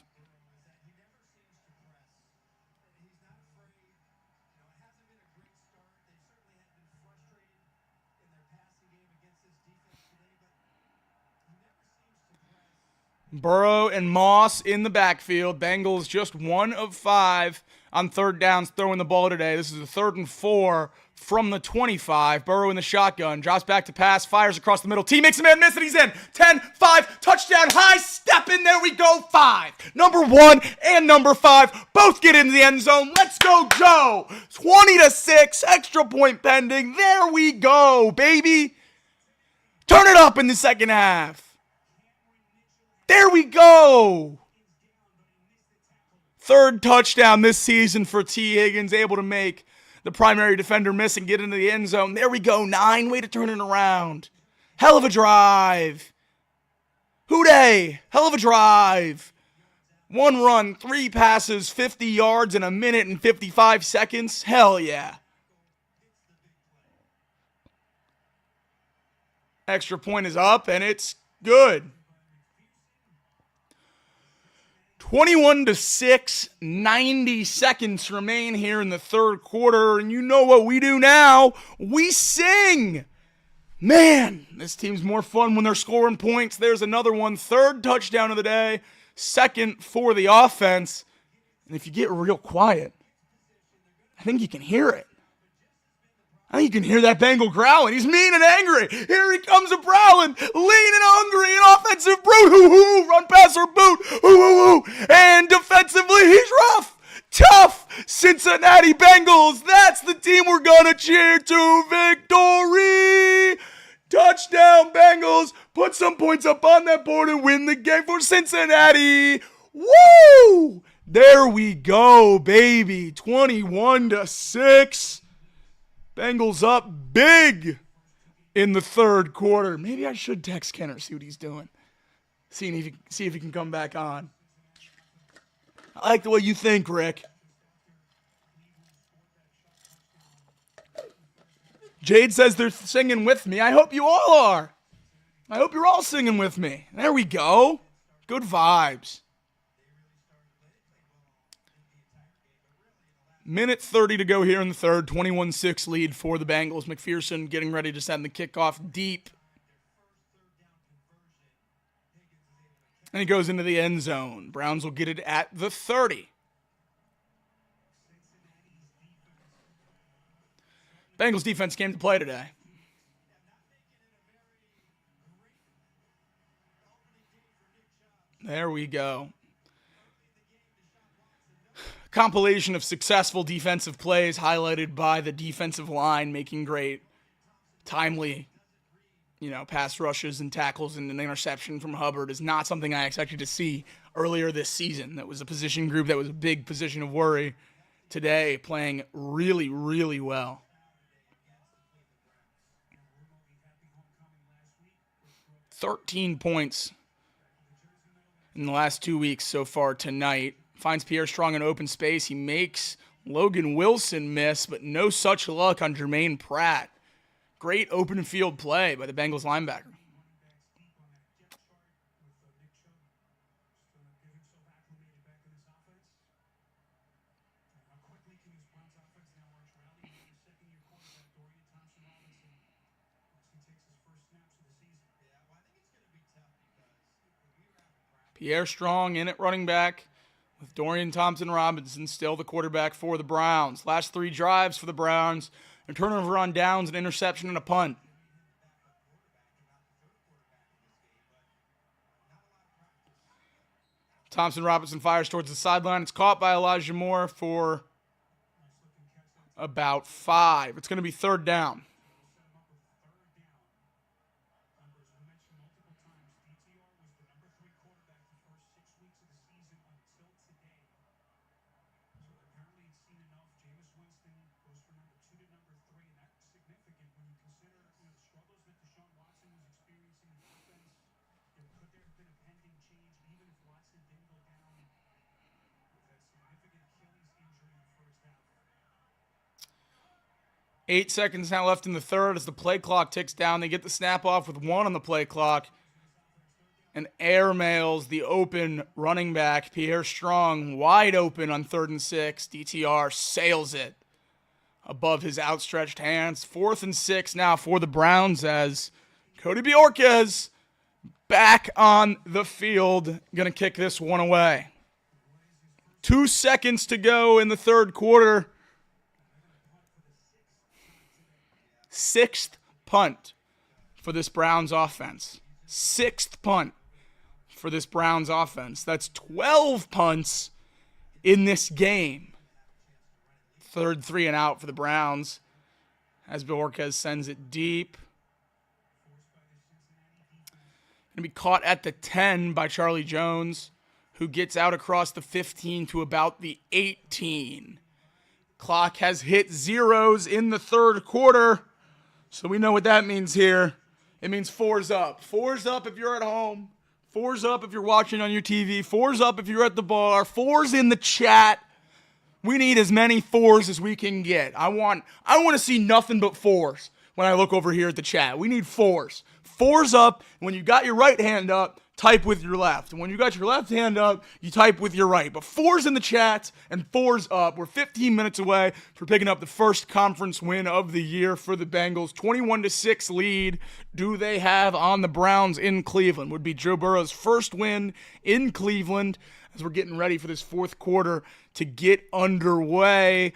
Burrow and Moss in the backfield. Bengals just 1 of 5 on third downs throwing the ball today. This is a 3rd and 4 from the 25. Burrow in the shotgun. Drops back to pass. Fires across the middle. T makes a man miss, and he's in. 10-5. Touchdown. High step in. There we go. 5. Number 1 and number 5 both get into the end zone. Let's go, Joe. 20-6. Extra point pending. There we go, baby. Turn it up in the second half. There we go. 3rd touchdown this season for T. Higgins, able to make the primary defender miss and get into the end zone. There we go. 9. Way to turn it around. Hell of a drive. Hooday. Hell of a drive. 1 run, 3 passes, 50 yards in a minute and 55 seconds. Hell yeah. Extra point is up, and it's good. 21-6, 90 seconds remain here in the third quarter, and you know what we do now? We sing! Man, this team's more fun when they're scoring points. There's another one. Third touchdown of the day. Second for the offense. And if you get real quiet, I think you can hear it. I think you can hear that Bengal growling. He's mean and angry. Here he comes a prowling, lean and hungry, an offensive brute. Hoo-hoo, run passer boot. Hoo-hoo-hoo. And defensively, he's rough, tough. Cincinnati Bengals. That's the team we're going to cheer to victory. Touchdown, Bengals. Put some points up on that board and win the game for Cincinnati. Woo! There we go, baby. 21-6. Bengals up big in the third quarter. Maybe I should text Kenner, see what he's doing. See if he can come back on. I like the way you think, Rick. Jade says they're singing with me. I hope you all are. I hope you're all singing with me. There we go. Good vibes. Minute 30 to go here in the third. 21-6 lead for the Bengals. McPherson getting ready to send the kickoff deep. And he goes into the end zone. Browns will get it at the 30. Bengals defense came to play today. There we go. Compilation of successful defensive plays highlighted by the defensive line making great, timely, pass rushes and tackles, and an interception from Hubbard is not something I expected to see earlier this season. That was a position group that was a big position of worry. Today, playing really, really well. $13 points in the last 2 weeks so far tonight. Finds Pierre Strong in open space. He makes Logan Wilson miss, but no such luck on Jermaine Pratt. Great open field play by the Bengals linebacker. Pierre Strong in at running back, with Dorian Thompson-Robinson still the quarterback for the Browns. Last 3 drives for the Browns, a turnover on downs, an interception, and a punt. Thompson-Robinson fires towards the sideline. It's caught by Elijah Moore for about 5. It's going to be third down. Eight seconds now left in the third as the play clock ticks down. They get the snap off with 1 on the play clock and airmails the open running back, Pierre Strong, wide open on 3rd and 6. DTR sails it above his outstretched hands. 4th and 6 now for the Browns as Cody Bjorquez back on the field. Going to kick this one away. 2 seconds to go in the third quarter. 6th punt for this Browns offense. 6th punt for this Browns offense. That's 12 punts in this game. 3rd 3 and out for the Browns as Bjorquez sends it deep. Going to be caught at the 10 by Charlie Jones, who gets out across the 15 to about the 18. Clock has hit zeros in the third quarter. So we know what that means here. It means 4's up. 4's up if you're at home. 4's up if you're watching on your TV. 4's up if you're at the bar. 4's in the chat. We need as many 4's as we can get. I want to see nothing but 4's. when I look over here at the chat. We need fours. Fours up. When you got your right hand up, type with your left. And when you got your left hand up, you type with your right. But fours in the chat and fours up. We're 15 minutes away from picking up the first conference win of the year for the Bengals. 21-6 lead do they have on the Browns in Cleveland. Would be Joe Burrow's first win in Cleveland as we're getting ready for this fourth quarter to get underway.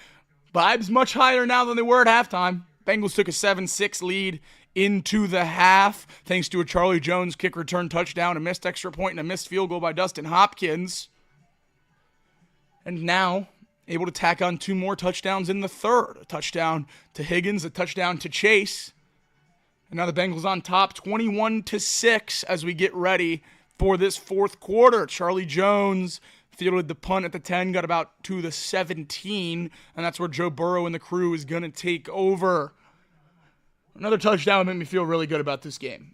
Vibes much higher now than they were at halftime. Bengals took a 7-6 lead into the half, thanks to a Charlie Jones kick return touchdown, a missed extra point, and a missed field goal by Dustin Hopkins. And now, able to tack on 2 more touchdowns in the third. A touchdown to Higgins, a touchdown to Chase. And now the Bengals on top, 21-6 as we get ready for this fourth quarter. Charlie Jones fielded the punt at the 10, got about to the 17, and that's where Joe Burrow and the crew is going to take over. Another touchdown would make me feel really good about this game.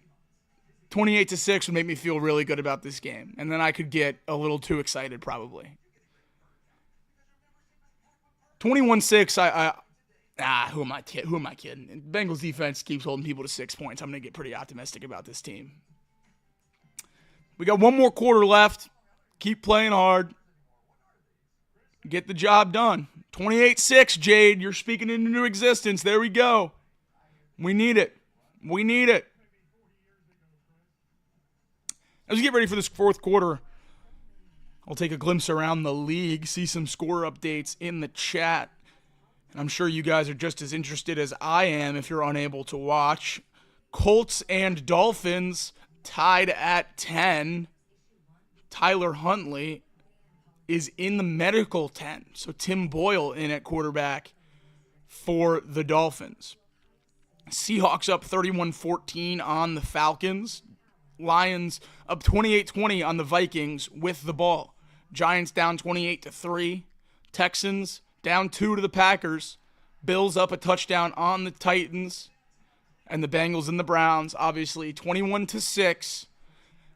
28-6 would make me feel really good about this game. And then I could get a little too excited probably. 21-6, who am I kidding? Bengals defense keeps holding people to 6 points. I'm going to get pretty optimistic about this team. We got one more quarter left. Keep playing hard. Get the job done. 28-6, Jade. You're speaking into new existence. There we go. We need it. We need it. As we get ready for this fourth quarter, I'll take a glimpse around the league, see some score updates in the chat. And I'm sure you guys are just as interested as I am if you're unable to watch. Colts and Dolphins tied at 10. Tyler Huntley is in the medical tent. So Tim Boyle in at quarterback for the Dolphins. Seahawks up 31-14 on the Falcons. Lions up 28-20 on the Vikings with the ball. Giants down 28-3. Texans down 2 to the Packers. Bills up a touchdown on the Titans. And the Bengals and the Browns, obviously, 21-6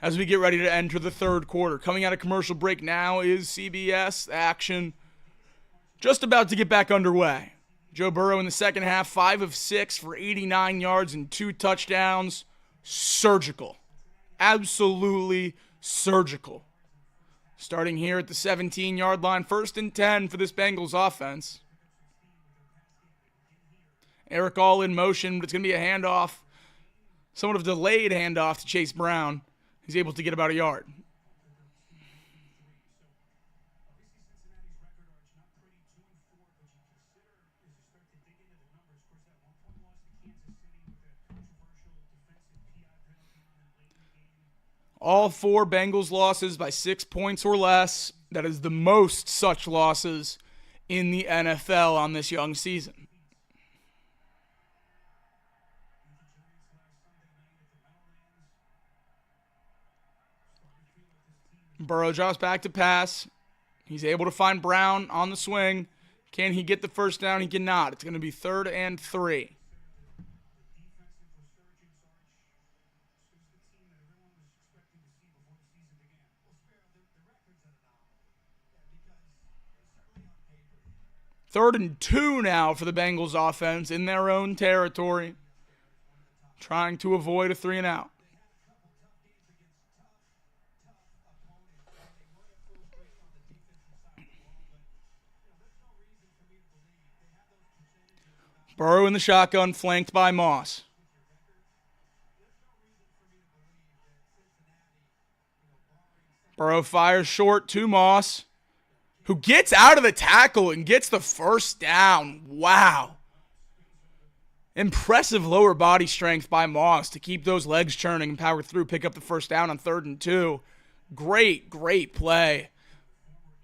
as we get ready to enter the third quarter. Coming out of commercial break now is CBS action. Just about to get back underway. Joe Burrow in the second half, 5 of 6 for 89 yards and 2 touchdowns. Surgical. Absolutely surgical. Starting here at the 17-yard line, 1st and 10 for this Bengals offense. Eric all in motion, but it's going to be a handoff. Somewhat of a delayed handoff to Chase Brown. He's able to get about a yard. All 4 Bengals losses by 6 points or less. That is the most such losses in the NFL on this young season. Burrow drops back to pass. He's able to find Brown on the swing. Can he get the first down? He cannot. It's going to be 3rd and 3. Third and 2 now for the Bengals offense in their own territory. Trying to avoid a 3-and-out. Burrow in the shotgun, flanked by Moss. Burrow fires short to Moss, who gets out of the tackle and gets the first down. Wow. Impressive lower body strength by Moss to keep those legs churning and power through, pick up the first down on 3rd and 2. Great play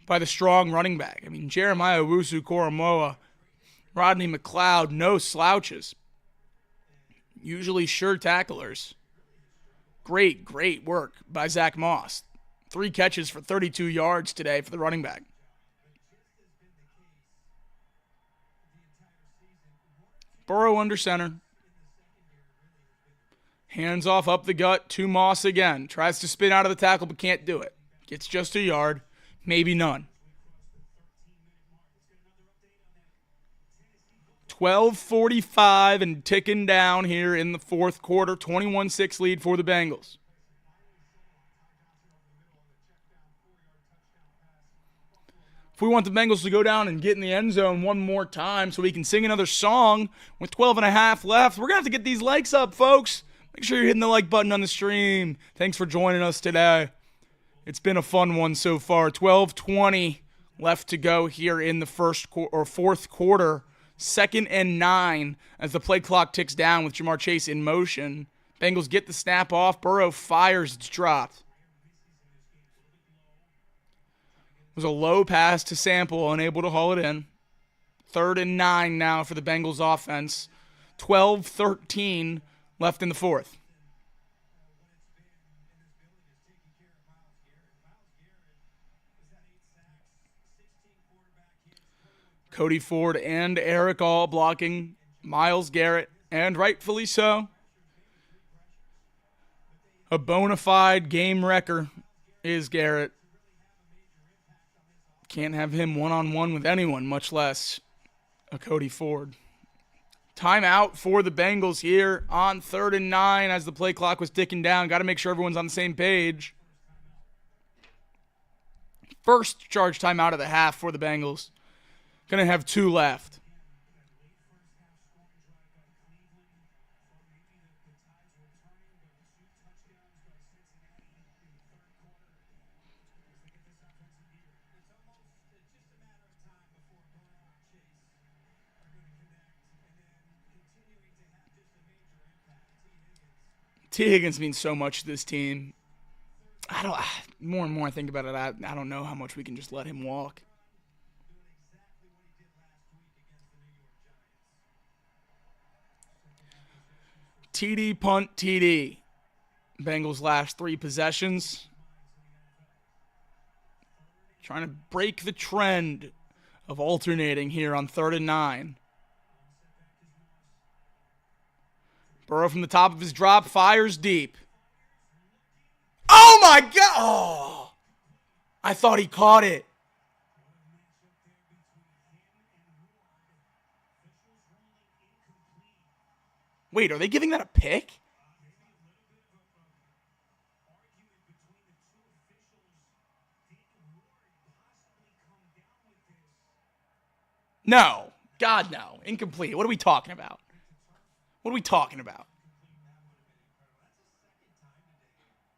by the strong running back. I mean, Jeremiah Owusu-Koramoah, Rodney McLeod, no slouches. Usually sure tacklers. Great work by Zach Moss. 3 catches for 32 yards today for the running back. Burrow under center. Hands off up the gut to Moss again. Tries to spin out of the tackle but can't do it. Gets just a yard, maybe none. 12:45 and ticking down here in the fourth quarter. 21-6 lead for the Bengals. If we want the Bengals to go down and get in the end zone one more time so we can sing another song with 12 and a half left, we're going to have to get these likes up, folks. Make sure you're hitting the like button on the stream. Thanks for joining us today. It's been a fun one so far. 12:20 left to go here in the fourth quarter. 2nd and 9 as the play clock ticks down with Jamar Chase in motion. Bengals get the snap off. Burrow fires. It's dropped. It was a low pass to Sample, unable to haul it in. 3rd and 9 now for the Bengals offense. 12-13 left in the fourth. Cody Ford and Eric all blocking Myles Garrett, and rightfully so. A bona fide game wrecker is Garrett. Can't have him one-on-one with anyone, much less a Cody Ford. Timeout for the Bengals here on 3rd and 9 as the play clock was ticking down. Got to make sure everyone's on the same page. First charge timeout of the half for the Bengals. Going to have 2 left. T. Higgins means so much to this team. More and more I think about it, I don't know how much we can just let him walk. TD, punt, TD. Bengals last 3 possessions. Trying to break the trend of alternating here on 3rd and 9. Burrow from the top of his drop fires deep. Oh my God! Oh, I thought he caught it. Wait, are they giving that a pick? No. God, no. Incomplete. What are we talking about? What are we talking about?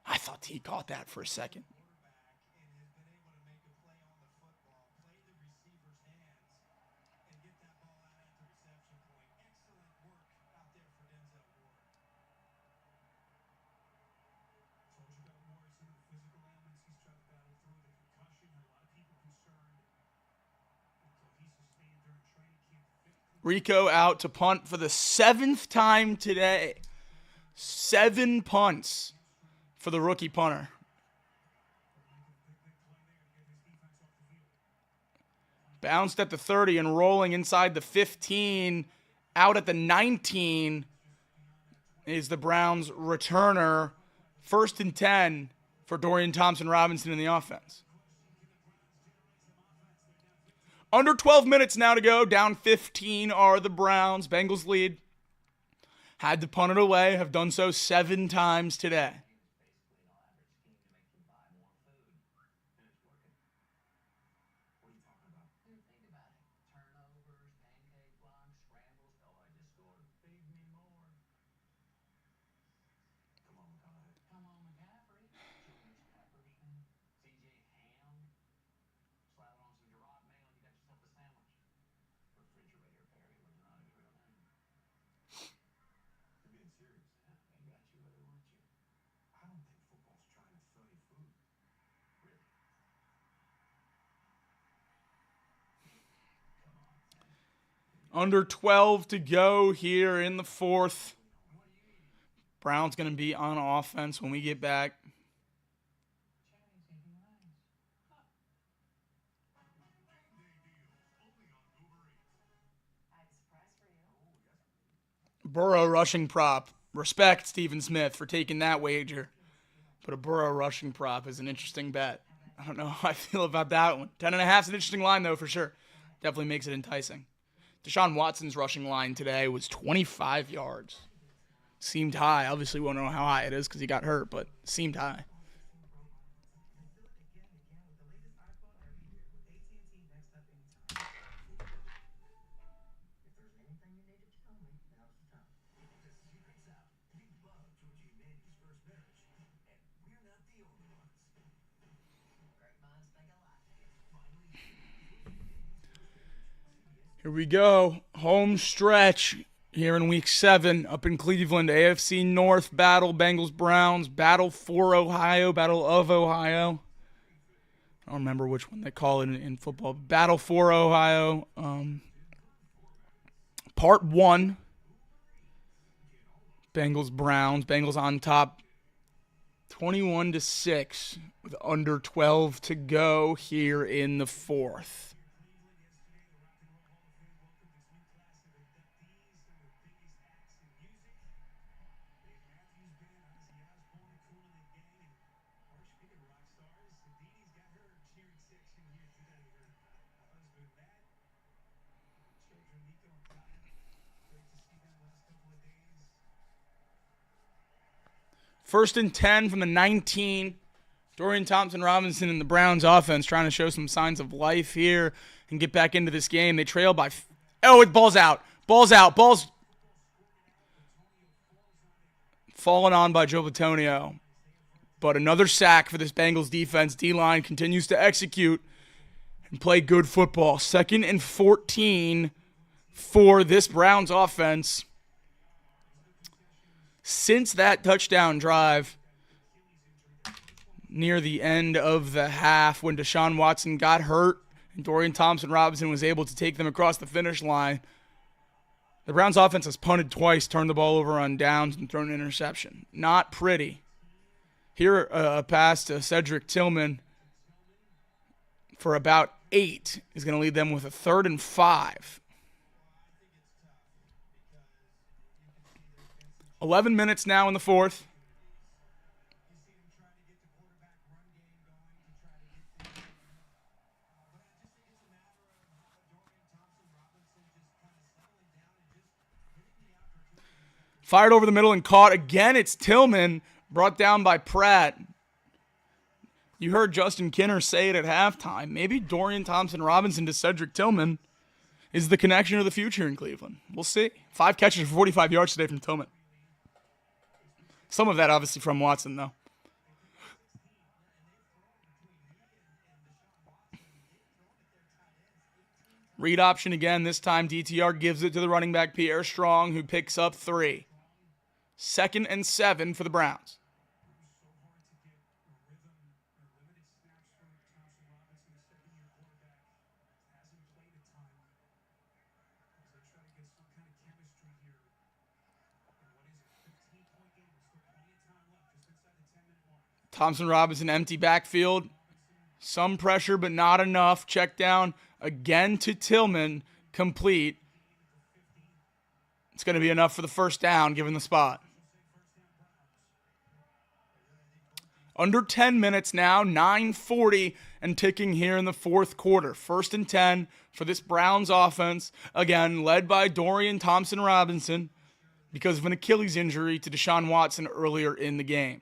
I thought he caught that for a second. Rico out to punt for the 7th time today. 7 punts for the rookie punter. Bounced at the 30 and rolling inside the 15. Out at the 19 is the Browns' returner. 1st and 10 for Dorian Thompson-Robinson in the offense. Under 12 minutes now to go. Down 15 are the Browns. Bengals lead. Had to punt it away. Have done so 7 times today. Under 12 to go here in the fourth. Browns going to be on offense when we get back. Burrow rushing prop. Respect Stephen Smith for taking that wager. But a Burrow rushing prop is an interesting bet. I don't know how I feel about that one. 10.5 is an interesting line, though, for sure. Definitely makes it enticing. Deshaun Watson's rushing line today was 25 yards. Seemed high. Obviously, we won't know how high it is because he got hurt, but seemed high. Here we go. Home stretch here in Week 7 up in Cleveland. AFC North battle, Bengals-Browns. Battle for Ohio, Battle of Ohio. I don't remember which one they call it in football. Battle for Ohio. Part 1. Bengals-Browns. Bengals on top 21-6 with under 12 to go here in the 4th. First and 10 from the 19. Dorian Thompson-Robinson and the Browns offense trying to show some signs of life here and get back into this game. They trail by... ball's out. Ball's out. Ball's fallen on by Joe Bitonio. But another sack for this Bengals defense. D-line continues to execute and play good football. 2nd and 14 for this Browns offense. Since that touchdown drive near the end of the half when Deshaun Watson got hurt and Dorian Thompson-Robinson was able to take them across the finish line, the Browns offense has punted twice, turned the ball over on downs, and thrown an interception. Not pretty. Here, a pass to Cedric Tillman for about 8 is going to lead them with a 3rd and 5. 11 minutes now in the 4th. Fired over the middle and caught. Again, it's Tillman, brought down by Pratt. You heard Justin Kinner say it at halftime. Maybe Dorian Thompson-Robinson to Cedric Tillman is the connection of the future in Cleveland. We'll see. 5 catches for 45 yards today from Tillman. Some of that obviously from Watson, though. Read option again. This time DTR gives it to the running back Pierre Strong, who picks up 3. 2nd and 7 for the Browns. Thompson-Robinson, empty backfield. Some pressure, but not enough. Check down again to Tillman. Complete. It's going to be enough for the first down, given the spot. Under 10 minutes now, 9:40 and ticking here in the 4th quarter. 1st and 10 for this Browns offense. Again, led by Dorian Thompson-Robinson because of an Achilles injury to Deshaun Watson earlier in the game.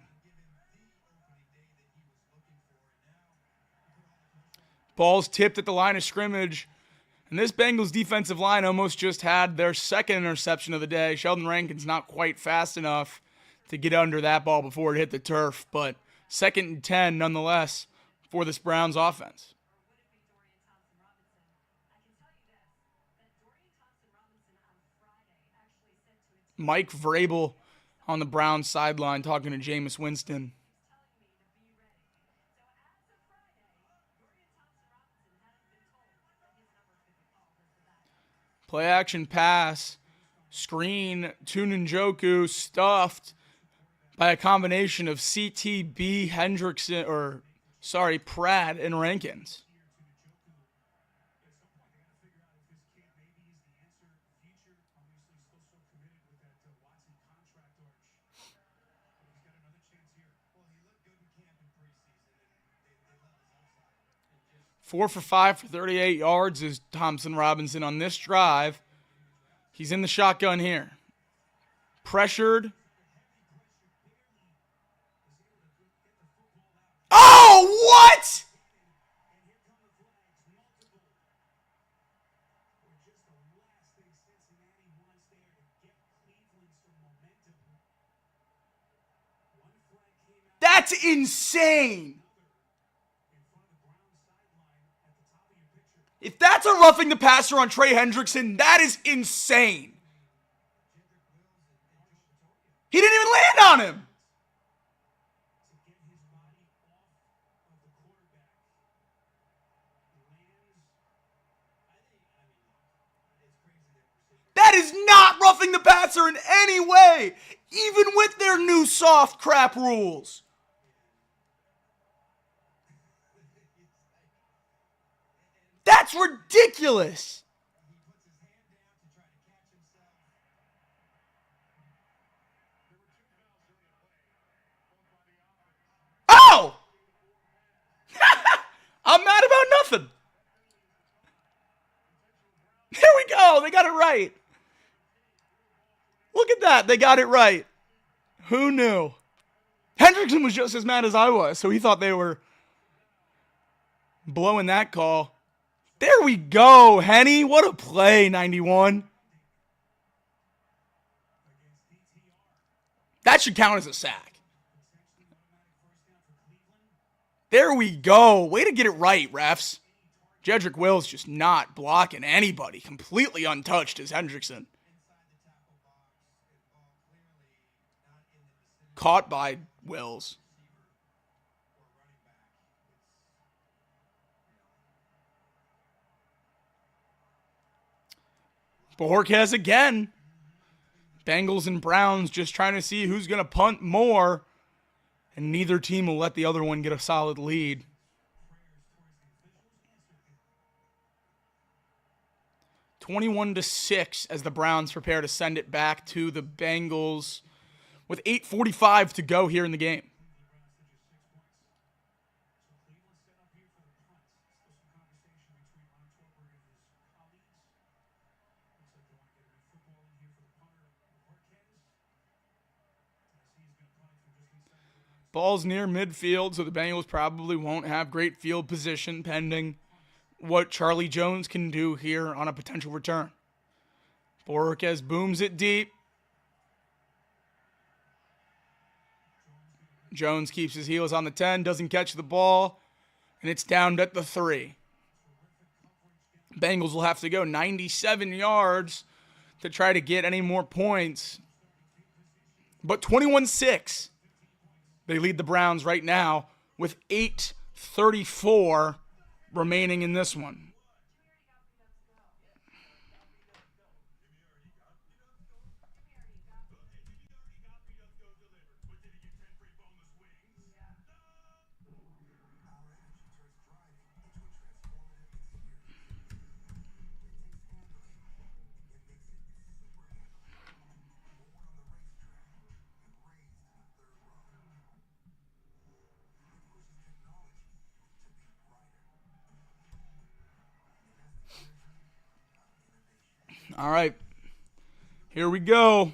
Ball's tipped at the line of scrimmage. And this Bengals defensive line almost just had their 2nd interception of the day. Sheldon Rankin's not quite fast enough to get under that ball before it hit the turf. But 2nd and 10 nonetheless for this Browns offense. Mike Vrabel on the Browns sideline talking to Jameis Winston. Play action pass, screen to Njoku, stuffed by a combination of CTB, Pratt, and Rankins. Four for 5 for 38 yards is Thompson-Robinson on this drive. He's in the shotgun here. Pressured. Oh, what? That's insane. If that's a roughing the passer on Trey Hendrickson, that is insane. He didn't even land on him. That is not roughing the passer in any way, even with their new soft crap rules. That's ridiculous. Oh! I'm mad about nothing. There we go. They got it right. Look at that. They got it right. Who knew? Hendrickson was just as mad as I was, so he thought they were blowing that call. There we go, Henny. What a play, 91. That should count as a sack. There we go. Way to get it right, refs. Jedrick Wills just not blocking anybody. Completely untouched as Hendrickson. Caught by Wills. Borges again. Bengals and Browns just trying to see who's going to punt more. And neither team will let the other one get a solid lead. (21-6) as the Browns prepare to send it back to the Bengals with 8:45 to go here in the game. Ball's near midfield, so the Bengals probably won't have great field position pending what Charlie Jones can do here on a potential return. Borges booms it deep. Jones keeps his heels on the 10, doesn't catch the ball, and it's down at the 3. Bengals will have to go 97 yards to try to get any more points. But 21-6. They lead the Browns right now with 8:34 remaining in this one. All right, here we go.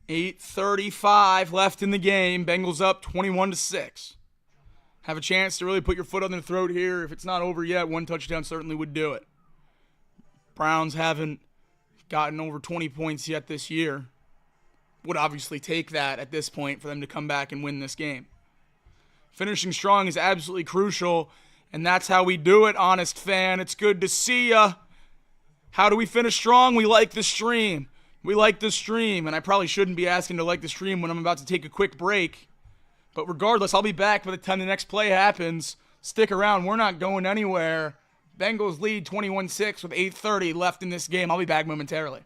8:35 left in the game. Bengals up 21-6. Have a chance to really put your foot on their throat here. If it's not over yet, one touchdown certainly would do it. Browns haven't gotten over 20 points yet this year. Would obviously take that at this point for them to come back and win this game. Finishing strong is absolutely crucial, and that's how we do it, honest fan. It's good to see ya. How do we finish strong? We like the stream. We like the stream, and I probably shouldn't be asking to like the stream when I'm about to take a quick break. But regardless, I'll be back by the time the next play happens. Stick around. We're not going anywhere. Bengals lead 21-6 with 8:30 left in this game. I'll be back momentarily.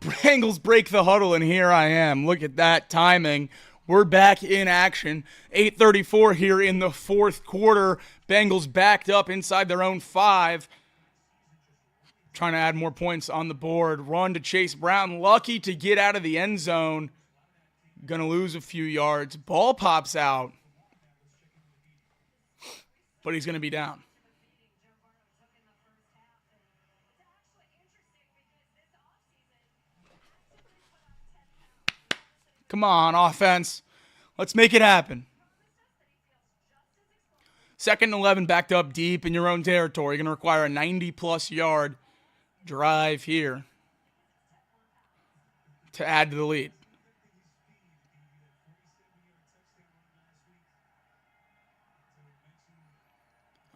Bengals break the huddle, and here I am. Look at that timing. We're back in action. 8:34 here in the fourth quarter. Bengals backed up inside their own 5. Trying to add more points on the board. Run to Chase Brown. Lucky to get out of the end zone. Gonna lose a few yards. Ball pops out. But he's gonna be down. Come on, offense. Let's make it happen. 2nd and 11 backed up deep in your own territory. You're going to require a 90-plus yard drive here to add to the lead.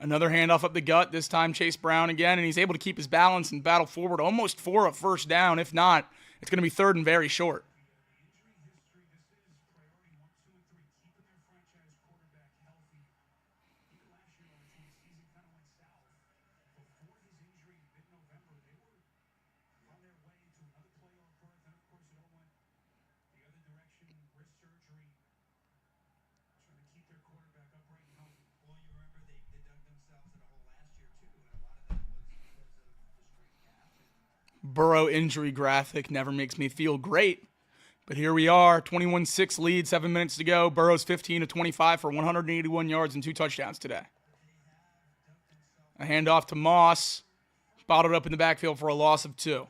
Another handoff up the gut, this time Chase Brown again, and he's able to keep his balance and battle forward almost for a first down. If not, it's going to be 3rd and very short. Burrow injury graphic never makes me feel great. But here we are, 21-6 lead, 7 minutes to go. Burrow's 15 of 25 for 181 yards and 2 touchdowns today. A handoff to Moss. Bottled up in the backfield for a loss of 2.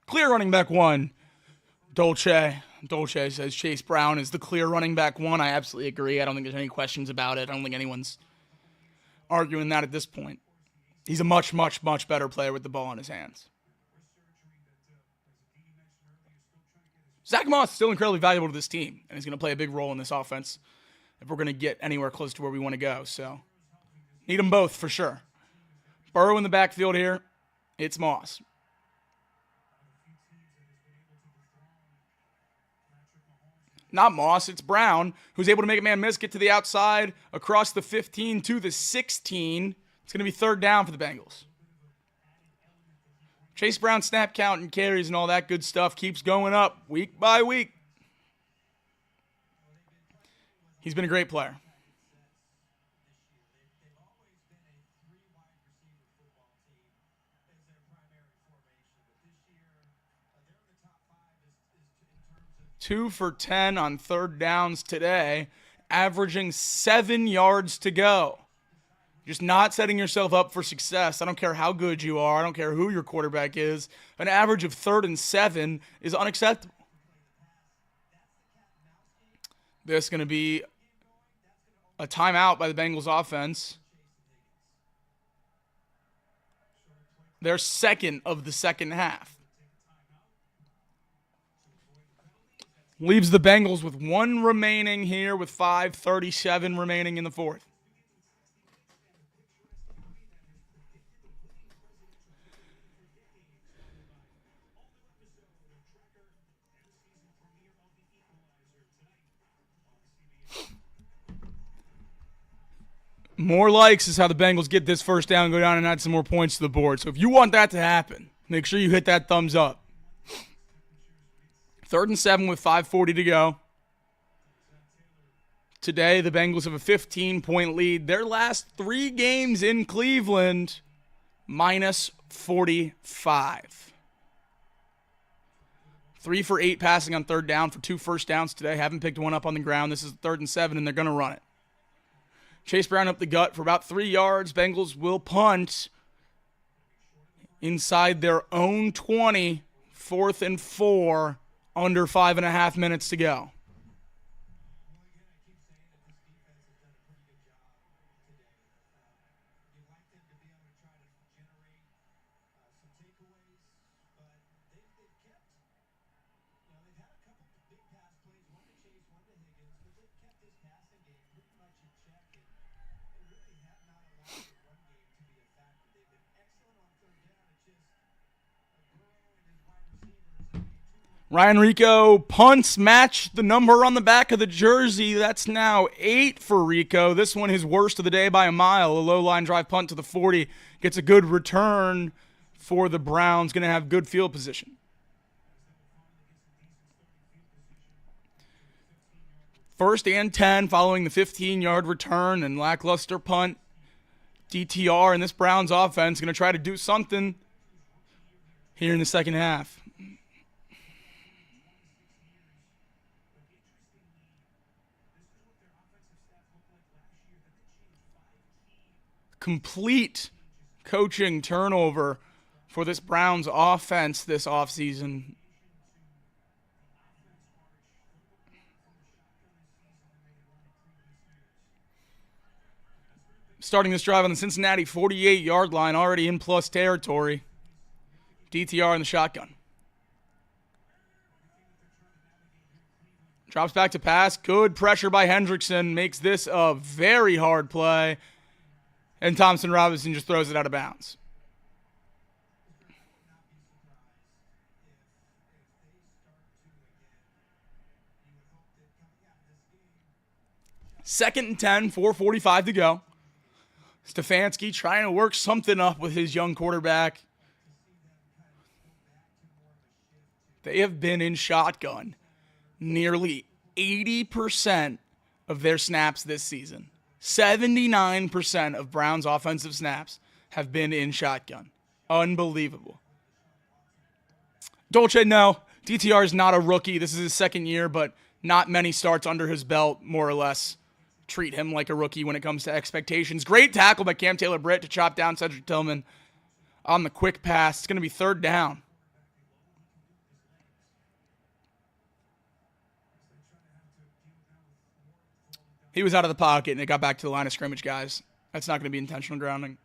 Clear running back 1. Dolce says Chase Brown is the clear running back 1. I absolutely agree. I don't think there's any questions about it. I don't think anyone's arguing that at this point. He's a much, much, much better player with the ball in his hands. Zach Moss is still incredibly valuable to this team, and he's going to play a big role in this offense if we're going to get anywhere close to where we want to go. So, need them both for sure. Burrow in the backfield here. It's Moss. Not Moss, it's Brown, who's able to make a man miss, get to the outside, across the 15 to the 16. It's going to be 3rd down for the Bengals. Chase Brown snap count and carries and all that good stuff keeps going up week by week. He's been a great player. Two for 10 on 3rd downs today, averaging 7 yards to go. Just not setting yourself up for success. I don't care how good you are. I don't care who your quarterback is. An average of 3rd and 7 is unacceptable. This is going to be a timeout by the Bengals offense. Their 2nd of the second half. Leaves the Bengals with 1 remaining here with 5:37 remaining in the 4th. More likes is how the Bengals get this first down, go down and add some more points to the board. So if you want that to happen, make sure you hit that thumbs up. 3rd and 7 with 5:40 to go. Today, the Bengals have a 15-point lead. Their last 3 games in Cleveland, minus 45. 3 for 8 passing on 3rd down for 2 first downs today. Haven't picked one up on the ground. This is 3rd and 7, and they're going to run it. Chase Brown up the gut for about 3 yards. Bengals will punt inside their own 20, 4th and 4. Under 5.5 minutes to go. Ryan Rico punts match the number on the back of the jersey. That's now 8 for Rico. This one his worst of the day by a mile. A low line drive punt to the 40. Gets a good return for the Browns. Going to have good field position. First and 10 following the 15-yard return and lackluster punt. DTR and this Browns offense going to try to do something here in the second half. Complete coaching turnover for this Browns offense this offseason. Starting this drive on the Cincinnati 48-yard line, already in plus territory. DTR in the shotgun. Drops back to pass. Good pressure by Hendrickson. Makes this a very hard play. And Thompson Robinson just throws it out of bounds. Second and 10, 4:45 to go. Stefanski trying to work something up with his young quarterback. They have been in shotgun nearly 80% of their snaps this season. 79% of Browns' offensive snaps have been in shotgun. Unbelievable. Dolce, no. DTR is not a rookie. This is his second year, but not many starts under his belt, more or less. Treat him like a rookie when it comes to expectations. Great tackle by Cam Taylor-Britt to chop down Cedric Tillman on the quick pass. It's going to be third down. He was out of the pocket, and it got back to the line of scrimmage, guys. That's not going to be intentional grounding.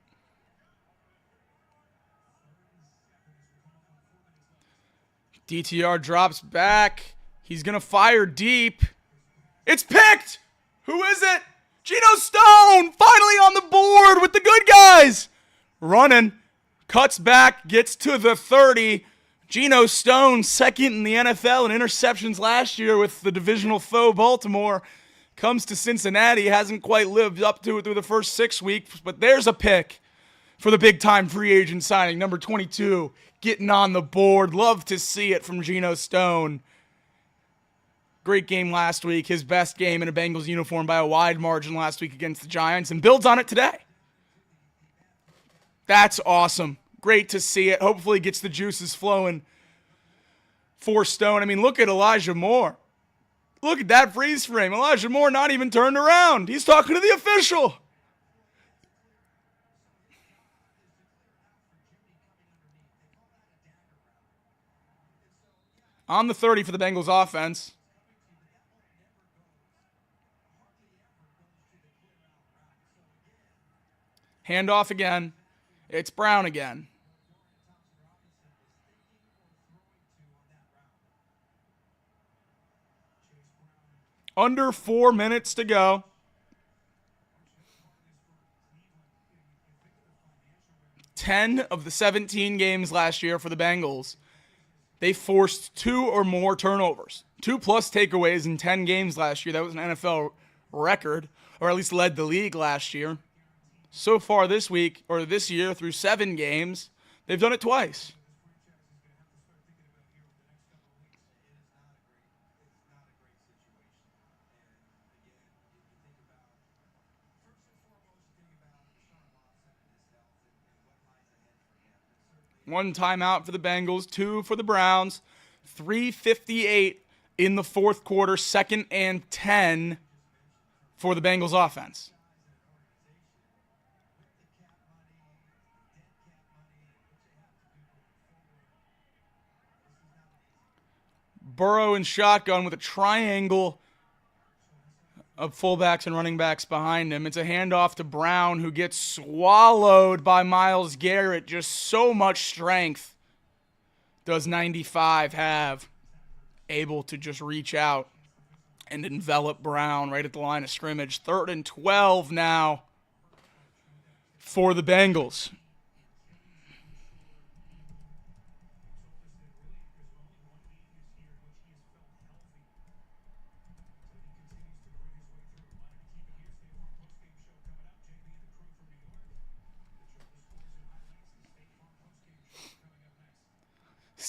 DTR drops back. He's going to fire deep. It's picked! Who is it? Geno Stone! Finally on the board with the good guys! Running. Cuts back. Gets to the 30. Geno Stone, second in the NFL in interceptions last year with the divisional foe Baltimore. Comes to Cincinnati. Hasn't quite lived up to it through the first 6 weeks. But there's a pick for the big-time free agent signing. Number 22 getting on the board. Love to see it from Geno Stone. Great game last week. His best game in a Bengals uniform by a wide margin last week against the Giants, and builds on it today. That's awesome. Great to see it. Hopefully gets the juices flowing for Stone. I mean, look at Elijah Moore. Look at that freeze frame. Elijah Moore not even turned around. He's talking to the official. On the 30 for the Bengals offense. Handoff again. It's Brown again. Under 4 minutes to go. Ten of the 17 games last year for the Bengals, they forced 2 or more turnovers. 2+ takeaways in 10 games last year. That was an NFL record, or at least led the league last year. So far this week, or this year, through 7 games, they've done it twice. One timeout for the Bengals, 2 for the Browns. 3:58 in the fourth quarter, 2nd and 10 for the Bengals offense. Burrow in shotgun with a triangle of fullbacks and running backs behind him. It's a handoff to Brown, who gets swallowed by Myles Garrett. Just so much strength does 95 have. Able to just reach out and envelop Brown right at the line of scrimmage. 3rd and 12 now for the Bengals.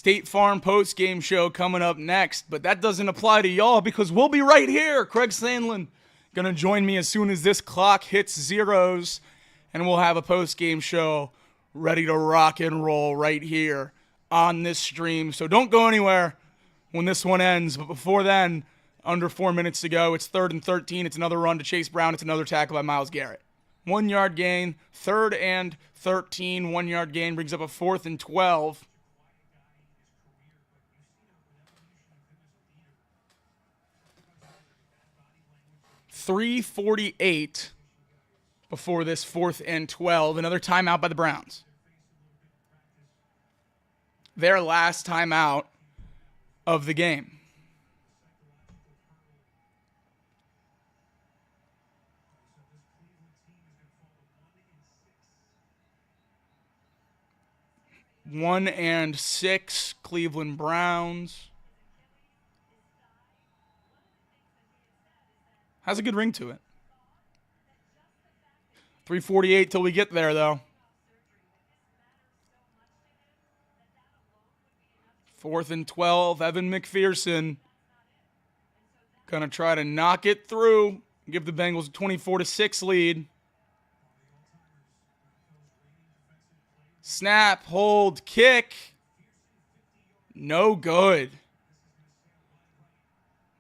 State Farm post-game show coming up next, but that doesn't apply to y'all because we'll be right here. Craig Sandlin going to join me as soon as this clock hits zeros, and we'll have a post-game show ready to rock and roll right here on this stream. So don't go anywhere when this one ends, but before then, under 4 minutes to go, it's 3rd and 13. It's another run to Chase Brown. It's another tackle by Myles Garrett. 1 yard gain, 3rd and 13. 1 yard gain brings up a 4th and 12. .348 before this 4th and 12. Another timeout by the Browns. Their last timeout of the game. One and 6, Cleveland Browns. Has a good ring to it. 3:48 till we get there, though. 4th and 12, Evan McPherson gonna try to knock it through, give the Bengals a 24-6 lead. Snap, hold, kick. No good.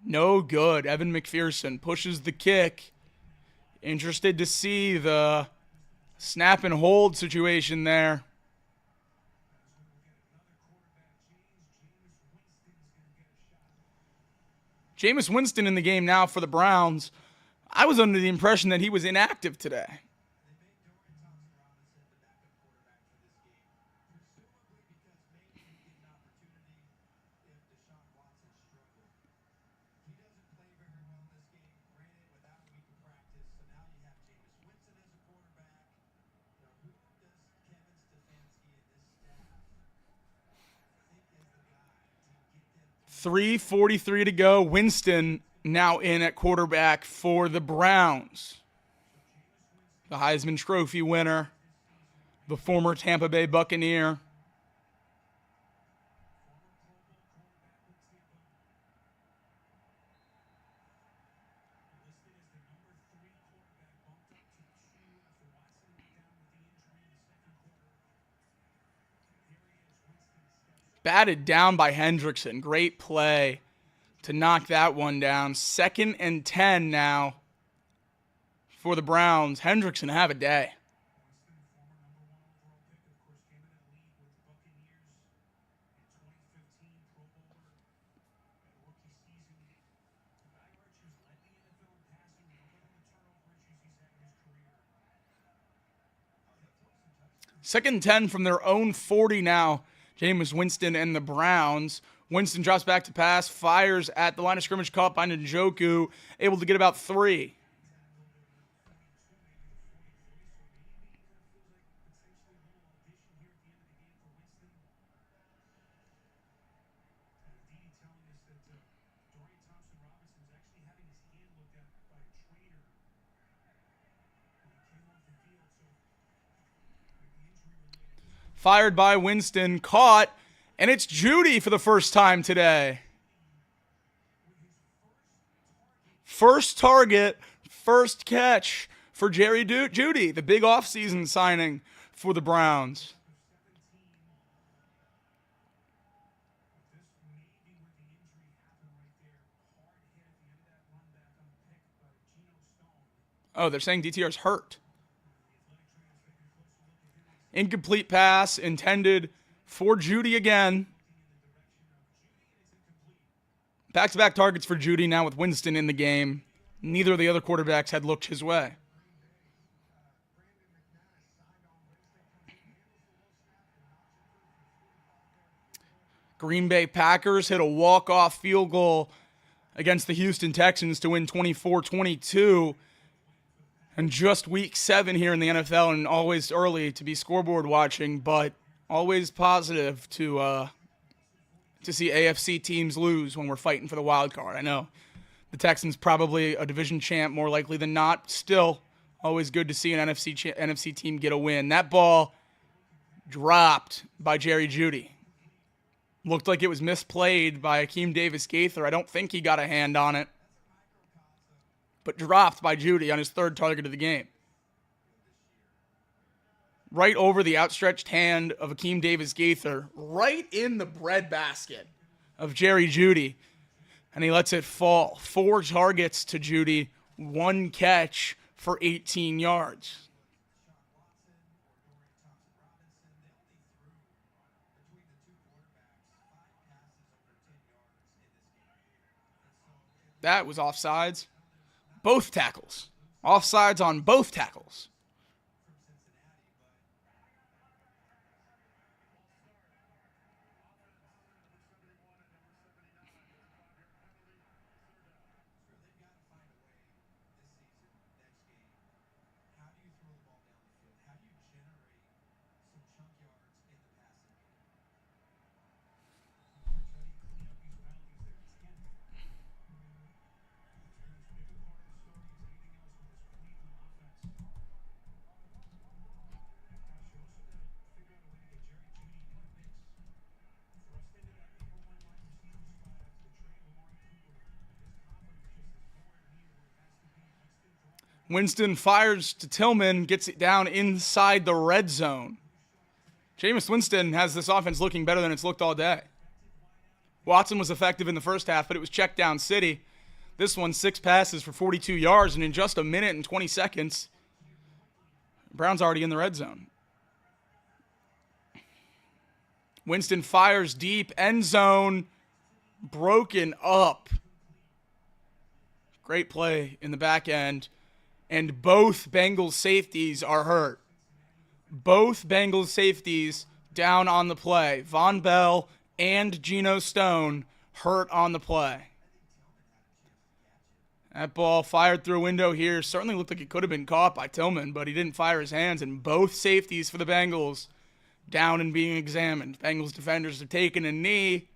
No good. Evan McPherson pushes the kick. Interested to see the snap and hold situation there. Jameis Winston in the game now for the Browns. I was under the impression that he was inactive today. .343 to go. Winston now in at quarterback for the Browns. The Heisman Trophy winner, the former Tampa Bay Buccaneer. Batted down by Hendrickson. Great play to knock that one down. 2nd and 10 now for the Browns. Hendrickson have a day. Second and 10 from their own 40 now. Jameis Winston and the Browns. Winston drops back to pass, fires at the line of scrimmage, caught by Njoku, able to get about 3. Fired by Winston, caught, and it's Jeudy for the first time today. First target, first catch for Jerry Jeudy, the big offseason signing for the Browns. Oh, they're saying DTR's hurt. Incomplete pass intended for Jeudy again. Back-to-back targets for Jeudy now with Winston in the game. Neither of the other quarterbacks had looked his way. Green Bay Packers hit a walk-off field goal against the Houston Texans to win 24-22. And just week 7 here in the NFL, and always early to be scoreboard watching, but always positive to see AFC teams lose when we're fighting for the wild card. I know the Texans probably a division champ more likely than not. Still, always good to see an NFC team get a win. That ball dropped by Jerry Jeudy. Looked like it was misplayed by Akeem Davis-Gaither. I don't think he got a hand on it, but dropped by Jeudy on his third target of the game. Right over the outstretched hand of Akeem Davis-Gaither, right in the breadbasket of Jerry Jeudy, and he lets it fall. 4 targets to Jeudy, 1 catch for 18 yards. That was offsides. Both tackles. Offsides on both tackles. Winston fires to Tillman, gets it down inside the red zone. Jameis Winston has this offense looking better than it's looked all day. Watson was effective in the first half, but it was check down city. This one, 6 passes for 42 yards, and in just a minute and 20 seconds, Brown's already in the red zone. Winston fires deep, end zone, broken up. Great play in the back end. And both Bengals safeties are hurt. Both Bengals safeties down on the play. Von Bell and Geno Stone hurt on the play. That ball fired through a window here. Certainly looked like it could have been caught by Tillman, but he didn't fire his hands. And both safeties for the Bengals down and being examined. Bengals defenders are taking a knee.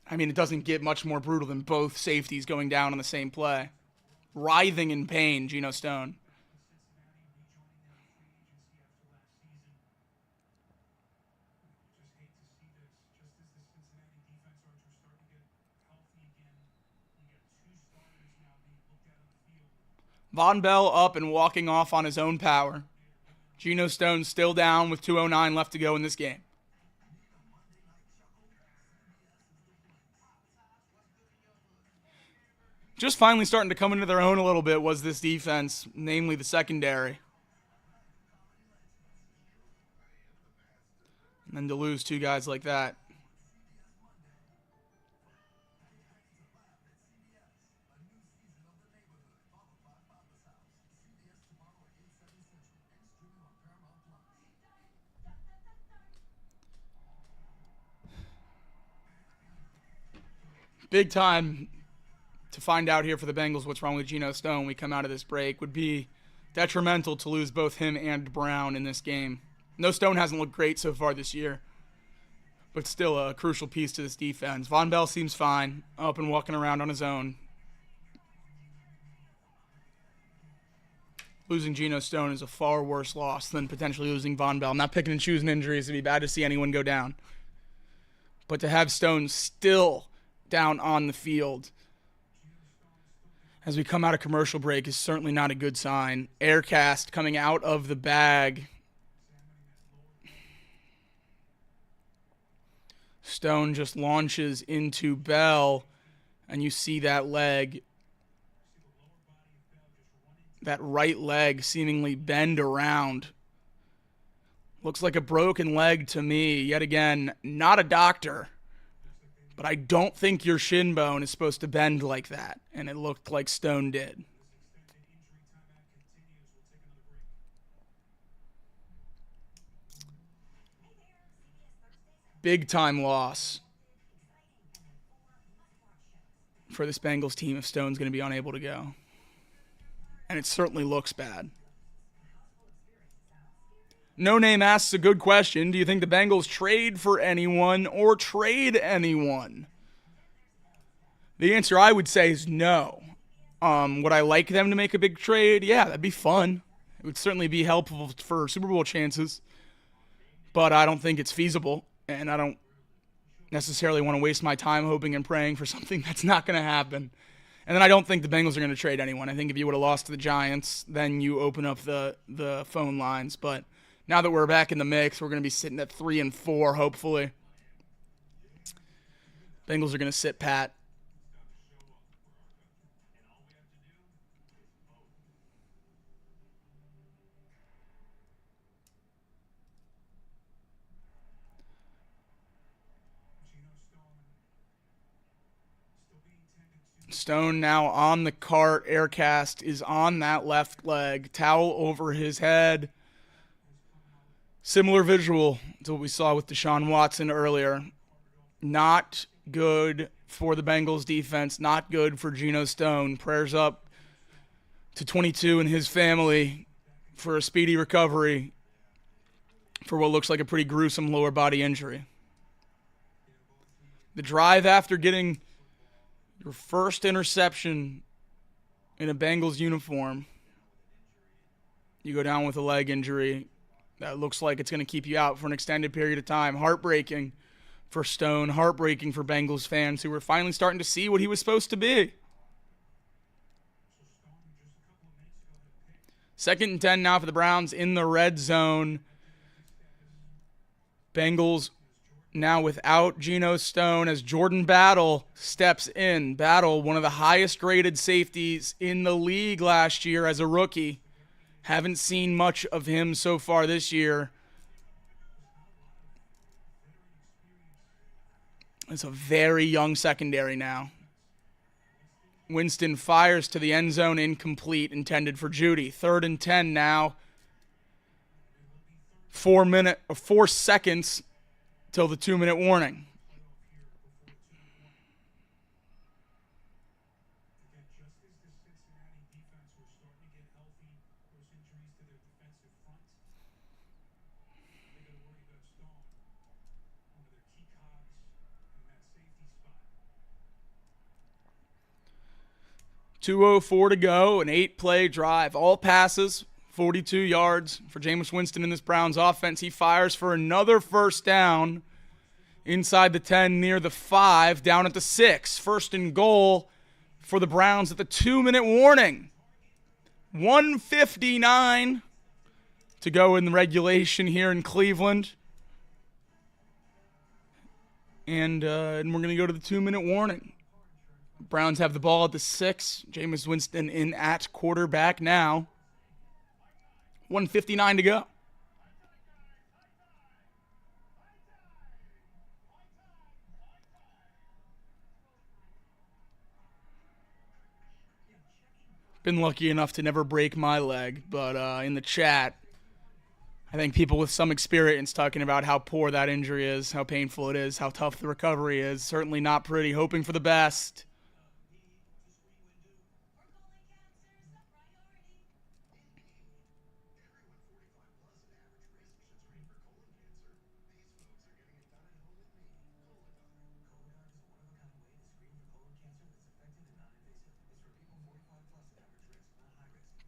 I mean, it doesn't get much more brutal than both safeties going down on the same play. Writhing in pain, Geno Stone. Von Bell up and walking off on his own power. Geno Stone still down with 2:09 left to go in this game. Just finally starting to come into their own a little bit was this defense, namely the secondary. And then to lose 2 guys like that. Big time to find out here for the Bengals what's wrong with Geno Stone when we come out of this break. Would be detrimental to lose both him and Brown in this game. No, Stone hasn't looked great so far this year, but still a crucial piece to this defense. Von Bell seems fine, up and walking around on his own. Losing Geno Stone is a far worse loss than potentially losing Von Bell. I'm not picking and choosing injuries. It'd be bad to see anyone go down. But to have Stone still down on the field as we come out of commercial break is certainly not a good sign. Aircast coming out of the bag. Stone just launches into Bell, and you see that leg, that right leg seemingly bend around. Looks like a broken leg to me. Yet again, not a doctor, but I don't think your shin bone is supposed to bend like that, and it looked like Stone did. Big time loss for this Bengals team if Stone's going to be unable to go. And it certainly looks bad. No Name asks a good question. Do you think the Bengals trade for anyone or trade anyone? The answer I would say is no. Would I like them to make a big trade? Yeah, that'd be fun. It would certainly be helpful for Super Bowl chances. But I don't think it's feasible. And I don't necessarily want to waste my time hoping and praying for something that's not going to happen. And then I don't think the Bengals are going to trade anyone. I think if you would have lost to the Giants, then you open up the phone lines. But now that we're back in the mix, we're going to be sitting at 3-4, hopefully. Bengals are going to sit pat. Stone now on the cart. Aircast is on that left leg. Towel over his head. Similar visual to what we saw with Deshaun Watson earlier. Not good for the Bengals defense. Not good for Geno Stone. Prayers up to 22 and his family for a speedy recovery for what looks like a pretty gruesome lower body injury. The drive after getting your first interception in a Bengals uniform, you go down with a leg injury that looks like it's going to keep you out for an extended period of time. Heartbreaking for Stone, heartbreaking for Bengals fans who were finally starting to see what he was supposed to be. 2nd and 10 now for the Browns in the red zone. Bengals now without Geno Stone as Jordan Battle steps in. Battle, one of the highest graded safeties in the league last year as a rookie. Haven't seen much of him so far this year. It's a very young secondary now. Winston fires to the end zone, incomplete, intended for Judy. 3rd and 10 now. 4 seconds till the 2-minute warning. .204 to go, an 8-play drive. All passes, 42 yards for Jameis Winston in this Browns offense. He fires for another first down inside the 10, near the 5, down at the 6. 1st and goal for the Browns at the 2-minute warning. 1:59 to go in the regulation here in Cleveland. And we're going to go to the 2-minute warning. Browns have the ball at the 6. Jameis Winston in at quarterback now. 1:59 to go. Been lucky enough to never break my leg, but in the chat, I think people with some experience talking about how poor that injury is, how painful it is, how tough the recovery is. Certainly not pretty. Hoping for the best.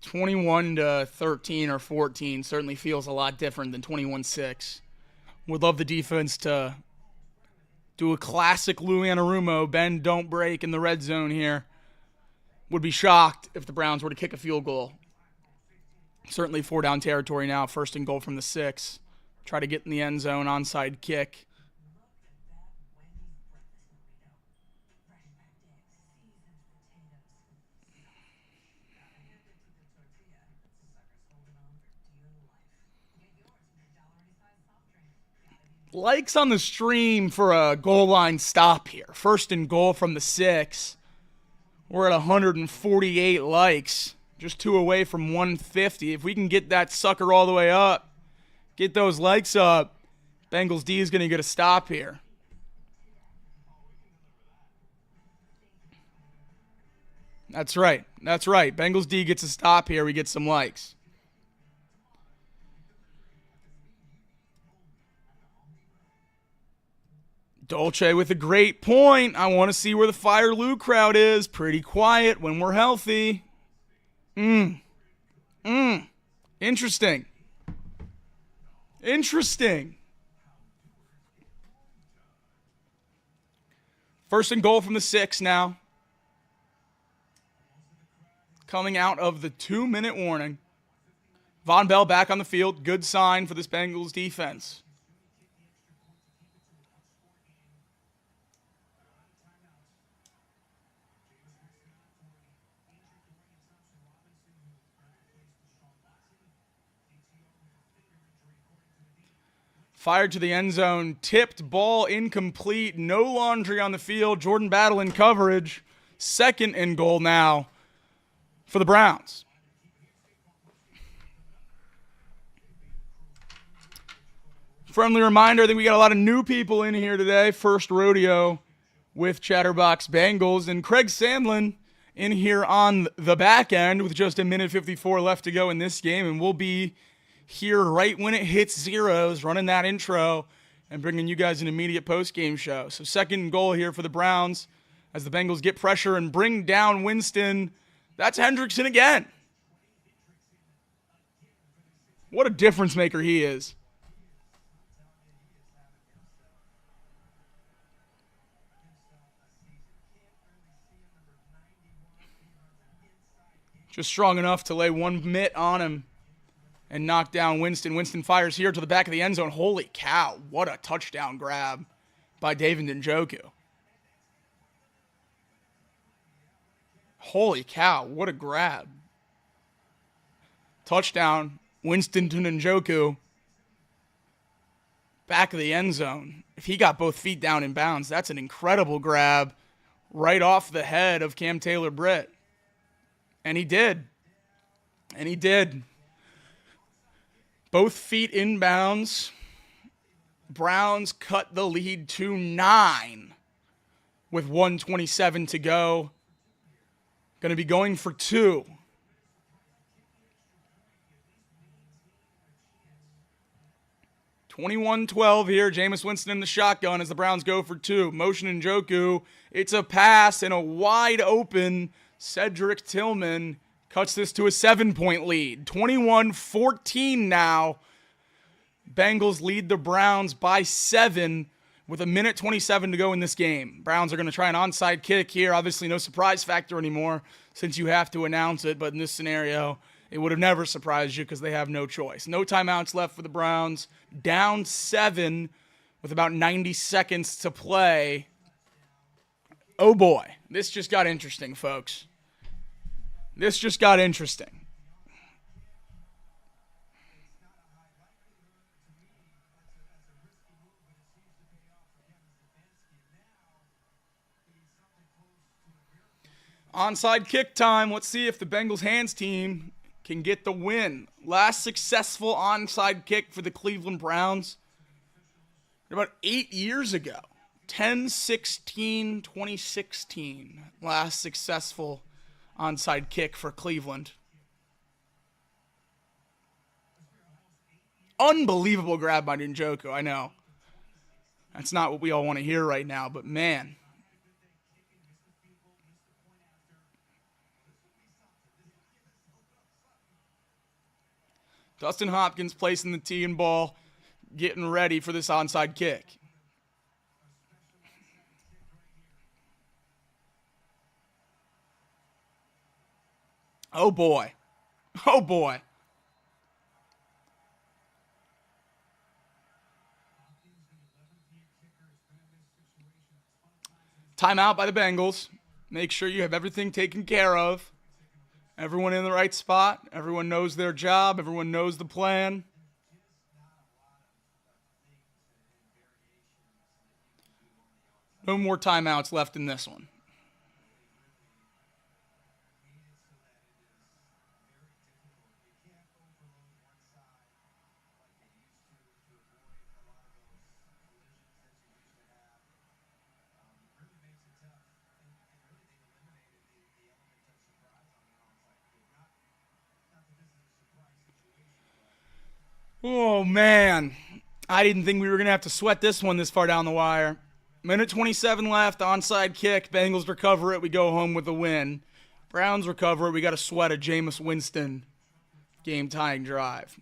(21-13) or 14 certainly feels a lot different than 21-6. Would love the defense to do a classic Lou Anarumo, bend, don't break in the red zone here. Would be shocked if the Browns were to kick a field goal. Certainly 4-down territory now, 1st and goal from the 6. Try to get in the end zone, onside kick. Likes on the stream for a goal line stop here. 1st and goal from the 6. We're at 148 likes. Just 2 away from 150. If we can get that sucker all the way up, get those likes up, Bengals D is going to get a stop here. That's right. That's right. Bengals D gets a stop here. We get some likes. Dolce with a great point. I want to see where the Fire Lou crowd is. Pretty quiet when we're healthy. Interesting. Interesting. First and goal from the 6 now. Coming out of the 2-minute warning. Von Bell back on the field. Good sign for this Bengals defense. Fired to the end zone. Tipped ball incomplete. No laundry on the field. Jordan Battle in coverage. Second and goal now for the Browns. Friendly reminder, I think we got a lot of new people in here today. First rodeo with Chatterbox Bengals. And Craig Sandlin in here on the back end with just 1:54 left to go in this game. And we'll be here right when it hits zeros, running that intro and bringing you guys an immediate post-game show. So second and goal here for the Browns as the Bengals get pressure and bring down Winston. That's Hendrickson again. What a difference maker he is. Just strong enough to lay one mitt on him and knock down Winston. Winston fires here to the back of the end zone. Holy cow, what a touchdown grab by David Njoku. Holy cow, what a grab. Touchdown, Winston to Njoku. Back of the end zone. If he got both feet down in bounds, that's an incredible grab right off the head of Cam Taylor-Britt. And he did. And he did. Both feet inbounds. Browns cut the lead to 9 with 1:27 to go. Going to be going for 2. (21-12) here. Jameis Winston in the shotgun as the Browns go for 2. Motion Njoku. It's a pass and a wide open Cedric Tillman cuts this to a 7-point lead. 21-14 now. Bengals lead the Browns by 7 with 1:27 to go in this game. Browns are going to try an onside kick here. Obviously no surprise factor anymore since you have to announce it, but in this scenario, it would have never surprised you because they have no choice. No timeouts left for the Browns. Down 7 with about 90 seconds to play. Oh boy, this just got interesting, folks. This just got interesting. Onside kick time. Let's see if the Bengals hands team can get the win. Last successful onside kick for the Cleveland Browns about 8 years ago. 10-16-2016. Last successful onside kick for Cleveland. Unbelievable grab by Njoku, I know. That's not what we all want to hear right now, but man. Dustin Hopkins placing the tee and ball, getting ready for this onside kick. Oh boy. Oh boy. Timeout by the Bengals. Make sure you have everything taken care of. Everyone in the right spot. Everyone knows their job. Everyone knows the plan. No more timeouts left in this one. Oh, man. I didn't think we were going to have to sweat this one this far down the wire. 1:27 left, onside kick. Bengals recover it. We go home with a win. Browns recover it. We got to sweat a Jameis Winston game-tying drive.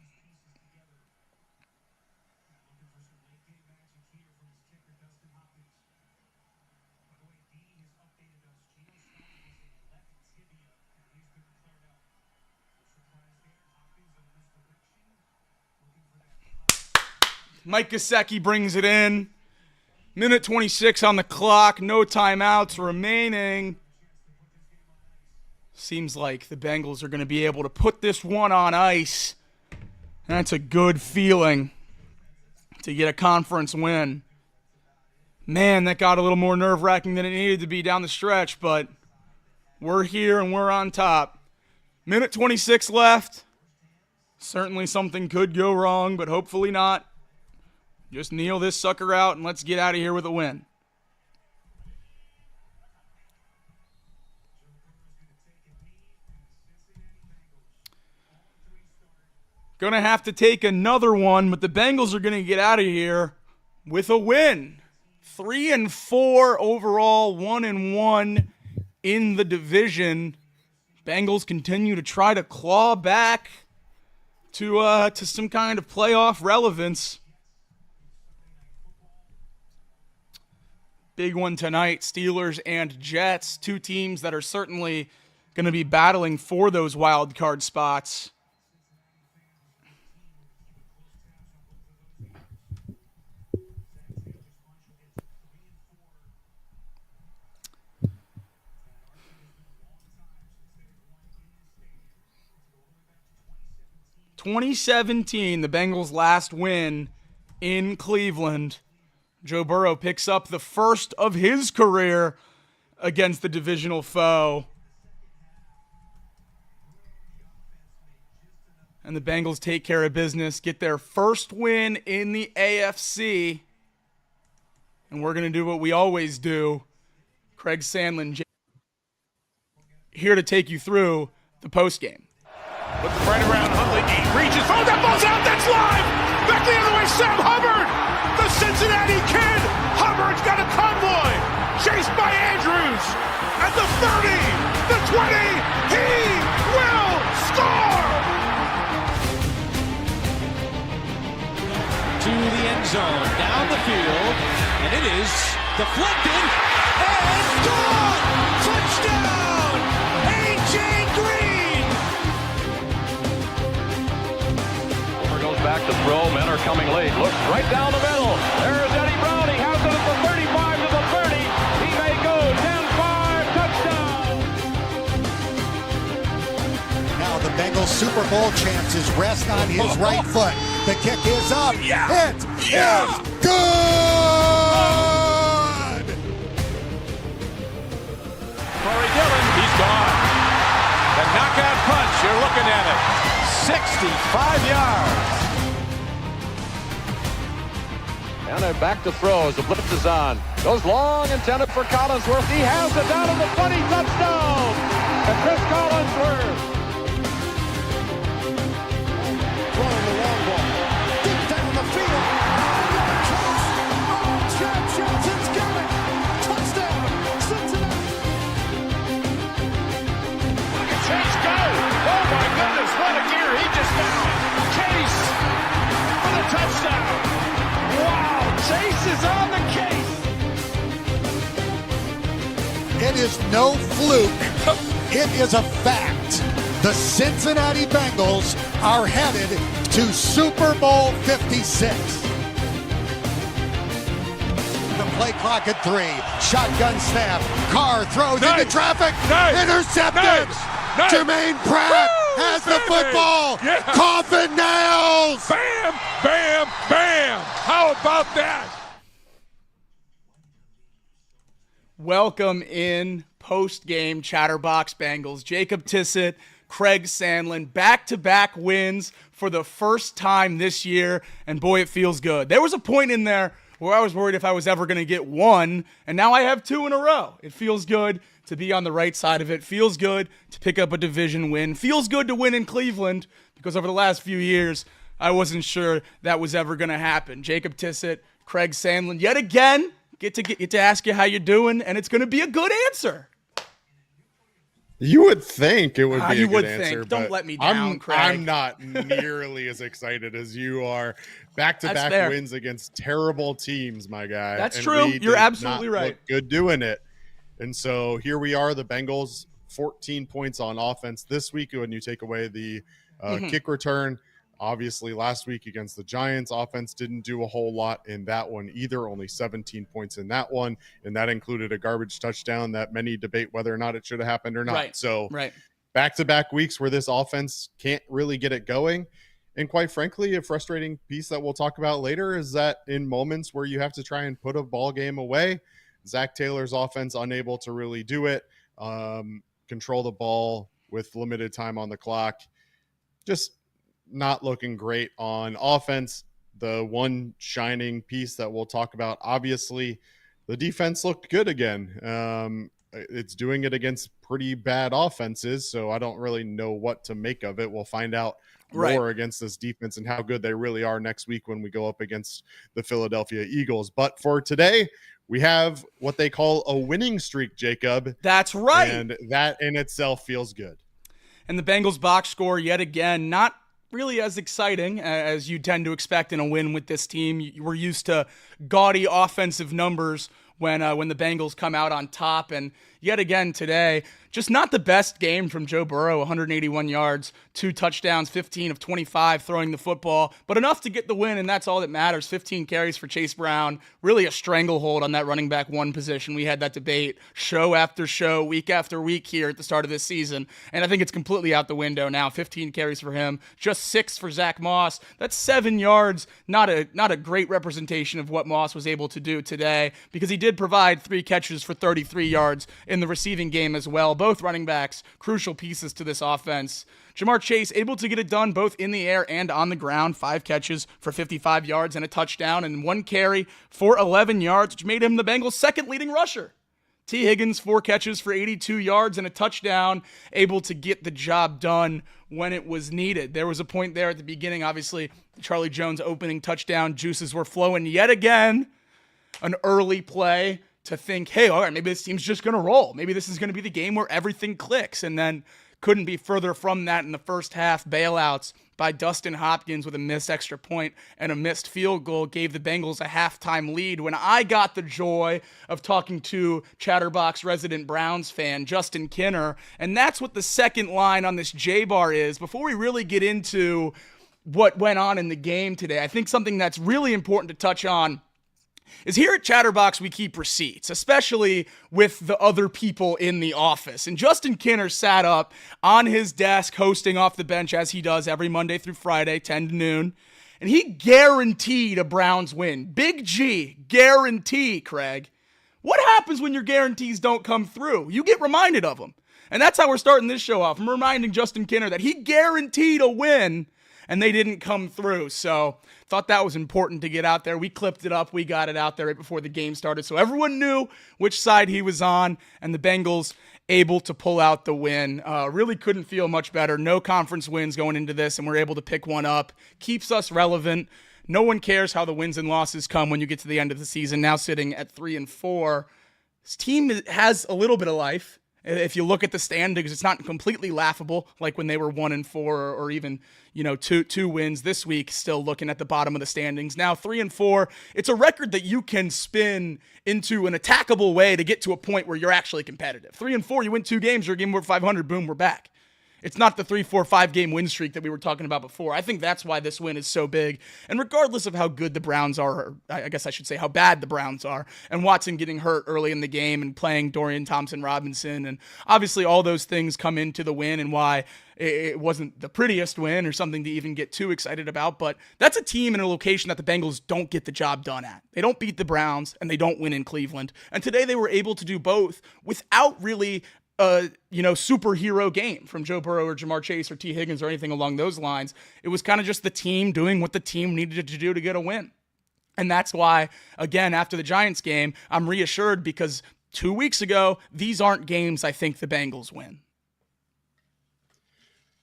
Mike Gesicki brings it in. Minute 26 on the clock. No timeouts remaining. Seems like the Bengals are going to be able to put this one on ice. That's a good feeling to get a conference win. Man, that got a little more nerve-wracking than it needed to be down the stretch, but we're here and we're on top. Minute 26 left. Certainly something could go wrong, but hopefully not. Just kneel this sucker out and let's get out of here with a win. Going to have to take another one, but the Bengals are going to get out of here with a win. 3-4 overall, 1-1 in the division. Bengals continue to try to claw back to some kind of playoff relevance. Big one tonight, Steelers and Jets, two teams that are certainly going to be battling for those wild card spots. (2017), the Bengals' last win in Cleveland. Joe Burrow picks up the first of his career against the divisional foe. And the Bengals take care of business, get their first win in the AFC. And we're going to do what we always do. Craig Sandlin here to take you through the postgame. Puts it right around Huntley. He reaches. Oh, that ball's out. That's live. Back the other way. Sam Hubbard, the Cincinnati Kid. Hubbard's got a convoy. Chased by Andrews. At the 30, the 20. He will score. To the end zone. Down the field. And it is deflected. And gone. Touchdown. A.J. Green. Back to throw. Men are coming late. Looks right down the middle. There's Eddie Brown. He has it at the 35 to the 30. He may go 10-5. Touchdown. Now the Bengals Super Bowl chances rest on his right foot. The kick is up. It is good. Corey Dillon. He's gone. The knockout punch. You're looking at it. 65 yards. And they're back to throw as the blitz is on. Goes long, intended for Collinsworth. He has it down to the 20, touchdown! And Chris Collinsworth. Throwing the long ball. Deep down the field. Chad Johnson's got it. Touchdown, Cincinnati. Look at Chase go. Oh my goodness, what a gear he just found. Chase for the touchdown. Wow, Chase is on the case. It is no fluke. It is a fact. The Cincinnati Bengals are headed to Super Bowl 56. The play clock at 3. Shotgun snap. Carr throws into traffic. Intercepted. Jermaine Pratt has the football. Yeah. Coffin nails. Bam, bam, bam. How about that? Welcome in post-game Chatterbox Bengals. Jacob Tissett, Craig Sandlin, back-to-back wins for the first time this year, and boy, it feels good. There was a point in there where I was worried if I was ever going to get one, and now I have two in a row. It feels good to be on the right side of it. Feels good to pick up a division win. Feels good to win in Cleveland, because over the last few years, I wasn't sure that was ever going to happen. Jacob Tissett, Craig Sandlin, yet again, get to ask you how you're doing, and it's going to be a good answer. You would think it would be a good answer. Don't let me down, Craig. I'm not nearly as excited as you are. Back-to-back wins against terrible teams, my guy. That's true. You're absolutely right. Good doing it. And so here we are, the Bengals, 14 points on offense this week when you take away the kick return. Obviously, last week against the Giants, offense didn't do a whole lot in that one either, only 17 points in that one, and that included a garbage touchdown that many debate whether or not it should have happened or not. Right. So right. back-to-back weeks where this offense can't really get it going. And quite frankly, a frustrating piece that we'll talk about later is that in moments where you have to try and put a ball game away, Zach Taylor's offense unable to really do it, control the ball with limited time on the clock, just not looking great on offense. The one shining piece that we'll talk about, obviously, the defense looked good again. It's doing it against pretty bad offenses, so I don't really know what to make of it. We'll find out more against this defense and how good they really are next week when we go up against the Philadelphia Eagles. But for today, we have what they call a winning streak, Jacob. That's right. And that in itself feels good. And the Bengals box score yet again, not really as exciting as you tend to expect in a win with this team. We're used to gaudy offensive numbers when the Bengals come out on top. And yet again today, just not the best game from Joe Burrow, 181 yards, 2 touchdowns, 15 of 25 throwing the football, but enough to get the win, and that's all that matters. 15 carries for Chase Brown, really a stranglehold on that running back 1 position. We had that debate show after show, week after week here at the start of this season, and I think it's completely out the window now. 15 carries for him, just 6 for Zach Moss. That's 7 yards, not a great representation of what Moss was able to do today, because he did provide 3 catches for 33 yards in the receiving game as well. Both running backs, crucial pieces to this offense. Jamar Chase able to get it done both in the air and on the ground. 5 catches for 55 yards and a touchdown, and 1 carry for 11 yards, which made him the Bengals' second leading rusher. T. Higgins, 4 catches for 82 yards and a touchdown, able to get the job done when it was needed. There was a point there at the beginning, obviously, Charlie Jones opening touchdown, juices were flowing yet again. An early play to think, hey, all right, maybe this team's just going to roll. Maybe this is going to be the game where everything clicks. And then couldn't be further from that in the first half. Bailouts by Dustin Hopkins with a missed extra point and a missed field goal gave the Bengals a halftime lead. When I got the joy of talking to Chatterbox resident Browns fan, Justin Kinner, and that's what the second line on this J-Bar is. Before we really get into what went on in the game today, I think something that's really important to touch on is here at Chatterbox, we keep receipts, especially with the other people in the office. And Justin Kinner sat up on his desk hosting off the bench as he does every Monday through Friday, 10 to noon. And he guaranteed a Browns win. Big G, guarantee, Craig. What happens when your guarantees don't come through? You get reminded of them. And that's how we're starting this show off. I'm reminding Justin Kinner that he guaranteed a win, and they didn't come through. So thought that was important to get out there. We clipped it up. We got it out there right before the game started, so everyone knew which side he was on, and the Bengals able to pull out the win. Really couldn't feel much better. No conference wins going into this, and we're able to pick one up. Keeps us relevant. No one cares how the wins and losses come when you get to the end of the season, now sitting at 3-4. This team has a little bit of life. If you look at the standings, it's not completely laughable like when they were 1-4 or even, two wins this week, still looking at the bottom of the standings. Now 3-4, it's a record that you can spin into an attackable way to get to a point where you're actually competitive. 3-4, you win 2 games, you're a game over 500, boom, we're back. It's not the 3-4-5 game win streak that we were talking about before. I think that's why this win is so big. And regardless of how good the Browns are, or I guess I should say how bad the Browns are, and Watson getting hurt early in the game and playing Dorian Thompson-Robinson, and obviously all those things come into the win and why it wasn't the prettiest win or something to even get too excited about. But that's a team in a location that the Bengals don't get the job done at. They don't beat the Browns and they don't win in Cleveland. And today they were able to do both without really superhero game from Joe Burrow or Jamar Chase or T. Higgins or anything along those lines. It was kind of just the team doing what the team needed to do to get a win. And that's why, again, after the Giants game, I'm reassured because 2 weeks ago, these aren't games I think the Bengals win.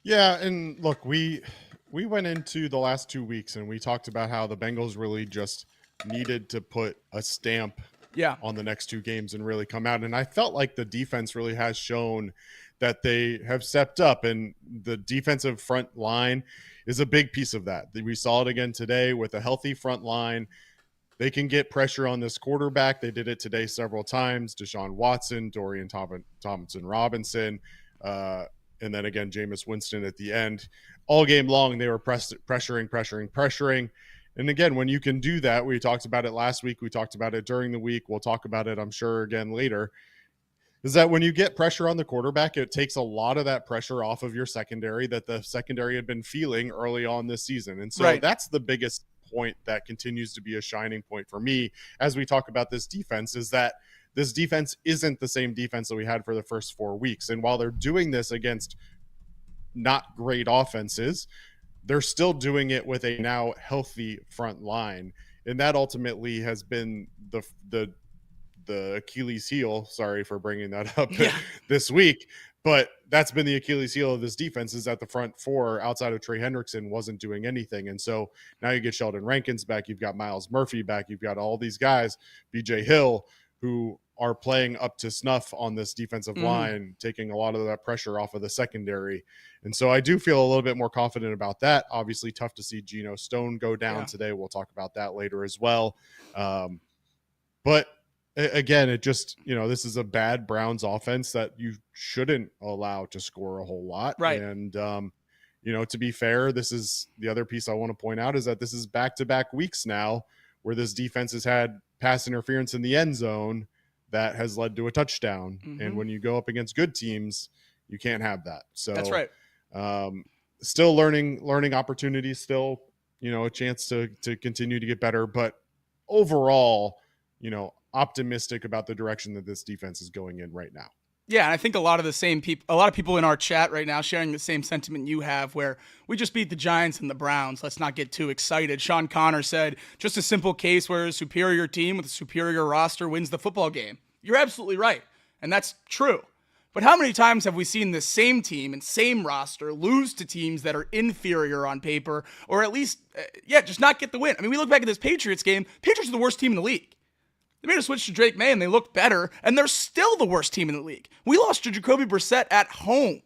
Yeah, and look, we went into the last 2 weeks and we talked about how the Bengals really just needed to put a stamp on the next 2 games and really come out. And I felt like the defense really has shown that they have stepped up, and the defensive front line is a big piece of that. We saw it again today with a healthy front line. They can get pressure on this quarterback. They did it today several times. Deshaun Watson, Dorian Thompson-Robinson, And then again, Jameis Winston at the end. All game long, they were pressuring. And again, when you can do that, we talked about it last week. We talked about it during the week. We'll talk about it, I'm sure, again later. Is that when you get pressure on the quarterback, it takes a lot of that pressure off of your secondary that the secondary had been feeling early on this season. And so that's the biggest point that continues to be a shining point for me as we talk about this defense, is that this defense isn't the same defense that we had for the first 4 weeks. And while they're doing this against not great offenses, they're still doing it with a now healthy front line. And that ultimately has been the Achilles heel. Sorry for bringing that up this week, but that's been the Achilles heel of this defense, is that the front four outside of Trey Hendrickson wasn't doing anything. And so now you get Sheldon Rankins back. You've got Miles Murphy back. You've got all these guys, BJ Hill, who are playing up to snuff on this defensive line, taking a lot of that pressure off of the secondary. And so I do feel a little bit more confident about that. Obviously tough to see Geno Stone go down today. We'll talk about that later as well. But again, it just, this is a bad Browns offense that you shouldn't allow to score a whole lot. Right. And, to be fair, this is the other piece I want to point out, is that this is back-to-back weeks now where this defense has had pass interference in the end zone that has led to a touchdown. And when you go up against good teams, you can't have that. So that's right. Still learning opportunities, still, a chance to continue to get better, but overall, optimistic about the direction that this defense is going in right now. Yeah, and I think a lot of people in our chat right now sharing the same sentiment you have, where we just beat the Giants and the Browns. Let's not get too excited. Sean Connor said, just a simple case where a superior team with a superior roster wins the football game. You're absolutely right, and that's true. But how many times have we seen the same team and same roster lose to teams that are inferior on paper, or at least, just not get the win? I mean, we look back at this Patriots game. Patriots are the worst team in the league. They made a switch to Drake May, and they looked better, and they're still the worst team in the league. We lost to Jacoby Brissett at home.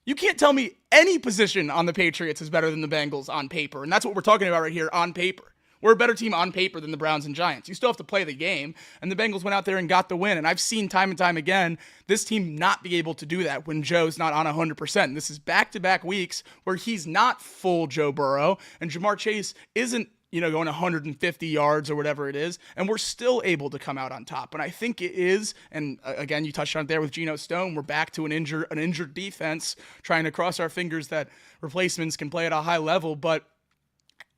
You can't tell me any position on the Patriots is better than the Bengals on paper, and that's what we're talking about right here, on paper. We're a better team on paper than the Browns and Giants. You still have to play the game, and the Bengals went out there and got the win, and I've seen time and time again this team not be able to do that when Joe's not on 100%. This is back-to-back weeks where he's not full Joe Burrow, and Jamar Chase isn't going 150 yards or whatever it is, and we're still able to come out on top. And I think it is, and again, you touched on it there with Geno Stone, we're back to an injured defense, trying to cross our fingers that replacements can play at a high level, but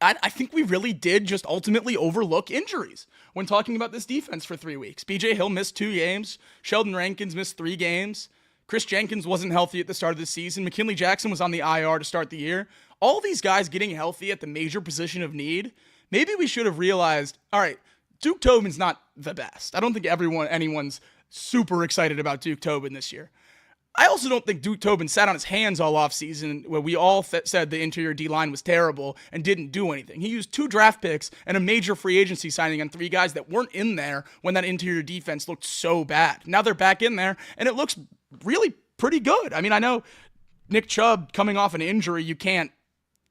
I think we really did just ultimately overlook injuries when talking about this defense for 3 weeks. BJ Hill missed 2 games. Sheldon Rankins missed 3 games. Chris Jenkins wasn't healthy at the start of the season. McKinley Jackson was on the IR to start the year. All these guys getting healthy at the major position of need, maybe we should have realized, all right, Duke Tobin's not the best. I don't think anyone's super excited about Duke Tobin this year. I also don't think Duke Tobin sat on his hands all offseason where we all said the interior D-line was terrible and didn't do anything. He used 2 draft picks and a major free agency signing on 3 guys that weren't in there when that interior defense looked so bad. Now they're back in there, and it looks really pretty good. I mean, I know Nick Chubb coming off an injury, you can't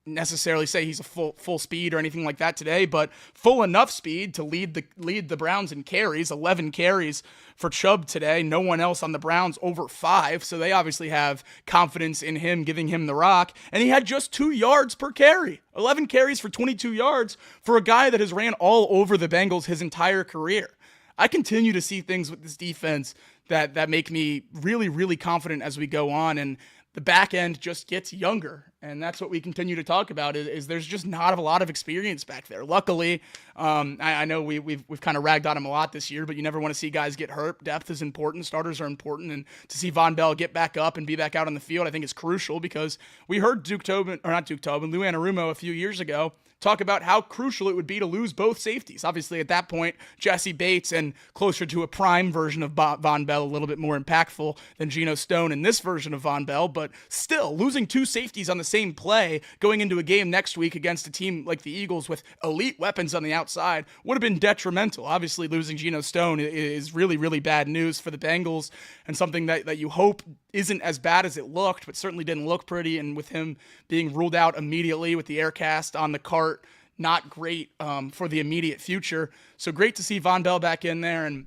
necessarily say he's a full speed or anything like that today, but full enough speed to lead the Browns in carries. 11 carries for Chubb today. No one else on the Browns over 5, so they obviously have confidence in him, giving him the rock. And he had just 2 yards per carry. 11 carries for 22 yards for a guy that has ran all over the Bengals his entire career. I continue to see things with this defense that make me really, really confident as we go on, and the back end just gets younger. And that's what we continue to talk about is there's just not a lot of experience back there. Luckily, I know we've kind of ragged on him a lot this year, but you never want to see guys get hurt. Depth is important. Starters are important. And to see Von Bell get back up and be back out on the field, I think is crucial, because we heard Lou Anarumo a few years ago talk about how crucial it would be to lose both safeties. Obviously, at that point, Jesse Bates, and closer to a prime version of Von Bell, a little bit more impactful than Geno Stone in this version of Von Bell, but still, losing 2 safeties on the same play going into a game next week against a team like the Eagles with elite weapons on the outside would have been detrimental. Obviously, losing Geno Stone is really, really bad news for the Bengals, and something that you hope isn't as bad as it looked, but certainly didn't look pretty, and with him being ruled out immediately with the air cast on the cart, not great for the immediate future. So great to see Von Bell back in there, and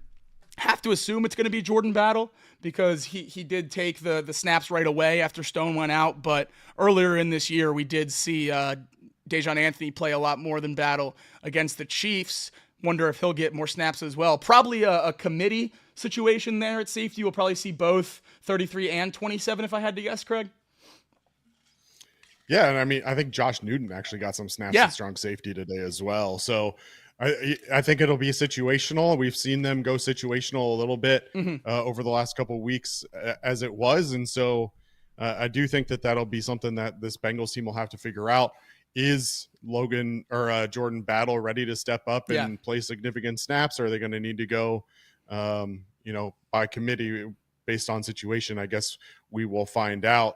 have to assume it's going to be Jordan Battle. because he did take the snaps right away after Stone went out. But earlier in this year, we did see Dejon Anthony play a lot more than Battle against the Chiefs. Wonder if he'll get more snaps as well. Probably a committee situation there at safety. We'll probably see both 33 and 27 if I had to guess, Craig. Yeah, and I mean, I think Josh Newton actually got some snaps at strong safety today as well. So I think it'll be situational. We've seen them go situational a little bit over the last couple of weeks as it was. And so I do think that that'll be something that this Bengals team will have to figure out. Is Logan or Jordan Battle ready to step up and play significant snaps? Or are they going to need to go, by committee based on situation? I guess we will find out.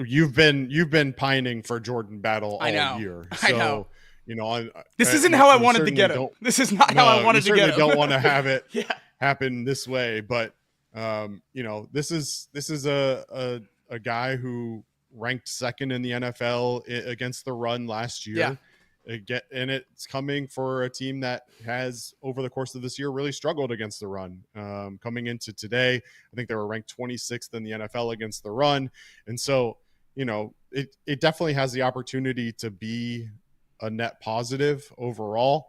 You've been pining for Jordan Battle all year. So, I know. This isn't how I wanted to get him. This is not how I wanted to get him. Don't want to have it happen this way, but this is a guy who ranked second in the NFL against the run last year. And it's coming for a team that has, over the course of this year, really struggled against the run. Coming into today, I think they were ranked 26th in the NFL against the run. And so, it definitely has the opportunity to be a net positive overall.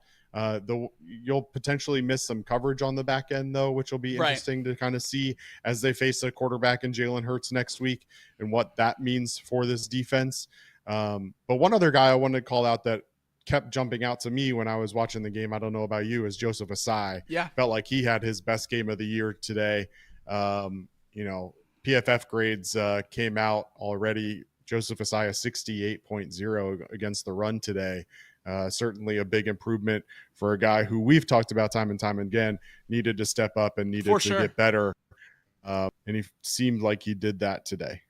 You'll potentially miss some coverage on the back end, though, which will be interesting to kind of see as they face a quarterback in Jalen Hurts next week and what that means for this defense. But one other guy I wanted to call out that kept jumping out to me when I was watching the game, I don't know about you, is Joseph Asai. Felt like he had his best game of the year today. PFF grades came out already. Joseph Asai 68.0 against the run today. Certainly a big improvement for a guy who we've talked about time and time again, needed to step up and needed to get better. And he seemed like he did that today.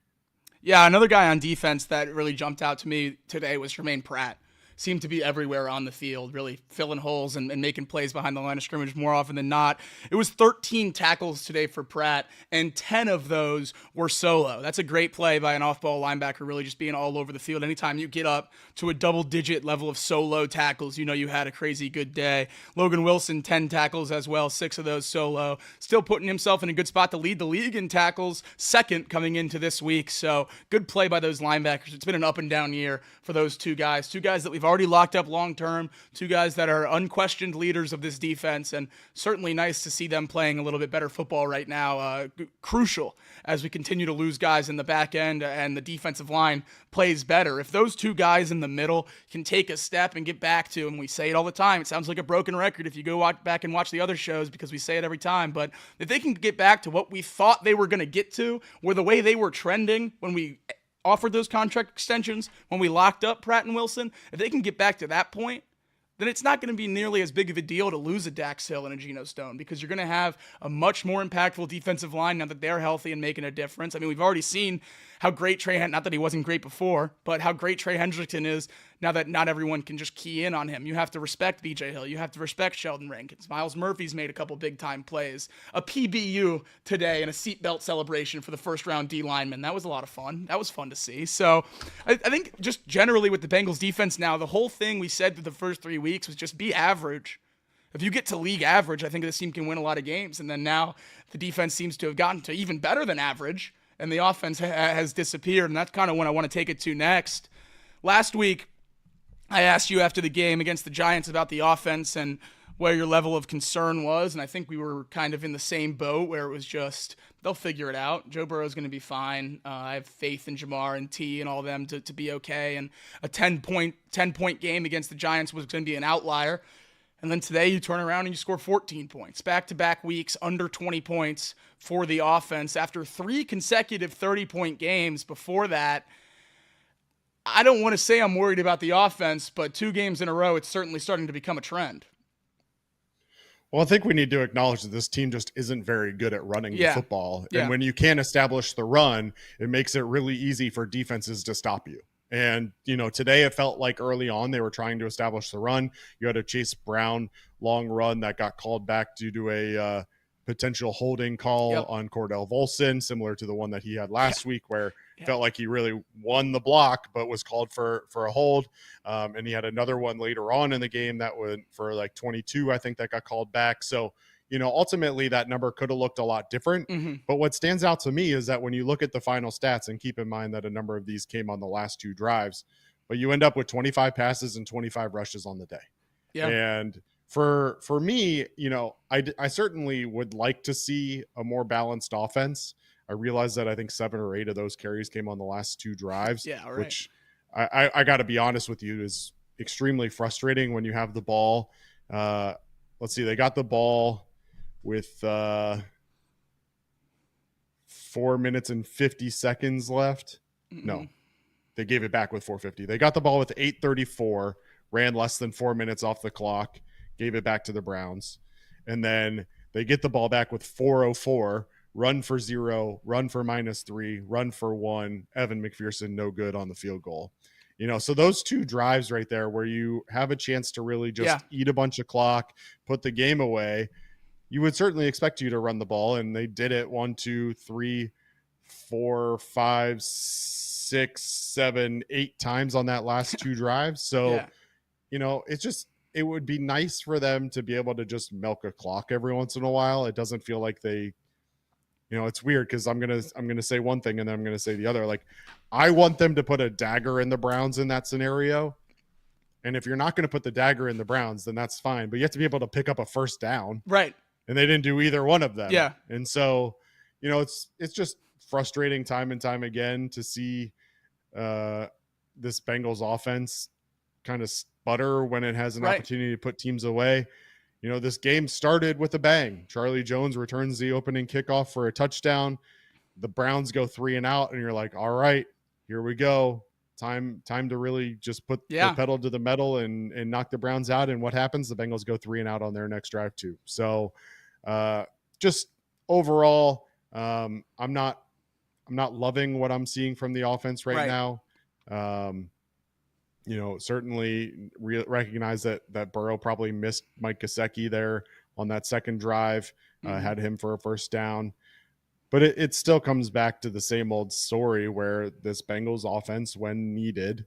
Yeah, another guy on defense that really jumped out to me today was Jermaine Pratt. Seemed to be everywhere on the field, really filling holes and making plays behind the line of scrimmage more often than not. It was 13 tackles today for Pratt, and 10 of those were solo. That's a great play by an off-ball linebacker, really just being all over the field. Anytime you get up to a double-digit level of solo tackles, you had a crazy good day. Logan Wilson, 10 tackles as well, 6 of those solo. Still putting himself in a good spot to lead the league in tackles, second coming into this week. So good play by those linebackers. It's been an up-and-down year for those two guys that we've already locked up long-term, two guys that are unquestioned leaders of this defense, and certainly nice to see them playing a little bit better football right now. Crucial as we continue to lose guys in the back end and the defensive line plays better. If those two guys in the middle can take a step and get back to, and we say it all the time, it sounds like a broken record if you go back and watch the other shows because we say it every time, but if they can get back to what we thought they were going to get to, or the way they were trending when we offered those contract extensions, when we locked up Pratt and Wilson, if they can get back to that point, then it's not going to be nearly as big of a deal to lose a Dax Hill and a Geno Stone, because you're going to have a much more impactful defensive line now that they're healthy and making a difference. I mean, we've already seen how great not that he wasn't great before, but how great Trey Hendrickson is now that not everyone can just key in on him. You have to respect BJ Hill. You have to respect Sheldon Rankins. Miles Murphy's made a couple big-time plays. A PBU today and a seatbelt celebration for the first-round D lineman. That was a lot of fun. That was fun to see. So I think just generally with the Bengals defense now, the whole thing we said through the first 3 weeks was just be average. If you get to league average, I think this team can win a lot of games. And then now the defense seems to have gotten to even better than average, and the offense has disappeared, and that's kind of what I want to take it to next. Last week, I asked you after the game against the Giants about the offense and where your level of concern was, and I think we were kind of in the same boat where it was just, they'll figure it out. Joe Burrow's going to be fine. I have faith in Jamar and T and all them to be okay, and a 10-point game against the Giants was going to be an outlier. And then today you turn around and you score 14 points. Back-to-back weeks, under 20 points for the offense. After 3 consecutive 30-point games before that, I don't want to say I'm worried about the offense, but 2 games in a row, it's certainly starting to become a trend. Well, I think we need to acknowledge that this team just isn't very good at running the football. And when you can't establish the run, it makes it really easy for defenses to stop you. And, today it felt like early on they were trying to establish the run. You had a Chase Brown long run that got called back due to a potential holding call on Cordell Volson, similar to the one that he had last week, where it felt like he really won the block but was called for a hold. And he had another one later on in the game that went for like 22, I think, that got called back. So, ultimately that number could have looked a lot different. But what stands out to me is that when you look at the final stats, and keep in mind that a number of these came on the last 2 drives, but you end up with 25 passes and 25 rushes on the day. Yeah. And for me, I certainly would like to see a more balanced offense. I realize that I think 7 or 8 of those carries came on the last 2 drives, which I got to be honest with you is extremely frustrating when you have the ball. Let's see, they got the ball with 4 minutes and 50 seconds left. No, they gave it back with 4:50. They got the ball with 8:34, ran less than 4 minutes off the clock, gave it back to the Browns. And then they get the ball back with 4:04, run for 0, run for -3, run for 1. Evan McPherson, no good on the field goal. So those 2 drives right there where you have a chance to really just eat a bunch of clock, put the game away, you would certainly expect you to run the ball. And they did it 1, 2, 3, 4, 5, 6, 7, 8 times on that last 2 drives. So, it would be nice for them to be able to just milk a clock every once in a while. It doesn't feel like they, it's weird because I'm gonna say one thing and then I'm gonna say the other. Like, I want them to put a dagger in the Browns in that scenario. And if you're not going to put the dagger in the Browns, then that's fine. But you have to be able to pick up a first down. Right. And they didn't do either one of them. Yeah. And so, it's just frustrating time and time again to see this Bengals offense kind of sputter when it has an opportunity to put teams away. This game started with a bang. Charlie Jones returns the opening kickoff for a touchdown. The Browns go 3 and out, and you're like, all right, here we go. Time to really just put the pedal to the metal and knock the Browns out. And what happens? The Bengals go 3 and out on their next drive too. So just overall, I'm not loving what I'm seeing from the offense right now. Certainly recognize that Burrow probably missed Mike Gesicki there on that second drive, had him for a first down. But it still comes back to the same old story where this Bengals offense, when needed,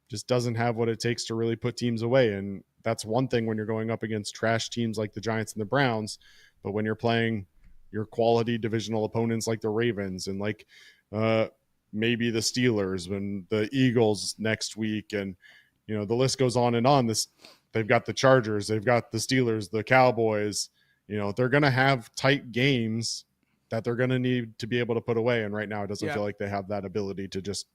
just doesn't have what it takes to really put teams away. And that's one thing when you're going up against trash teams like the Giants and the Browns. But when you're playing your quality divisional opponents like the Ravens and like maybe the Steelers and the Eagles next week, and the list goes on and on. They've got the Chargers, they've got the Steelers, the Cowboys. They're going to have tight games that they're going to need to be able to put away. And right now it doesn't feel like they have that ability to just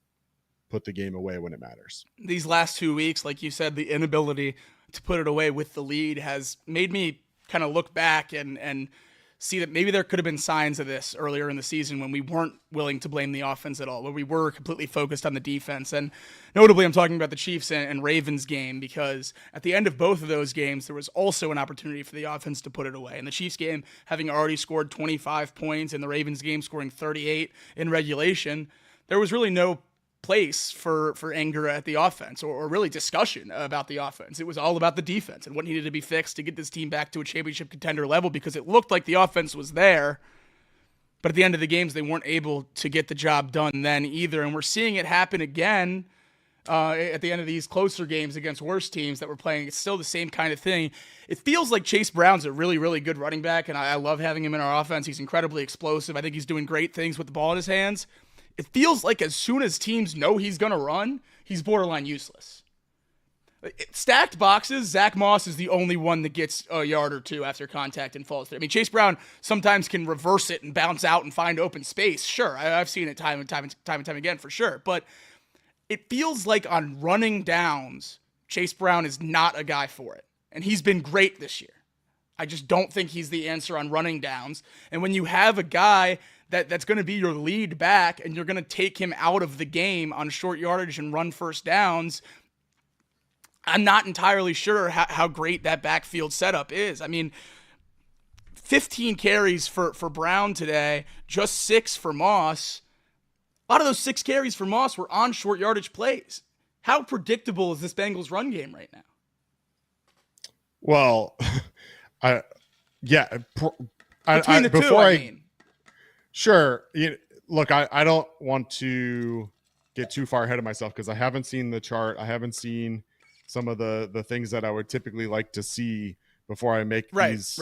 put the game away when it matters. These last 2 weeks, like you said, the inability to put it away with the lead has made me kind of look back and see that maybe there could have been signs of this earlier in the season when we weren't willing to blame the offense at all, when we were completely focused on the defense. And notably, I'm talking about the Chiefs and Ravens game, because at the end of both of those games, there was also an opportunity for the offense to put it away. In the Chiefs game, having already scored 25 points, and the Ravens game scoring 38 in regulation, there was really no place for anger at the offense or really discussion about the offense. It was all about the defense and what needed to be fixed to get this team back to a championship contender level, because it looked like the offense was there, but at the end of the games, they weren't able to get the job done then either. And we're seeing it happen again at the end of these closer games against worse teams that we're playing. It's still the same kind of thing. It feels like Chase Brown's a really, really good running back, and I love having him in our offense. He's incredibly explosive. I think he's doing great things with the ball in his hands. It feels like as soon as teams know he's going to run, he's borderline useless. Stacked boxes, Zach Moss is the only one that gets a yard or two after contact and falls through. I mean, Chase Brown sometimes can reverse it and bounce out and find open space. Sure, I've seen it time and time again for sure. But it feels like on running downs, Chase Brown is not a guy for it. And he's been great this year. I just don't think he's the answer on running downs. And when you have a guy that's going to be your lead back and you're going to take him out of the game on short yardage and run first downs, I'm not entirely sure how great that backfield setup is. I mean, 15 carries for Brown today, just 6 for Moss. A lot of those 6 carries for Moss were on short yardage plays. How predictable is this Bengals run game right now? Well, Between the two, I mean. Sure. Look, I don't want to get too far ahead of myself because I haven't seen the chart. I haven't seen some of the things that I would typically like to see before I make these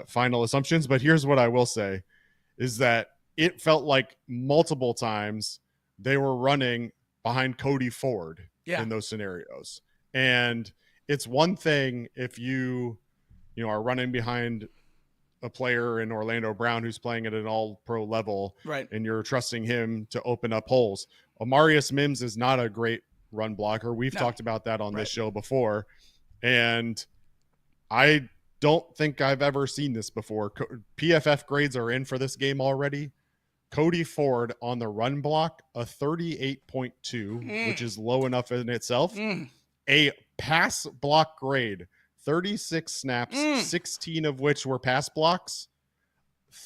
final assumptions. But here's what I will say is that it felt like multiple times they were running behind Cody Ford in those scenarios. And it's one thing if you are running behind a player in Orlando Brown who's playing at an all-pro level, and you're trusting him to open up holes. Amarius Mims is not a great run blocker. We've talked about that on this show before. And I don't think I've ever seen this before. PFF grades are in for this game already. Cody Ford on the run block, a 38.2, which is low enough in itself. A pass block grade, 36 snaps, 16 of which were pass blocks,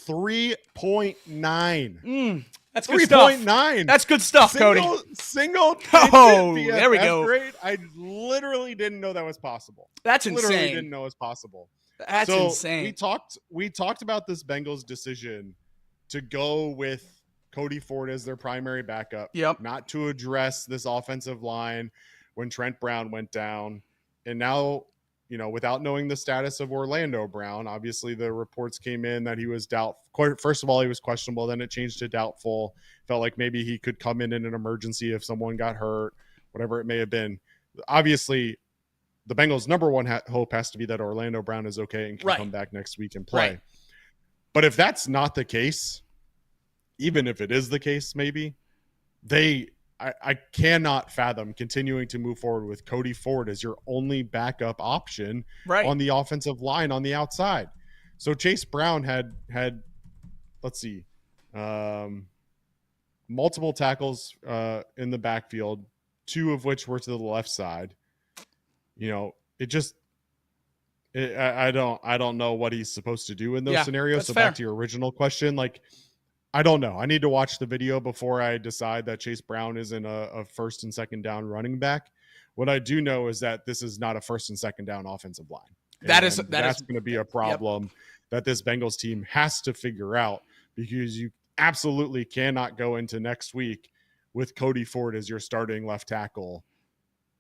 3.9. That's good stuff. 3.9. That's good stuff, Cody. Single. There we go. Grade. I literally didn't know that was possible. That's insane. Literally didn't know it was possible. That's insane. We talked about this Bengals decision to go with Cody Ford as their primary backup, not to address this offensive line when Trent Brown went down. And now, without knowing the status of Orlando Brown, obviously the reports came in that he was doubtful. First of all, he was questionable. Then it changed to doubtful. Felt like maybe he could come in an emergency if someone got hurt, whatever it may have been. Obviously, the Bengals' number one hope has to be that Orlando Brown is okay and can come back next week and play. But if that's not the case, even if it is the case, maybe I cannot fathom continuing to move forward with Cody Ford as your only backup option on the offensive line on the outside. So Chase Brown had let's see, multiple tackles in the backfield, 2 of which were to the left side. I don't know what he's supposed to do in those scenarios. So back to your original question, I don't know. I need to watch the video before I decide that Chase Brown isn't a first and second down running back. What I do know is that this is not a first and second down offensive line. That's going to be a problem that this Bengals team has to figure out, because you absolutely cannot go into next week with Cody Ford as your starting left tackle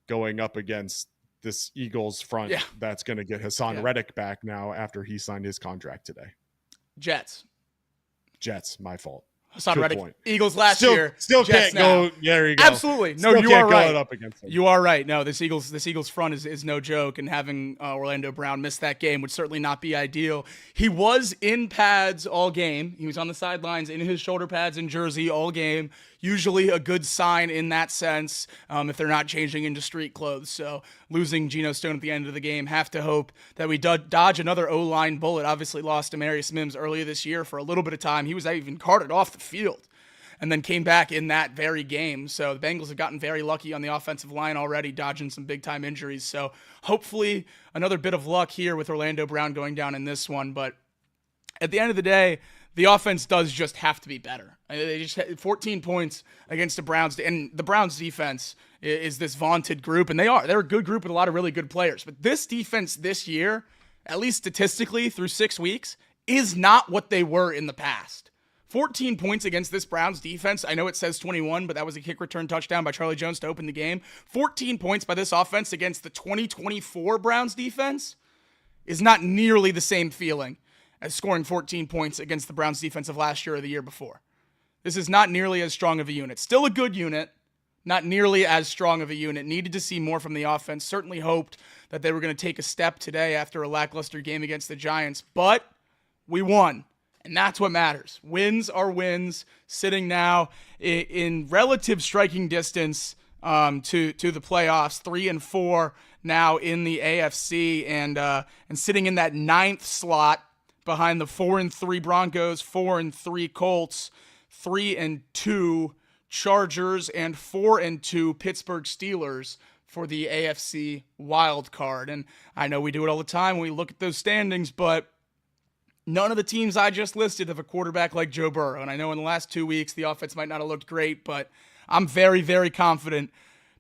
going up against this Eagles front that's going to get Hassan Reddick back now after he signed his contract today. Jets, my fault. Hassan Reddick, point. Eagles last year. Still Jets can't now. go. There you go. Absolutely. No, still you can't are go right. Up against them. You are right. No, this Eagles front is no joke, and having Orlando Brown miss that game would certainly not be ideal. He was in pads all game. He was on the sidelines in his shoulder pads and jersey all game. Usually a good sign in that sense if they're not changing into street clothes. So losing Geno Stone at the end of the game, have to hope that we dodge another O-line bullet. Obviously lost Amarius Mims earlier this year for a little bit of time. He was even carted off the field and then came back in that very game. So the Bengals have gotten very lucky on the offensive line already, dodging some big-time injuries. So hopefully another bit of luck here with Orlando Brown going down in this one. But at the end of the day, the offense does just have to be better. They just had 14 points against the Browns, and the Browns defense is this vaunted group, and they're a good group with a lot of really good players. But this defense this year, at least statistically through 6 weeks, is not what they were in the past. 14 points against this Browns defense. I know it says 21, but that was a kick return touchdown by Charlie Jones to open the game. 14 points by this offense against the 2024 Browns defense is not nearly the same feeling as scoring 14 points against the Browns defense of last year or the year before. This is not nearly as strong of a unit. Still a good unit, not nearly as strong of a unit. Needed to see more from the offense. Certainly hoped that they were going to take a step today after a lackluster game against the Giants, but we won. And that's what matters. Wins are wins. Sitting now in relative striking distance to the playoffs, 3-4 now in the AFC, and sitting in that 9th slot behind the 4-3 Broncos, 4-3 Colts, 3-2 Chargers, and 4-2 Pittsburgh Steelers for the AFC wild card. And I know we do it all the time when we look at those standings, but none of the teams I just listed have a quarterback like Joe Burrow. And I know in the last 2 weeks, the offense might not have looked great, but I'm very, very confident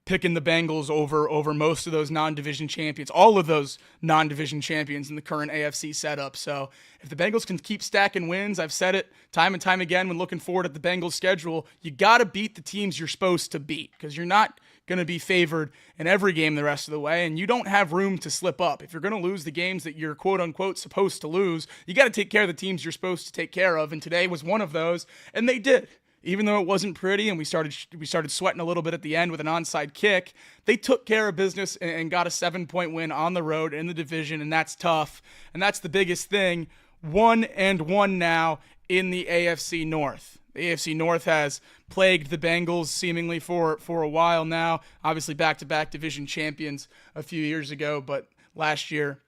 picking the Bengals over most of those non-division champions, all of those non-division champions in the current AFC setup. So if the Bengals can keep stacking wins, I've said it time and time again when looking forward at the Bengals schedule, you got to beat the teams you're supposed to beat, because you're not going to be favored in every game the rest of the way, and you don't have room to slip up. If you're going to lose the games that you're quote-unquote supposed to lose, you got to take care of the teams you're supposed to take care of, and today was one of those, and they did. Even though it wasn't pretty and we started sweating a little bit at the end with an onside kick, they took care of business and got a 7-point win on the road in the division, and that's tough. And that's the biggest thing. 1-1 now in the AFC North. The AFC North has plagued the Bengals seemingly for a while now. Obviously back-to-back division champions a few years ago, but last year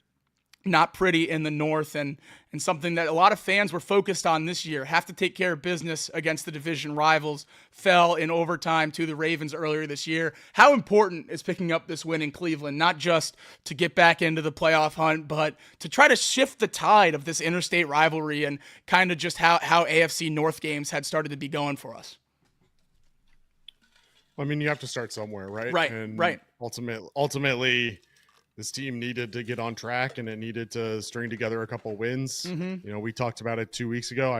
not pretty in the North, and something that a lot of fans were focused on this year. Have to take care of business against the division rivals. Fell in overtime to the Ravens earlier this year. How important is picking up this win in Cleveland, not just to get back into the playoff hunt, but to try to shift the tide of this interstate rivalry and kind of just how AFC North games had started to be going for us? I mean, you have to start somewhere, right? Right, and right. Ultimately, this team needed to get on track and it needed to string together a couple wins. You know, we talked about it 2 weeks ago.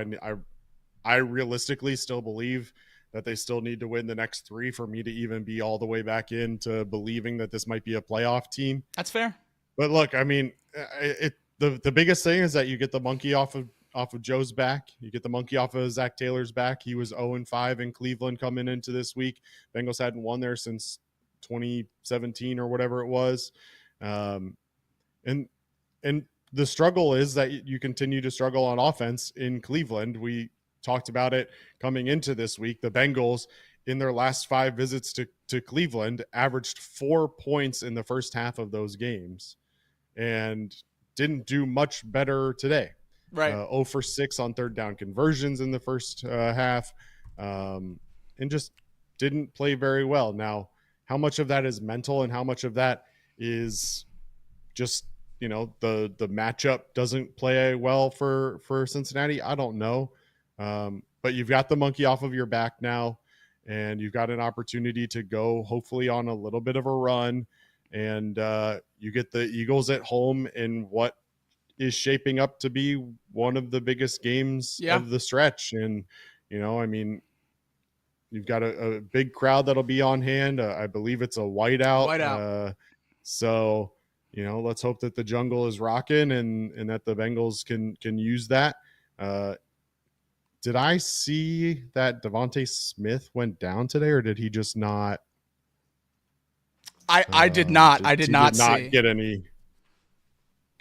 I realistically still believe that they still need to win the next 3 for me to even be all the way back into believing that this might be a playoff team. That's fair. But look, I mean, the biggest thing is that you get the monkey off of Joe's back. You get the monkey off of Zach Taylor's back. He was 0-5 in Cleveland coming into this week. Bengals hadn't won there since 2017 or whatever it was. And the struggle is that you continue to struggle on offense in Cleveland. We talked about it coming into this week. The Bengals, in their last 5 visits to Cleveland, averaged 4 points in the first half of those games and didn't do much better today. Right. 0 for 6 on third down conversions in the first half, and just didn't play very well. Now, how much of that is mental and how much of that is just, you know, the matchup doesn't play well for Cincinnati? I don't know. But you've got the monkey off of your back now, and you've got an opportunity to go hopefully on a little bit of a run, and you get the Eagles at home in what is shaping up to be one of the biggest games of the stretch. And, you know, I mean, you've got a big crowd that'll be on hand. I believe it's a whiteout. So, you know, let's hope that the jungle is rocking and that the Bengals can use that. Did I see that Devontae Smith went down today, or did he just not? I did not. I did not get any.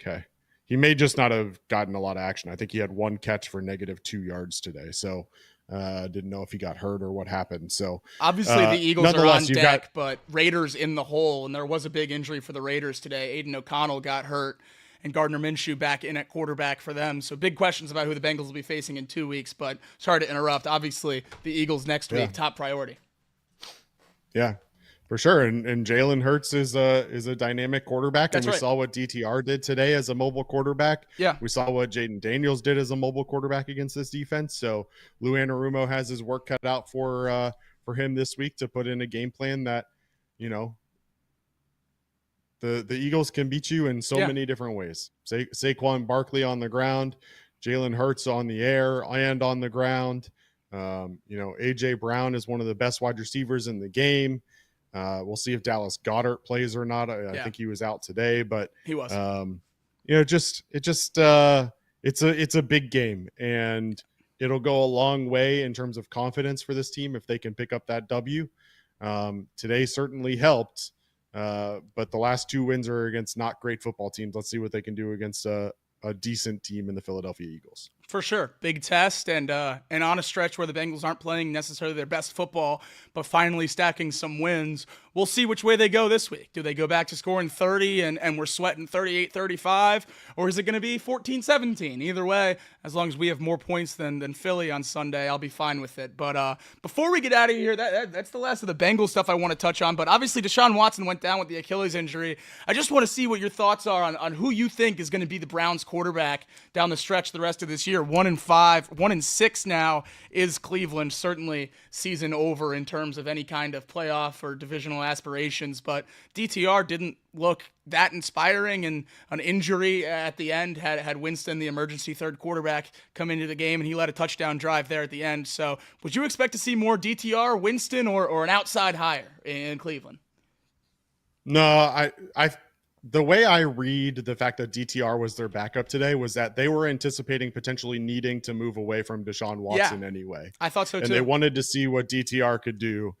Okay. He may just not have gotten a lot of action. I think he had 1 catch for -2 yards today. So didn't know if he got hurt or what happened. So obviously the Eagles are on deck, but Raiders in the hole, and there was a big injury for the Raiders today. Aiden O'Connell got hurt, and Gardner Minshew back in at quarterback for them. So big questions about who the Bengals will be facing in 2 weeks, but sorry to interrupt. Obviously the Eagles next week, top priority. Yeah, for sure. And Jalen Hurts is a dynamic quarterback. That's and we right. saw what DTR did today as a mobile quarterback. Yeah. We saw what Jaden Daniels did as a mobile quarterback against this defense. So Lou Anarumo has his work cut out for him this week to put in a game plan that, you know, the Eagles can beat you in so many different ways. Saquon Barkley on the ground, Jalen Hurts on the air and on the ground. You know, A.J. Brown is one of the best wide receivers in the game. We'll see if Dallas Goedert plays or not. I think he was out today, but he was. You know, it's a big game, and it'll go a long way in terms of confidence for this team if they can pick up that W. Today certainly helped, but the last 2 wins are against not great football teams. Let's see what they can do against a decent team in the Philadelphia Eagles. For sure. Big test, and on a stretch where the Bengals aren't playing necessarily their best football, but finally stacking some wins. We'll see which way they go this week. Do they go back to scoring 30 and we're sweating 38-35, or is it going to be 14-17? Either way, as long as we have more points than Philly on Sunday, I'll be fine with it. But before we get out of here, that's the last of the Bengals stuff I want to touch on. But obviously Deshaun Watson went down with the Achilles injury. I just want to see what your thoughts are on who you think is going to be the Browns quarterback down the stretch the rest of this year. 1-5, 1-6 now is Cleveland. Certainly season over in terms of any kind of playoff or divisional aspirations, but DTR didn't look that inspiring, and an injury at the end had Winston, the emergency third quarterback, come into the game, and he led a touchdown drive there at the end. So would you expect to see more DTR, Winston, or an outside hire in Cleveland? No, the way I read the fact that DTR was their backup today was that they were anticipating potentially needing to move away from Deshaun Watson anyway. I thought so too. And they wanted to see what DTR could do.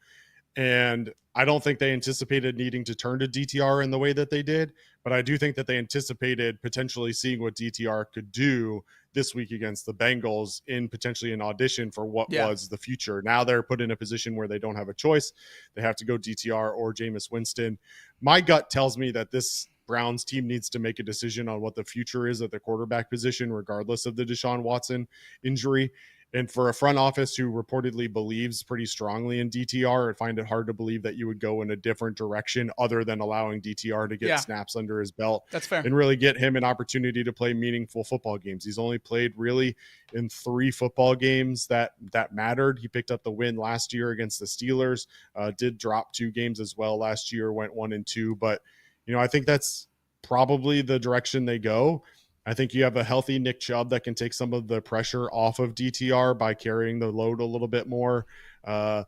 And I don't think they anticipated needing to turn to DTR in the way that they did, but I do think that they anticipated potentially seeing what DTR could do this week against the Bengals in potentially an audition for what was the future. Now they're put in a position where they don't have a choice. They have to go DTR or Jameis Winston. My gut tells me that this Browns team needs to make a decision on what the future is at the quarterback position, regardless of the Deshaun Watson injury. And for a front office who reportedly believes pretty strongly in DTR, I find it hard to believe that you would go in a different direction other than allowing DTR to get snaps under his belt. That's fair. And really get him an opportunity to play meaningful football games. He's only played really in 3 football games that mattered. He picked up the win last year against the Steelers, did drop 2 games as well last year, went 1-2. But, I think that's probably the direction they go. I think you have a healthy Nick Chubb that can take some of the pressure off of DTR by carrying the load a little bit more. But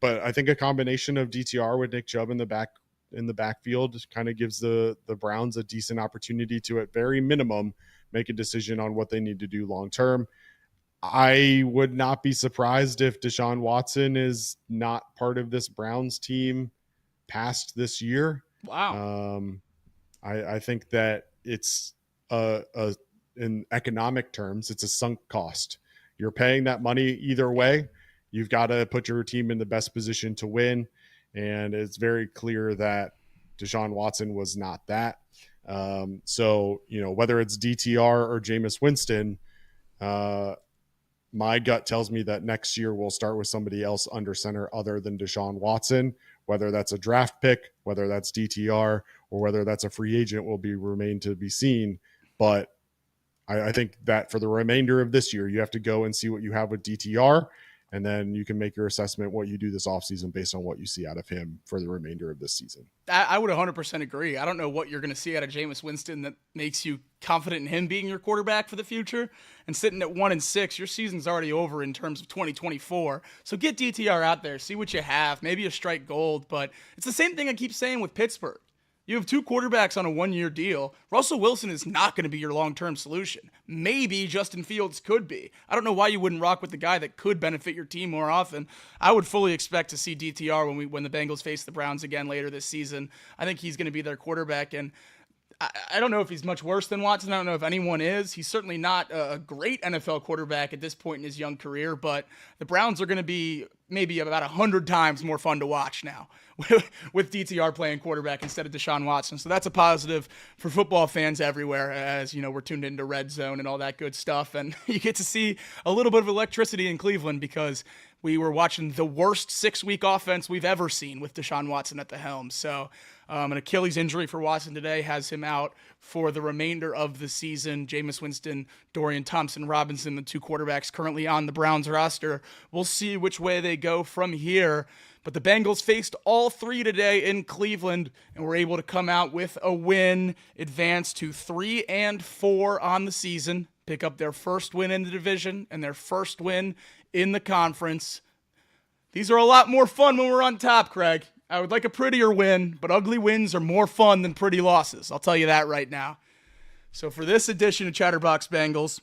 I think a combination of DTR with Nick Chubb in the backfield kind of gives the Browns a decent opportunity to, at very minimum, make a decision on what they need to do long term. I would not be surprised if Deshaun Watson is not part of this Browns team past this year. Wow. I think that it's in economic terms, it's a sunk cost. You're paying that money either way. You've got to put your team in the best position to win. And it's very clear that Deshaun Watson was not that. So, whether it's DTR or Jameis Winston, my gut tells me that next year we'll start with somebody else under center other than Deshaun Watson, whether that's a draft pick, whether that's DTR, or whether that's a free agent will remain to be seen. But I think that for the remainder of this year, you have to go and see what you have with DTR, and then you can make your assessment what you do this offseason based on what you see out of him for the remainder of this season. I would 100% agree. I don't know what you're going to see out of Jameis Winston that makes you confident in him being your quarterback for the future. And sitting at 1-6, your season's already over in terms of 2024. So get DTR out there, see what you have, maybe a strike gold. But it's the same thing I keep saying with Pittsburgh. You have 2 quarterbacks on a 1-year deal. Russell Wilson is not going to be your long-term solution. Maybe Justin Fields could be. I don't know why you wouldn't rock with the guy that could benefit your team more often. I would fully expect to see DTR when the Bengals face the Browns again later this season. I think he's going to be their quarterback, and I don't know if he's much worse than Watson. I don't know if anyone is. He's certainly not a great NFL quarterback at this point in his young career, but the Browns are going to be maybe about 100 times more fun to watch now with DTR playing quarterback instead of Deshaun Watson. So that's a positive for football fans everywhere, as we're tuned into Red Zone and all that good stuff. And you get to see a little bit of electricity in Cleveland because we were watching the worst 6-week offense we've ever seen with Deshaun Watson at the helm. So an Achilles injury for Watson today has him out for the remainder of the season. Jameis Winston, Dorian Thompson-Robinson, the 2 quarterbacks currently on the Browns roster. We'll see which way they go from here. But the Bengals faced all 3 today in Cleveland and were able to come out with a win, advance to 3-4 on the season, pick up their first win in the division and their first win in the conference. These are a lot more fun when we're on top, Craig. I would like a prettier win, but ugly wins are more fun than pretty losses. I'll tell you that right now. So for this edition of Chatterbox Bengals,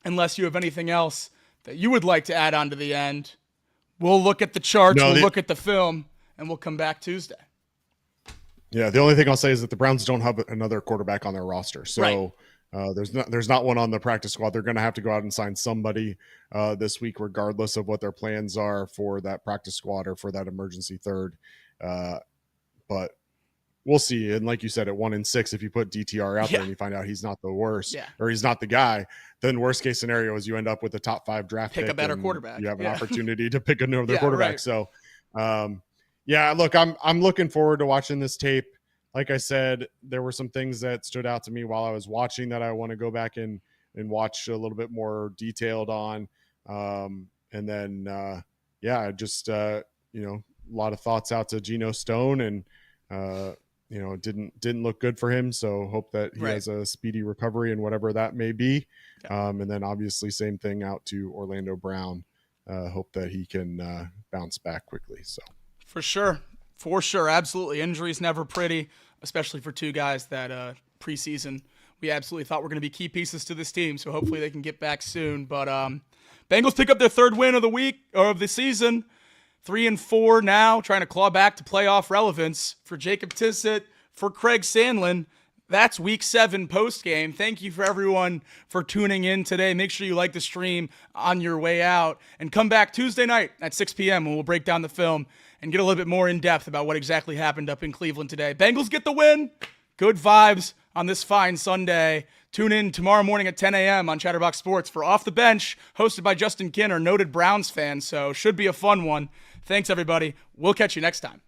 unless you have anything else that you would like to add on to the end, we'll look at the charts, we'll look at the film, and we'll come back Tuesday. Yeah, the only thing I'll say is that the Browns don't have another quarterback on their roster. So there's not one on the practice squad. They're going to have to go out and sign somebody this week, regardless of what their plans are for that practice squad or for that emergency third. But we'll see. And like you said, at 1-6, if you put DTR out there and you find out he's not the worst or he's not the guy, then worst case scenario is you end up with a top 5 draft pick, a better quarterback. You have an opportunity to pick another quarterback. Right. So, look, I'm looking forward to watching this tape. Like I said, there were some things that stood out to me while I was watching that I want to go back and watch a little bit more detailed on. And then, just, a lot of thoughts out to Geno Stone, and didn't look good for him. So hope that he has a speedy recovery and whatever that may be. And then obviously same thing out to Orlando Brown. Hope that he can bounce back quickly. So for sure. For sure, absolutely. Injuries never pretty, especially for two guys that preseason we absolutely thought were going to be key pieces to this team. So hopefully they can get back soon. But Bengals pick up their third win of the week or of the season. 3-4 now, trying to claw back to playoff relevance. For Jacob Tissett, for Craig Sandlin, that's Week 7 post-game. Thank you for everyone for tuning in today. Make sure you like the stream on your way out. And come back Tuesday night at 6 p.m. when we'll break down the film and get a little bit more in-depth about what exactly happened up in Cleveland today. Bengals get the win. Good vibes on this fine Sunday. Tune in tomorrow morning at 10 a.m. on Chatterbox Sports for Off the Bench, hosted by Justin Kinner, noted Browns fan, so should be a fun one. Thanks, everybody. We'll catch you next time.